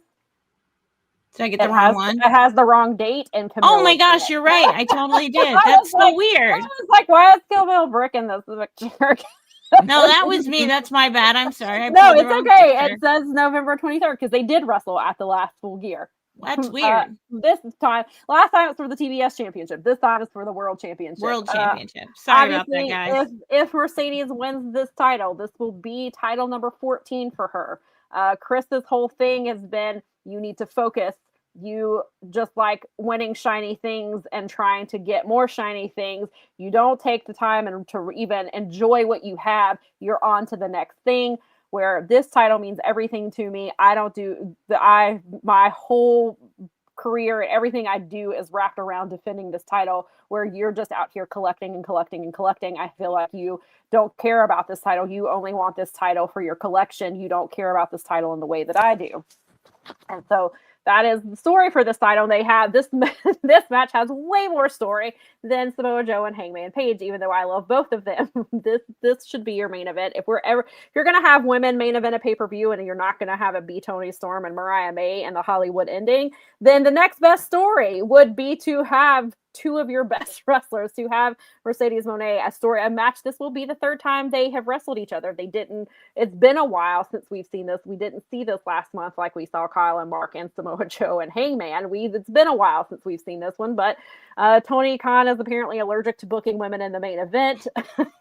Speaker 2: Did I get the wrong one?
Speaker 3: It has the wrong date and Camille.
Speaker 2: Oh my gosh, you're right. I totally did. That's so weird.
Speaker 3: I was like, why is Camille Brick in this picture?
Speaker 2: No, that was me. That's my bad. I'm sorry.
Speaker 3: No, it's okay. Picture. It says November 23rd because they did wrestle at the last Full Gear.
Speaker 2: That's weird.
Speaker 3: This time, last time it's for the TBS Championship. This time it's for the World Championship.
Speaker 2: Sorry about that, guys.
Speaker 3: If Mercedes wins this title, this will be title number 14 for her. Chris's whole thing has been, you need to focus. You just like winning shiny things and trying to get more shiny things. You don't take the time and to even enjoy what you have. You're on to the next thing. where this title means everything to me. I don't do my whole career and everything I do is wrapped around defending this title, where you're just out here collecting and collecting and collecting. I feel like you don't care about this title. You only want this title for your collection. You don't care about this title in the way that I do. And so that is the story for this title. They have this this match has way more story than Samoa Joe and Hangman Page, even though I love both of them. This should be your main event. If you're gonna have women main event a pay-per-view and you're not gonna have it be Toni Storm and Mariah May and the Hollywood ending, then the next best story would be to have two of your best wrestlers, to have Mercedes Moné a match. This will be the third time they have wrestled each other. It's been a while since we've seen this. We didn't see this last month like we saw Kyle and Mark and Samoa Joe and Hangman. It's been a while since we've seen this one, but Tony Khan is apparently allergic to booking women in the main event.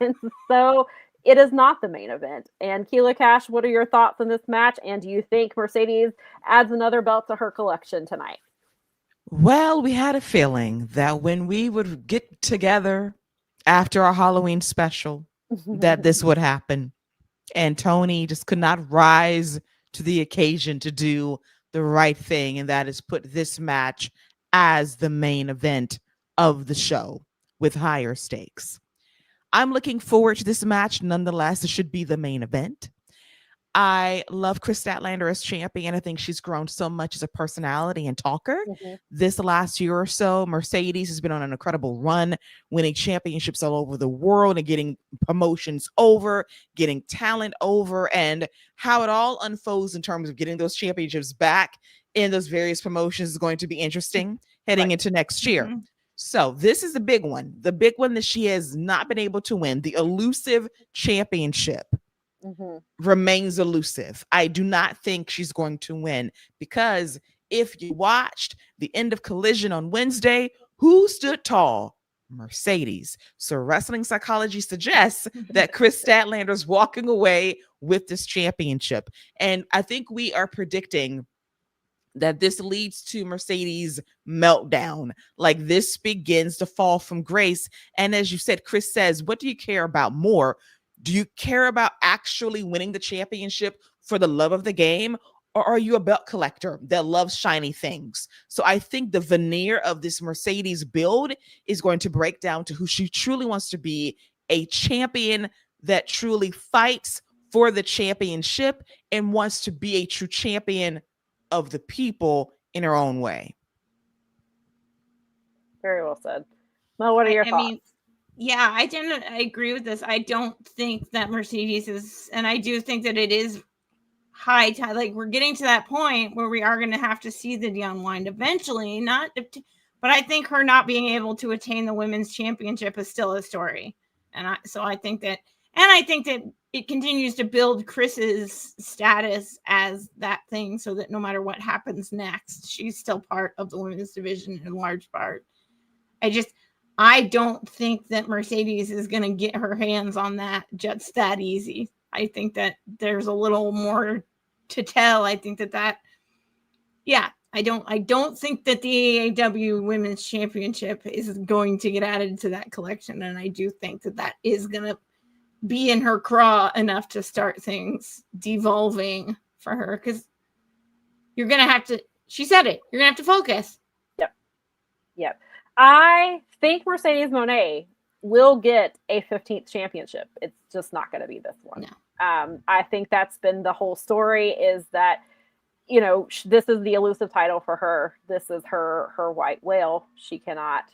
Speaker 3: And so it is not the main event. And Keila Cash, what are your thoughts on this match? And do you think Mercedes adds another belt to her collection tonight?
Speaker 4: Well, we had a feeling that when we would get together after our Halloween special, that this would happen. And Tony just could not rise to the occasion to do the right thing. And that is put this match as the main event of the show with higher stakes. I'm looking forward to this match. Nonetheless, it should be the main event. I love Kris Statlander as champion. I think she's grown so much as a personality and talker. This last year or so, Mercedes has been on an incredible run, winning championships all over the world and getting promotions over, getting talent over, and how it all unfolds in terms of getting those championships back in those various promotions is going to be interesting heading into next year. So this is the big one that she has not been able to win, the elusive championship. Remains elusive. I do not think she's going to win, because if you watched the end of Collision on Wednesday, who stood tall? Mercedes. So wrestling psychology suggests that Kris Statlander's walking away with this championship. And I think we are predicting that this leads to Mercedes' meltdown. Like, this begins to fall from grace. And as you said, Kris says, what do you care about more? Do you care about actually winning the championship for the love of the game? Or are you a belt collector that loves shiny things? So I think the veneer of this Mercedes build is going to break down to who she truly wants to be, a champion that truly fights for the championship and wants to be a true champion of the people in her own way.
Speaker 3: Very well said. Well, what are your thoughts?
Speaker 2: Yeah, I agree with this. I don't think that Mercedes is, and I do think that it is high time. Like, we're getting to that point where we are going to have to see the unwind eventually. But I think her not being able to attain the women's championship is still a story. And I think that it continues to build Chris's status as that thing, so that no matter what happens next, she's still part of the women's division in large part. I don't think that Mercedes is going to get her hands on that just that easy. I think that there's a little more to tell. I think I don't think that the AEW Women's Championship is going to get added to that collection. And I do think that is going to be in her craw enough to start things devolving for her. Because you're going to have to, she said it, you're going to have to focus.
Speaker 3: Yep. I think Mercedes Moné will get a 15th championship. It's just not going to be this one.
Speaker 2: No.
Speaker 3: I think that's been the whole story, is that, this is the elusive title for her. This is her white whale. She can't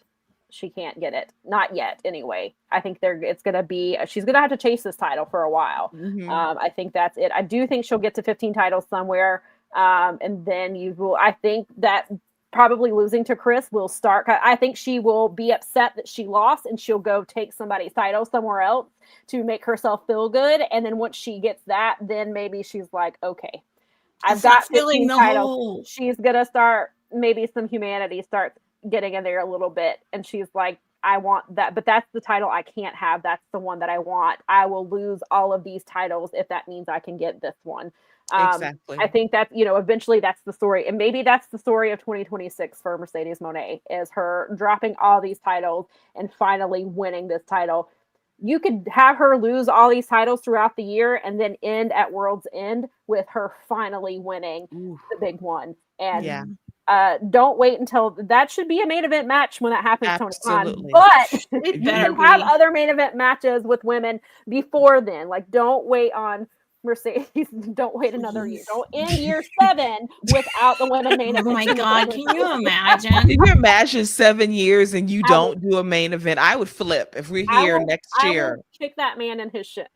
Speaker 3: get it. Not yet, anyway. I think she's going to have to chase this title for a while. I think that's it. I do think she'll get to 15 titles somewhere. And then I think that probably losing to Kris will start. I think she will be upset that she lost, and she'll go take somebody's title somewhere else to make herself feel good. And then once she gets that, then maybe she's like, okay, I've got 15 titles. She's going to start, maybe some humanity starts getting in there a little bit. And she's like, I want that, but that's the title I can't have. That's the one that I want. I will lose all of these titles if that means I can get this one.
Speaker 4: Exactly.
Speaker 3: I think that, eventually that's the story. And maybe that's the story of 2026 for Mercedes Moné, is her dropping all these titles and finally winning this title. you could have her lose all these titles throughout the year and then end at World's End with her finally winning the big one. And don't wait until that should be a main event match when that happens, Tony Khan. But you can have other main event matches with women before then. Like, don't wait on Mercedes. Don't wait another year. Don't end year 7 without the women main event.
Speaker 2: Oh my God, can you imagine?
Speaker 4: Can you imagine 7 years and you don't do a main event? I would flip if we're here next year.
Speaker 3: I would kick that man in his shins.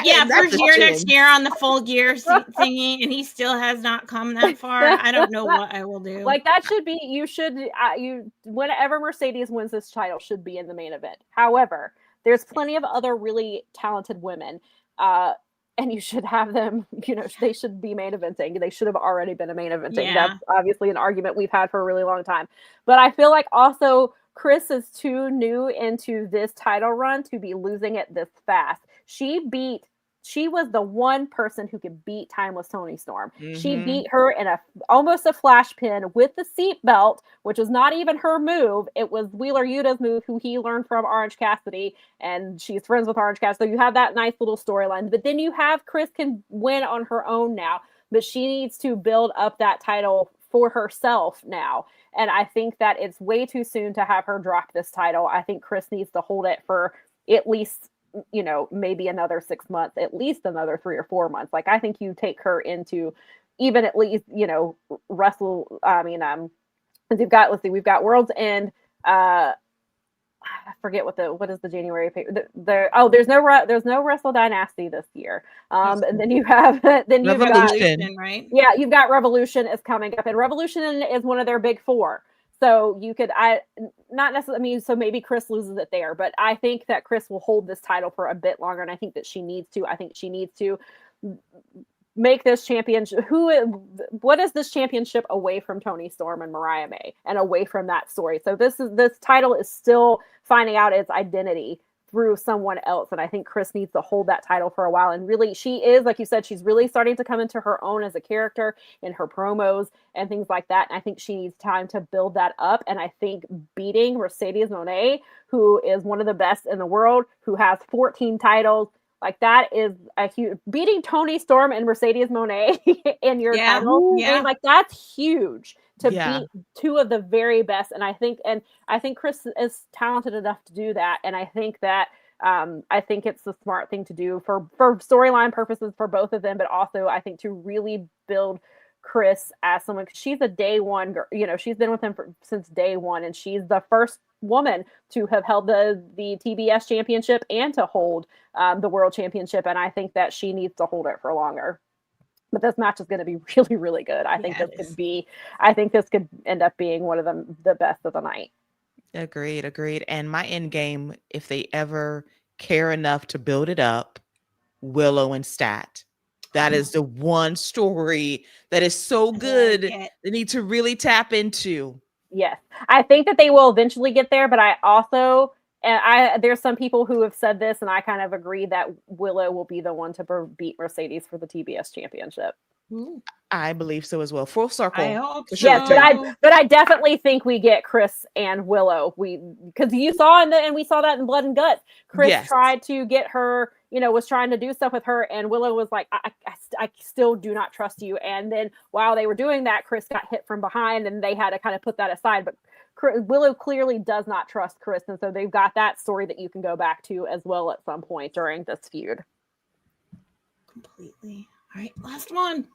Speaker 2: Yeah, first year next year on the full gear thingy, and he still has not come that far. I don't know what I will do.
Speaker 3: Like, that should be, whenever Mercedes wins this title, should be in the main event. However, there's plenty of other really talented women. And you should have them, they should be main eventing. They should have already been a main eventing. Yeah. That's obviously an argument we've had for a really long time. But I feel like also Chris is too new into this title run to be losing it this fast. She was the one person who could beat Timeless Toni Storm. Mm-hmm. She beat her in almost a flash pin with the seat belt, which was not even her move. It was Wheeler Yuta's move, who he learned from Orange Cassidy, and she's friends with Orange Cassidy. So you have that nice little storyline. But then you have Chris can win on her own now, but she needs to build up that title for herself now. And I think that it's way too soon to have her drop this title. I think Chris needs to hold it for at least maybe another 6 months, at least another 3 or 4 months. Like, I think you take her into even at least, wrestle. I mean, we've got World's End. I forget what is the January paper. There's no Wrestle Dynasty this year. And then you have
Speaker 2: Revolution, right?
Speaker 3: Yeah, you've got Revolution is coming up, and Revolution is one of their big 4. So you could, not necessarily, so maybe Chris loses it there, but I think that Chris will hold this title for a bit longer, and I think that she needs to make this championship. What is this championship away from Toni Storm and Mariah May, and away from that story? So this title is still finding out its identity through someone else, and I think Chris needs to hold that title for a while. And really, she is, like you said, she's really starting to come into her own as a character in her promos and things like that. And I think she needs time to build that up. And I think beating Mercedes Moné, who is one of the best in the world, who has 14 titles, like, that is a huge beating Toni Storm and Mercedes Moné in your title. Yeah. Like, that's huge to beat 2 of the very best. And I think Chris is talented enough to do that. And I think that I think it's the smart thing to do for storyline purposes for both of them, but also I think to really build Chris as someone, because she's a day one girl, she's been with him since day one, and she's the first woman to have held the TBS championship and to hold the world championship. And I think that she needs to hold it for longer. But this match is going to be really, really good. I think this could end up being one of the best of the night.
Speaker 4: Agreed. And my end game, if they ever care enough to build it up, Willow and Stat. That is the one story that is so good. They need to really tap into.
Speaker 3: Yes. I think that they will eventually get there, but I also, there's some people who have said this, and I kind of agree that Willow will be the one to beat Mercedes for the TBS championship.
Speaker 4: I believe so as well. Full circle.
Speaker 2: I hope so.
Speaker 3: Yes, but I definitely think we get Chris and Willow. Because you saw and we saw that in Blood and Guts. Chris tried to get her, was trying to do stuff with her, and Willow was like, I still do not trust you. And then while they were doing that, Chris got hit from behind, and they had to kind of put that aside. But Willow clearly does not trust Chris, and so they've got that story that you can go back to as well at some point during this feud.
Speaker 2: Completely. All right, last one.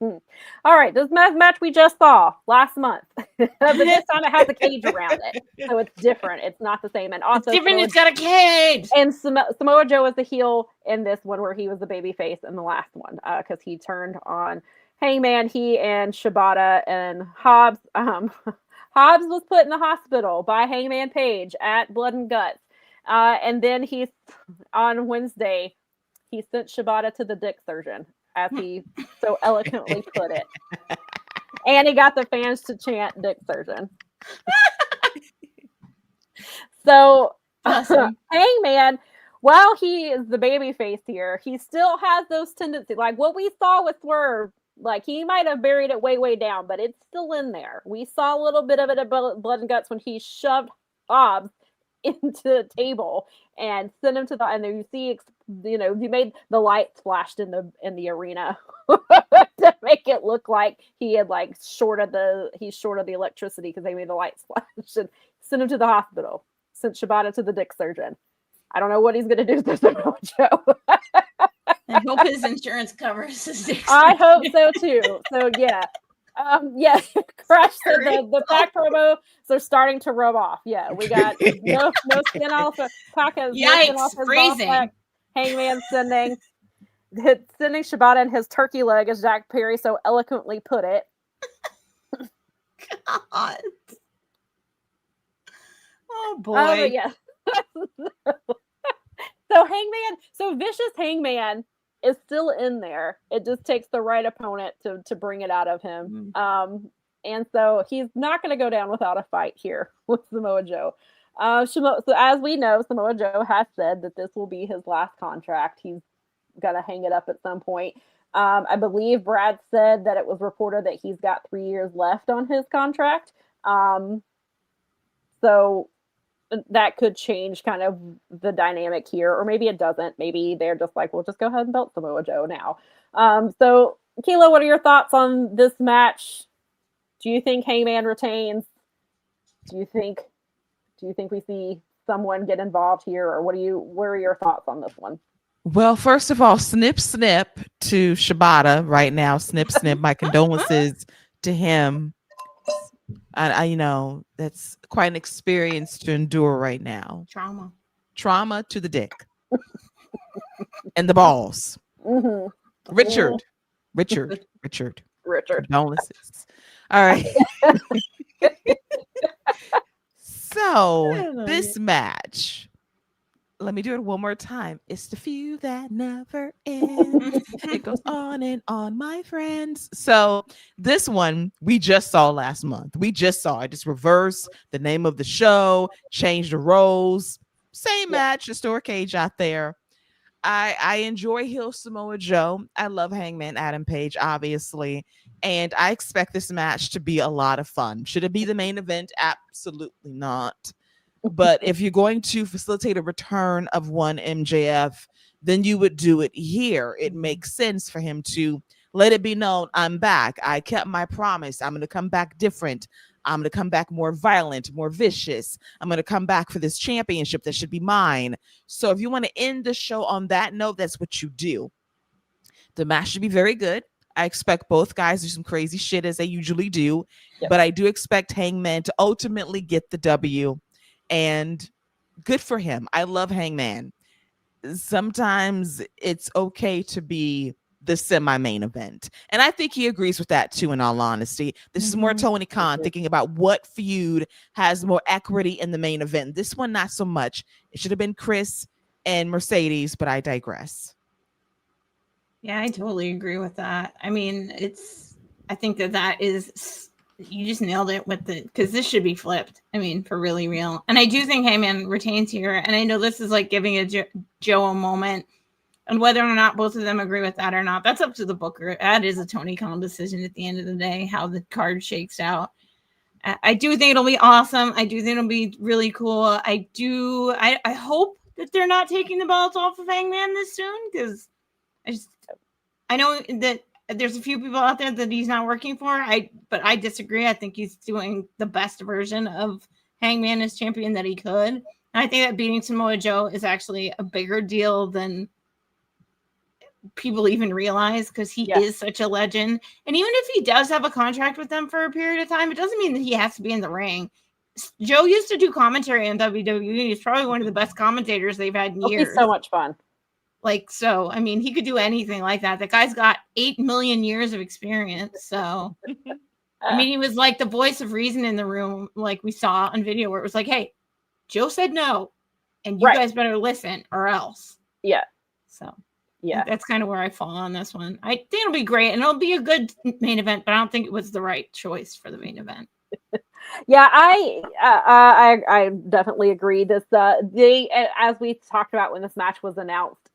Speaker 3: All right, this match we just saw last month, but this time it has a cage around it, so it's different. It's not the same, and also
Speaker 2: it's got a cage.
Speaker 3: And Samoa Joe was the heel in this one, where he was the baby face in the last one, because he turned on Hangman. He and Shibata and Hobbs. Hobbs was put in the hospital by Hangman Page at Blood and Guts, and then on Wednesday he sent Shibata to the dick surgeon, as he so eloquently put it. And he got the fans to chant dick surgeon. So awesome. Hangman, while he is the baby face here, he still has those tendencies. Like what we saw with Swerve, like he might have buried it way, way down, but it's still in there. We saw a little bit of it at Blood and Guts when he shoved Hobbs into the table and send him to the, and then you see, you made the lights flashed in the arena to make it look like he had like shorted the electricity because they made the lights flash, and send him to the hospital. Sent Shibata to the dick surgeon. I don't know what he's gonna do to Samoa Joe.
Speaker 2: I hope his insurance covers his dick
Speaker 3: I
Speaker 2: surgery.
Speaker 3: hope so too. So yeah. Crash said the back promos are starting to rub off. Yeah, we got no skin off of Taka's.
Speaker 2: Yikes,
Speaker 3: no skin off his
Speaker 2: freezing.
Speaker 3: ball sack. Hangman sending Shibata in his turkey leg, as Jack Perry so eloquently put it.
Speaker 2: God. Oh boy.
Speaker 3: Yeah. So Vicious Hangman is still in there. It just takes the right opponent to bring it out of him. And so he's not going to go down without a fight here with Samoa Joe. So as we know, Samoa Joe has said that this will be his last contract. He's going to hang it up at some point. I believe Brad said that it was reported that he's got 3 years left on his contract. So that could change kind of the dynamic here, or maybe it doesn't. Maybe they're just like, we'll just go ahead and belt Samoa Joe now. So Keila, what are your thoughts on this match? Do you think Hangman retains? Do you think we see someone get involved here, or what are your thoughts on this one?
Speaker 4: Well, first of all, snip to Shibata right now. Snip. My condolences to him. I that's quite an experience to endure right now. Trauma to the dick and the balls.
Speaker 3: Mm-hmm.
Speaker 4: Richard. Condolences. All right. So this match, let me do it one more time. It's the feud that never ends. It goes on and on, my friends. So this one we just saw last month. I just reversed the name of the show, changed the roles, same match, just store cage out there. I enjoy heel Samoa Joe. I love Hangman Adam Page, obviously. And I expect this match to be a lot of fun. Should it be the main event? Absolutely not. But if you're going to facilitate a return of one MJF, then you would do it here. It makes sense for him to let it be known, I'm back. I kept my promise. I'm going to come back different. I'm going to come back more violent, more vicious. I'm going to come back for this championship that should be mine. So if you want to end the show on that note, that's what you do. The match should be very good. I expect both guys to do some crazy shit as they usually do. Yep. But I do expect Hangman to ultimately get the W. And good for him. I love Hangman. Sometimes it's okay to be the semi-main event. And I think he agrees with that too, in all honesty. This is more Tony Khan thinking about what feud has more equity in the main event. This one, not so much. It should have been Chris and Mercedes, but I digress.
Speaker 2: Yeah, I totally agree with that. I mean, I think that is, you just nailed it with because this should be flipped. I mean, for really real. And I do think Heyman retains here. And I know this is like giving a Joe a moment. And whether or not both of them agree with that or not, that's up to the booker. That is a Tony Khan decision at the end of the day, how the card shakes out. I do think it'll be awesome. I do think it'll be really cool. I hope that they're not taking the belts off of Hangman this soon, because I know that there's a few people out there that he's not working for. But I disagree. I think he's doing the best version of Hangman as champion that he could. And I think that beating Samoa Joe is actually a bigger deal than people even realize, because he is such a legend. And even if he does have a contract with them for a period of time, it doesn't mean that he has to be in the ring. Joe used to do commentary on WWE. He's probably one of the best commentators they've had in years.
Speaker 3: He's so much fun.
Speaker 2: So, I mean, he could do anything like that. The guy's got 8 million years of experience. So, I mean, he was like the voice of reason in the room, like we saw on video, where it was like, hey, Joe said no, and you guys better listen or else.
Speaker 3: Yeah.
Speaker 2: So, yeah, that's kind of where I fall on this one. I think it'll be great, and it'll be a good main event, but I don't think it was the right choice for the main event.
Speaker 3: Yeah, I definitely agree. This as we talked about when this match was announced,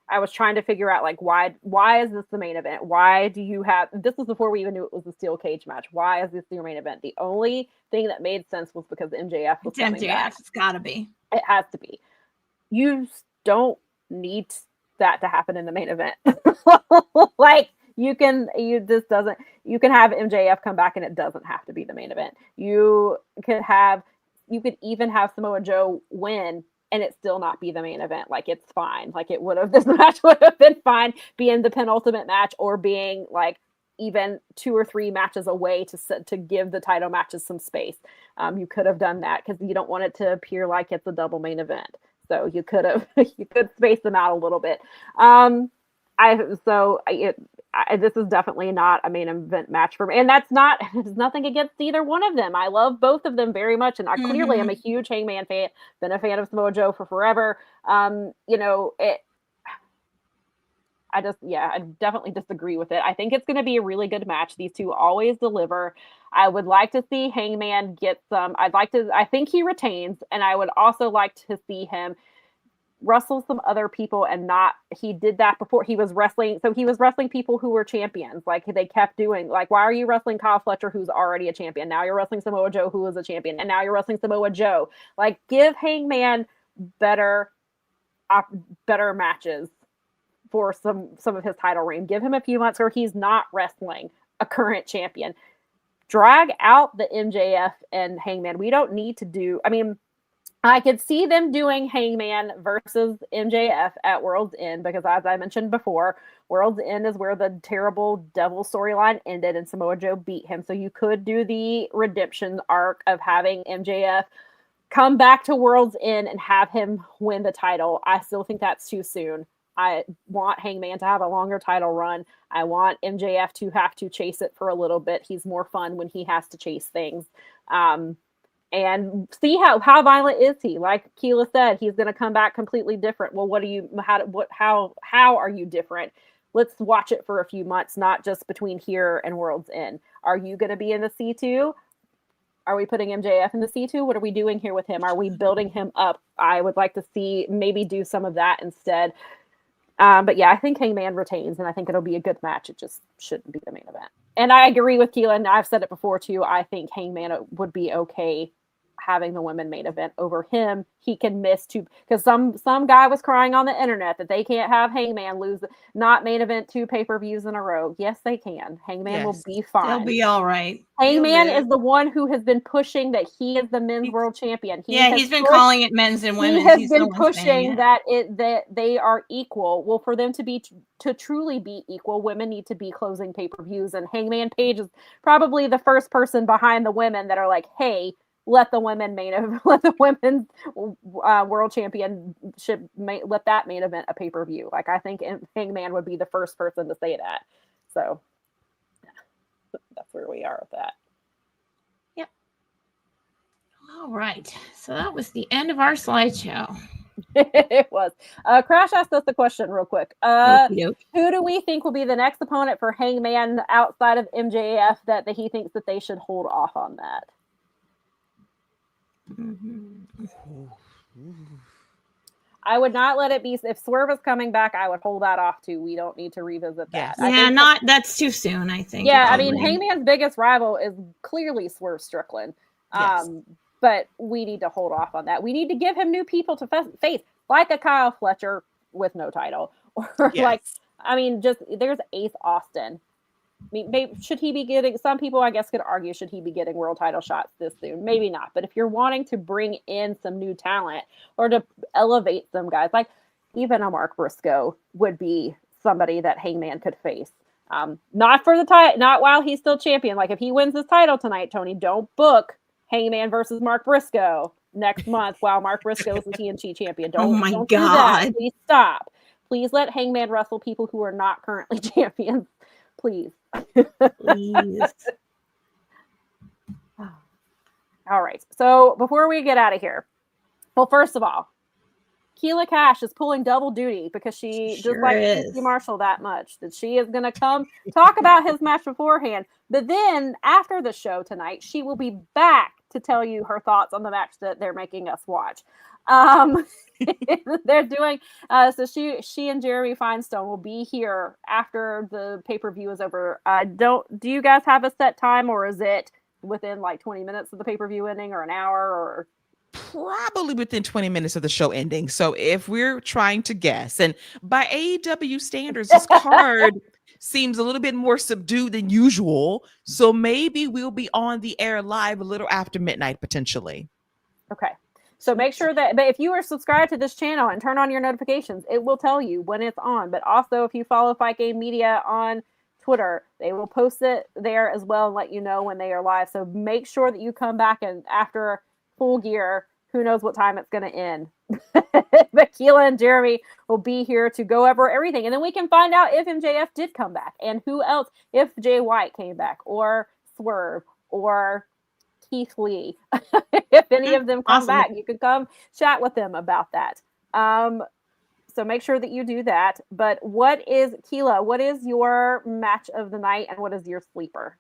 Speaker 3: I was trying to figure out like why is this the main event? Why do you have this was before we even knew it was a steel cage match. Why is this your main event? The only thing that made sense was because MJF was coming back.
Speaker 2: It's gotta be.
Speaker 3: It has to be. You don't need that to happen in the main event. Like you can have MJF come back and it doesn't have to be the main event. You could even have Samoa Joe win and it still not be the main event. Like it's fine. Like this match would have been fine being the penultimate match or being like even 2 or 3 matches away to give the title matches some space. You could have done that because you don't want it to appear like it's a double main event. So you could space them out a little bit. This is definitely not a main event match for me. And there's nothing against either one of them. I love both of them very much. And I clearly am a huge Hangman fan, been a fan of Samoa Joe for forever. I definitely disagree with it. I think it's going to be a really good match. These two always deliver. I would like to see Hangman get some. I think he retains, and I would also like to see him wrestle some other people he did that before he was wrestling. So he was wrestling people who were champions. Like they kept doing, like, why are you wrestling Kyle Fletcher, who's already a champion? Now you're wrestling Samoa Joe, who was a champion. And now you're wrestling Samoa Joe. Like give Hangman better matches for some of his title reign. Give him a few months where he's not wrestling a current champion. Drag out the MJF and Hangman. We don't need to do, I could see them doing Hangman versus MJF at World's End because as I mentioned before, World's End is where the terrible devil storyline ended and Samoa Joe beat him. So you could do the redemption arc of having MJF come back to World's End and have him win the title. I still think that's too soon. I want Hangman to have a longer title run. I want MJF to have to chase it for a little bit. He's more fun when he has to chase things. And see how violent is he? Like Keila said, he's going to come back completely different. Well, how are you different? Let's watch it for a few months, not just between here and World's End. Are you going to be in the C2? Are we putting MJF in the C2? What are we doing here with him? Are we building him up? I would like to see maybe do some of that instead. But yeah, I think Hangman retains, and I think it'll be a good match. It just shouldn't be the main event. And I agree with Keila, and I've said it before too. I think Hangman would be okay having the women main event over him. He can miss because some guy was crying on the internet that they can't have Hangman lose, not main event 2 pay-per-views in a row. Yes, they can. Hangman will be fine.
Speaker 2: He'll be all right.
Speaker 3: Hangman is the one who has been pushing that he is the men's world champion.
Speaker 2: He's been calling it men's and women's.
Speaker 3: He has been pushing that they are equal. Well, for them to truly be equal, women need to be closing pay-per-views, and Hangman Page is probably the first person behind the women that are like, hey, let the women's world championship let that main event a pay-per-view. Like I think Hangman would be the first person to say that. So that's where we are with that.
Speaker 2: Yep. All right. So that was the end of our slideshow.
Speaker 3: It was. Crash asked us the question real quick. Who do we think will be the next opponent for Hangman outside of MJF that he thinks that they should hold off on that? I would not let it be. If Swerve is coming back, I would hold that off too. We don't need to revisit that.
Speaker 2: Yeah, that's too soon, I think.
Speaker 3: Yeah, probably. I mean, Hangman's biggest rival is clearly Swerve Strickland.
Speaker 2: Yes.
Speaker 3: But we need to hold off on that. We need to give him new people to face, like a Kyle Fletcher with no title. Or there's Ace Austin. I mean, maybe, should he be getting, some people I guess could argue, should he be getting world title shots this soon? Maybe not. But if you're wanting to bring in some new talent or to elevate some guys, like even a Mark Briscoe would be somebody that Hangman could face. Not for the title, not while he's still champion. Like if he wins his title tonight, Tony, don't book Hangman versus Mark Briscoe next month while Mark Briscoe is the TNT champion. Don't
Speaker 2: God.
Speaker 3: do that. Please stop. Please let Hangman wrestle people who are not currently champions. Please.
Speaker 2: Please.
Speaker 3: All right. So before we get out of here, well, first of all, Keila Cash is pulling double duty because she just likes Stacey Marshall that much that she is going to come talk about his match beforehand. But then after the show tonight, she will be back to tell you her thoughts on the match that they're making us watch. They're doing so she and Jeremy Feinstein will be here after the pay-per-view is over. Do you guys have a set time, or is it within like 20 minutes of the pay-per-view ending, or an hour, or
Speaker 4: Probably within 20 minutes of the show ending. So if we're trying to guess, and by AEW standards, this card seems a little bit more subdued than usual. So maybe we'll be on the air live a little after midnight, potentially.
Speaker 3: okay. So make sure that, but if you are subscribed to this channel and turn on your notifications, it will tell you when it's on. But also, if you follow Fight Game Media on Twitter, they will post it there as well and let you know when they are live. So make sure that you come back and after Full Gear, who knows what time it's going to end. But Keila and Jeremy will be here to go over everything. And then we can find out if MJF did come back and who else, if Jay White came back or Swerve or Keith Lee. If any of them come back, you can come chat with them about that. So make sure that you do that. But Keila, what is your match of the night and what is your sleeper?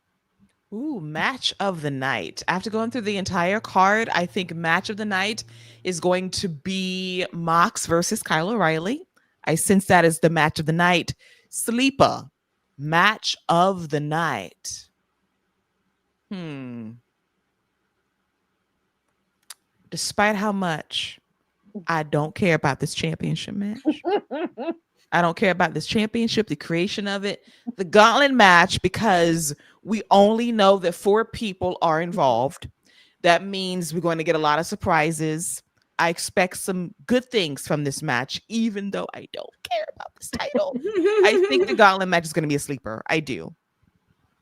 Speaker 4: Ooh, match of the night. After going through the entire card, I think match of the night is going to be Mox versus Kyle O'Reilly. I sense that is the match of the night. Sleeper, match of the night. Despite how much I don't care about this championship match. I don't care about this championship, the creation of it, the gauntlet match, because we only know that 4 people are involved. That means we're going to get a lot of surprises. I expect some good things from this match, even though I don't care about this title. I think the gauntlet match is going to be a sleeper. I do.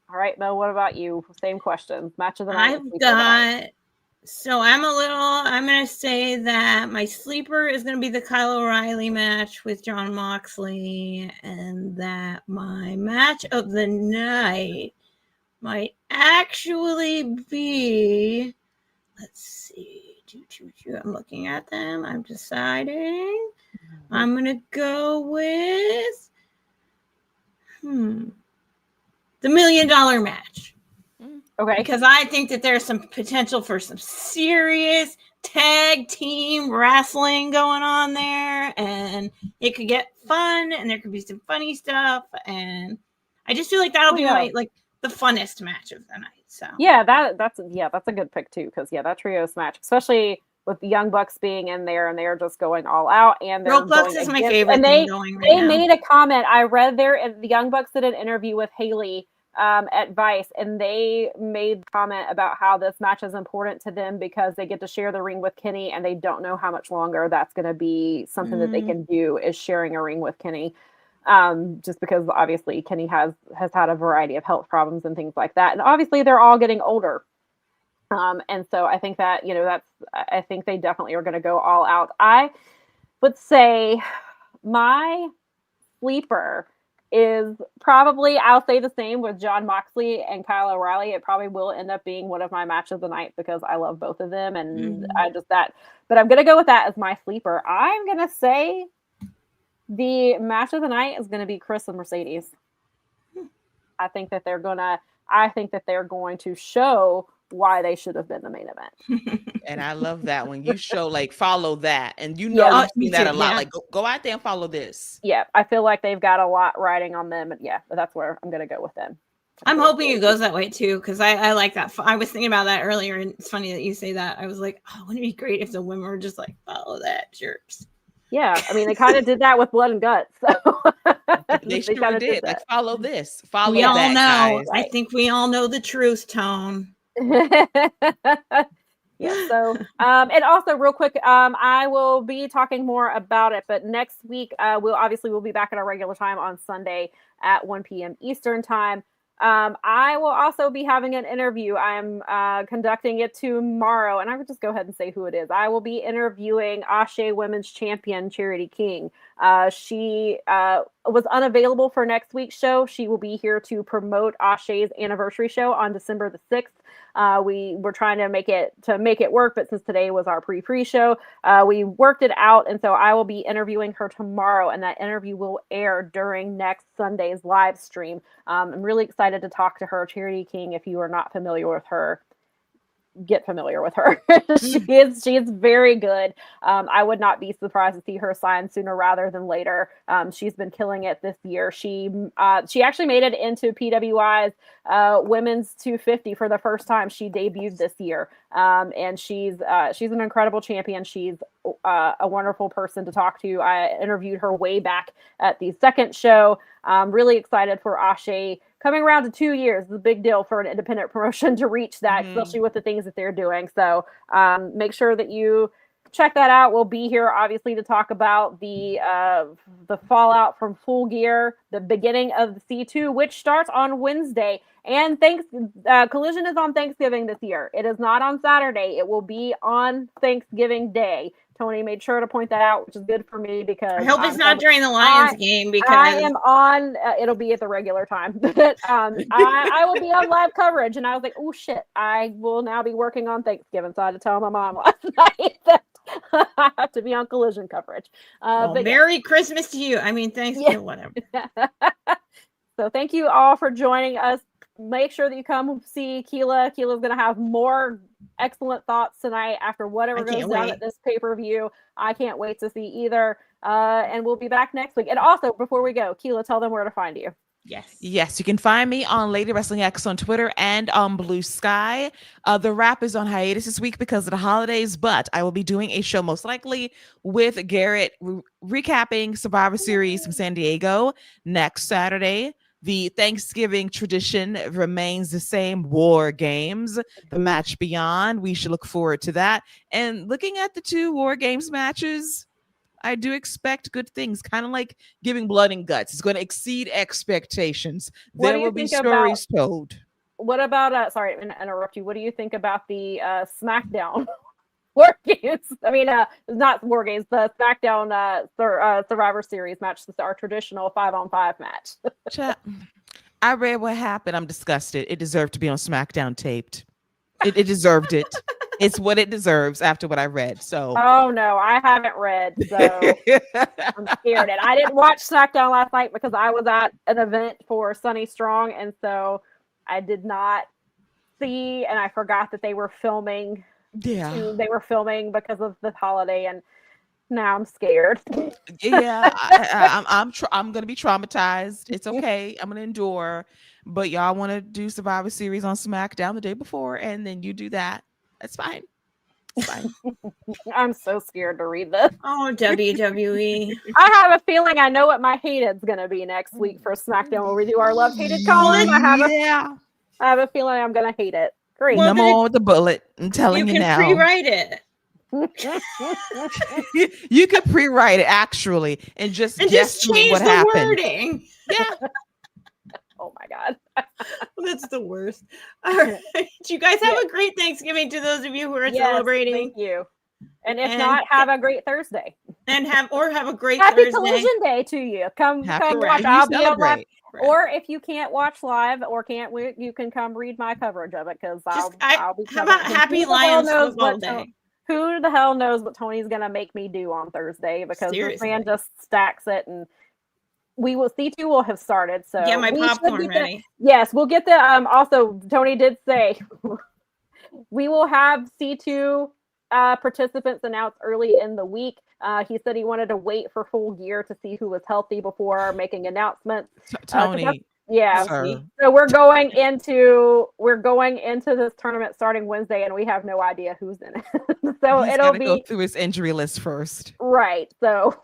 Speaker 3: All right, Mel, what about you? Same question. Match of the night.
Speaker 2: I'm going to say that my sleeper is going to be the Kyle O'Reilly match with Jon Moxley, and that my match of the night might actually be, let's see, I'm looking at them. I'm deciding. I'm going to go with the $1 million match.
Speaker 3: Okay.
Speaker 2: Because I think that there's some potential for some serious tag team wrestling going on there, and it could get fun, and there could be some funny stuff, and I just feel like that'll be the funnest match of the night. So
Speaker 3: that's a good pick too, because that trios match, especially with the Young Bucks being in there and they're just going all out, and
Speaker 2: Young Bucks is my favorite thing going right now.
Speaker 3: They made a comment. I read the Young Bucks did an interview with Haley at Vice, and they made comment about how this match is important to them because they get to share the ring with Kenny, and they don't know how much longer that's going to be something that they can do, is sharing a ring with Kenny. Just because obviously Kenny has had a variety of health problems and things like that, and obviously they're all getting older. And so I think that I think they definitely are going to go all out. I would say my sleeper is probably, I'll say the same with Jon Moxley and Kyle O'Reilly. It probably will end up being one of my match of the night because I love both of them, and but I'm gonna go with that as my sleeper. I'm gonna say the match of the night is gonna be Chris and Mercedes. I think that they're going to show why they should have been the main event.
Speaker 4: And I love that when you show follow that, and we've seen that a lot. Go out there and follow this.
Speaker 3: Yeah, I feel like they've got a lot riding on them, and that's where I'm gonna go with them.
Speaker 2: I'm hoping it goes that way too, because I like that. I was thinking about that earlier, and it's funny that you say that. I was like, oh, wouldn't it be great if the women were just follow that jerks?
Speaker 3: Yeah, I mean, they kind of did that with Blood and Guts. So
Speaker 4: they sure did. Follow this. Follow
Speaker 2: we
Speaker 4: that,
Speaker 2: all know.
Speaker 4: guys.
Speaker 2: I think we all know the truth, Tone.
Speaker 3: So and also real quick, I will be talking more about it, but next week we'll be back at our regular time on Sunday at 1 p.m. Eastern time. I will also be having an interview. I'm conducting it tomorrow, and I would just go ahead and say who it is. I will be interviewing Ashe Women's Champion Charity King. She was unavailable for next week's show. She will be here to promote Ashe's anniversary show on December the 6th. We were trying to make it work, but since today was our pre-show, we worked it out, and so I will be interviewing her tomorrow, and that interview will air during next Sunday's live stream. I'm really excited to talk to her. Charity King, if you are not familiar with her, get familiar with her. She is very good. I would not be surprised to see her sign sooner rather than later. She's been killing it this year. She actually made it into PWI's women's 250 for the first time. She debuted this year, and she's an incredible champion. She's a wonderful person to talk to. I interviewed her way back at the second show. I'm really excited for Ashe. Coming around to 2 years is a big deal for an independent promotion to reach that, especially with the things that they're doing. So make sure that you check that out. We'll be here, obviously, to talk about the fallout from Full Gear, the beginning of the C2, which starts on Wednesday. And Collision is on Thanksgiving this year. It is not on Saturday. It will be on Thanksgiving Day. Tony made sure to point that out, which is good for me because
Speaker 2: I hope it's not during the Lions game because
Speaker 3: I am on. It'll be at the regular time, but I will be on live coverage. And I was like, oh shit, I will now be working on Thanksgiving. So I had to tell my mom last night that I have to be on Collision coverage.
Speaker 2: But Merry Christmas to you. I mean, Thanksgiving, whatever.
Speaker 3: So thank you all for joining us. Make sure that you come see Keila. Keila's going to have more excellent thoughts tonight after whatever goes down at this pay-per-view. I can't wait to see either. And we'll be back next week. And also, before we go, Keila, tell them where to find you.
Speaker 4: Yes, you can find me on Lady Wrestling X on Twitter and on Blue Sky. The Wrap is on hiatus this week because of the holidays, but I will be doing a show most likely with Garrett recapping Survivor Series from San Diego next Saturday. The Thanksgiving tradition remains the same. War Games, the match beyond. We should look forward to that. And looking at the 2 War Games matches, I do expect good things, kind of like giving Blood and Guts. It's going to exceed expectations. There will be stories told.
Speaker 3: What about, sorry to interrupt you. What do you think about the SmackDown War Games? I mean, not War Games, the SmackDown Survivor Series match, our traditional 5-on-5 match.
Speaker 4: I read what happened. I'm disgusted. It deserved to be on SmackDown taped. It deserved it. It's what it deserves after what I read. So.
Speaker 3: Oh no, I haven't read, so I'm scared. And I didn't watch SmackDown last night because I was at an event for Sunny Strong, and so I did not see, and I forgot that they were filming.
Speaker 4: Yeah,
Speaker 3: they were filming because of the holiday, and now I'm scared.
Speaker 4: Yeah, I'm gonna be traumatized. It's okay. I'm gonna endure. But y'all want to do Survivor Series on SmackDown the day before, and then you do that. That's fine. It's fine.
Speaker 3: I'm so scared to read this.
Speaker 2: Oh, WWE.
Speaker 3: I have a feeling I know what my hated's gonna be next week for SmackDown when we do our love-hated column. I have a feeling I'm gonna hate it. Great.
Speaker 4: Well, I'm on with the bullet. I'm telling you now.
Speaker 2: You can pre-write it.
Speaker 4: You could pre-write it actually, and just
Speaker 2: change
Speaker 4: what
Speaker 2: the
Speaker 4: happened.
Speaker 2: Wording.
Speaker 3: Yeah. Oh my God.
Speaker 2: That's the worst. All right. You guys have a great Thanksgiving to those of you who are celebrating.
Speaker 3: Thank you. And if not, have a great Thursday.
Speaker 2: And have a great
Speaker 3: Happy
Speaker 2: Thursday.
Speaker 3: Collision Day to you. Come watch. I'll be on live. Or if you can't watch live or you can come read my coverage of it because I'll be.
Speaker 2: How about Happy Lions Football Day?
Speaker 3: Who the hell knows what Tony's gonna make me do on Thursday because this man just stacks it, and we will. C2 will have started, so
Speaker 2: get my popcorn ready.
Speaker 3: Yes, we'll get the. Also, Tony did say we will have C2 participants announced early in the week. He said he wanted to wait for Full Gear to see who was healthy before making announcements.
Speaker 4: Tony.
Speaker 3: Yeah.
Speaker 4: Sir.
Speaker 3: So we're going into this tournament starting Wednesday, and we have no idea who's in it. So
Speaker 4: He's
Speaker 3: it'll be
Speaker 4: go through his injury list first.
Speaker 3: Right. So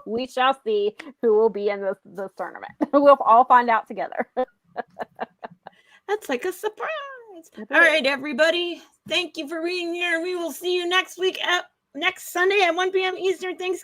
Speaker 3: we shall see who will be in this tournament. We'll all find out together.
Speaker 2: That's like a surprise. All right, everybody. Thank you for being here. We will see you next week next Sunday at 1 p.m. Eastern. Thanksgiving.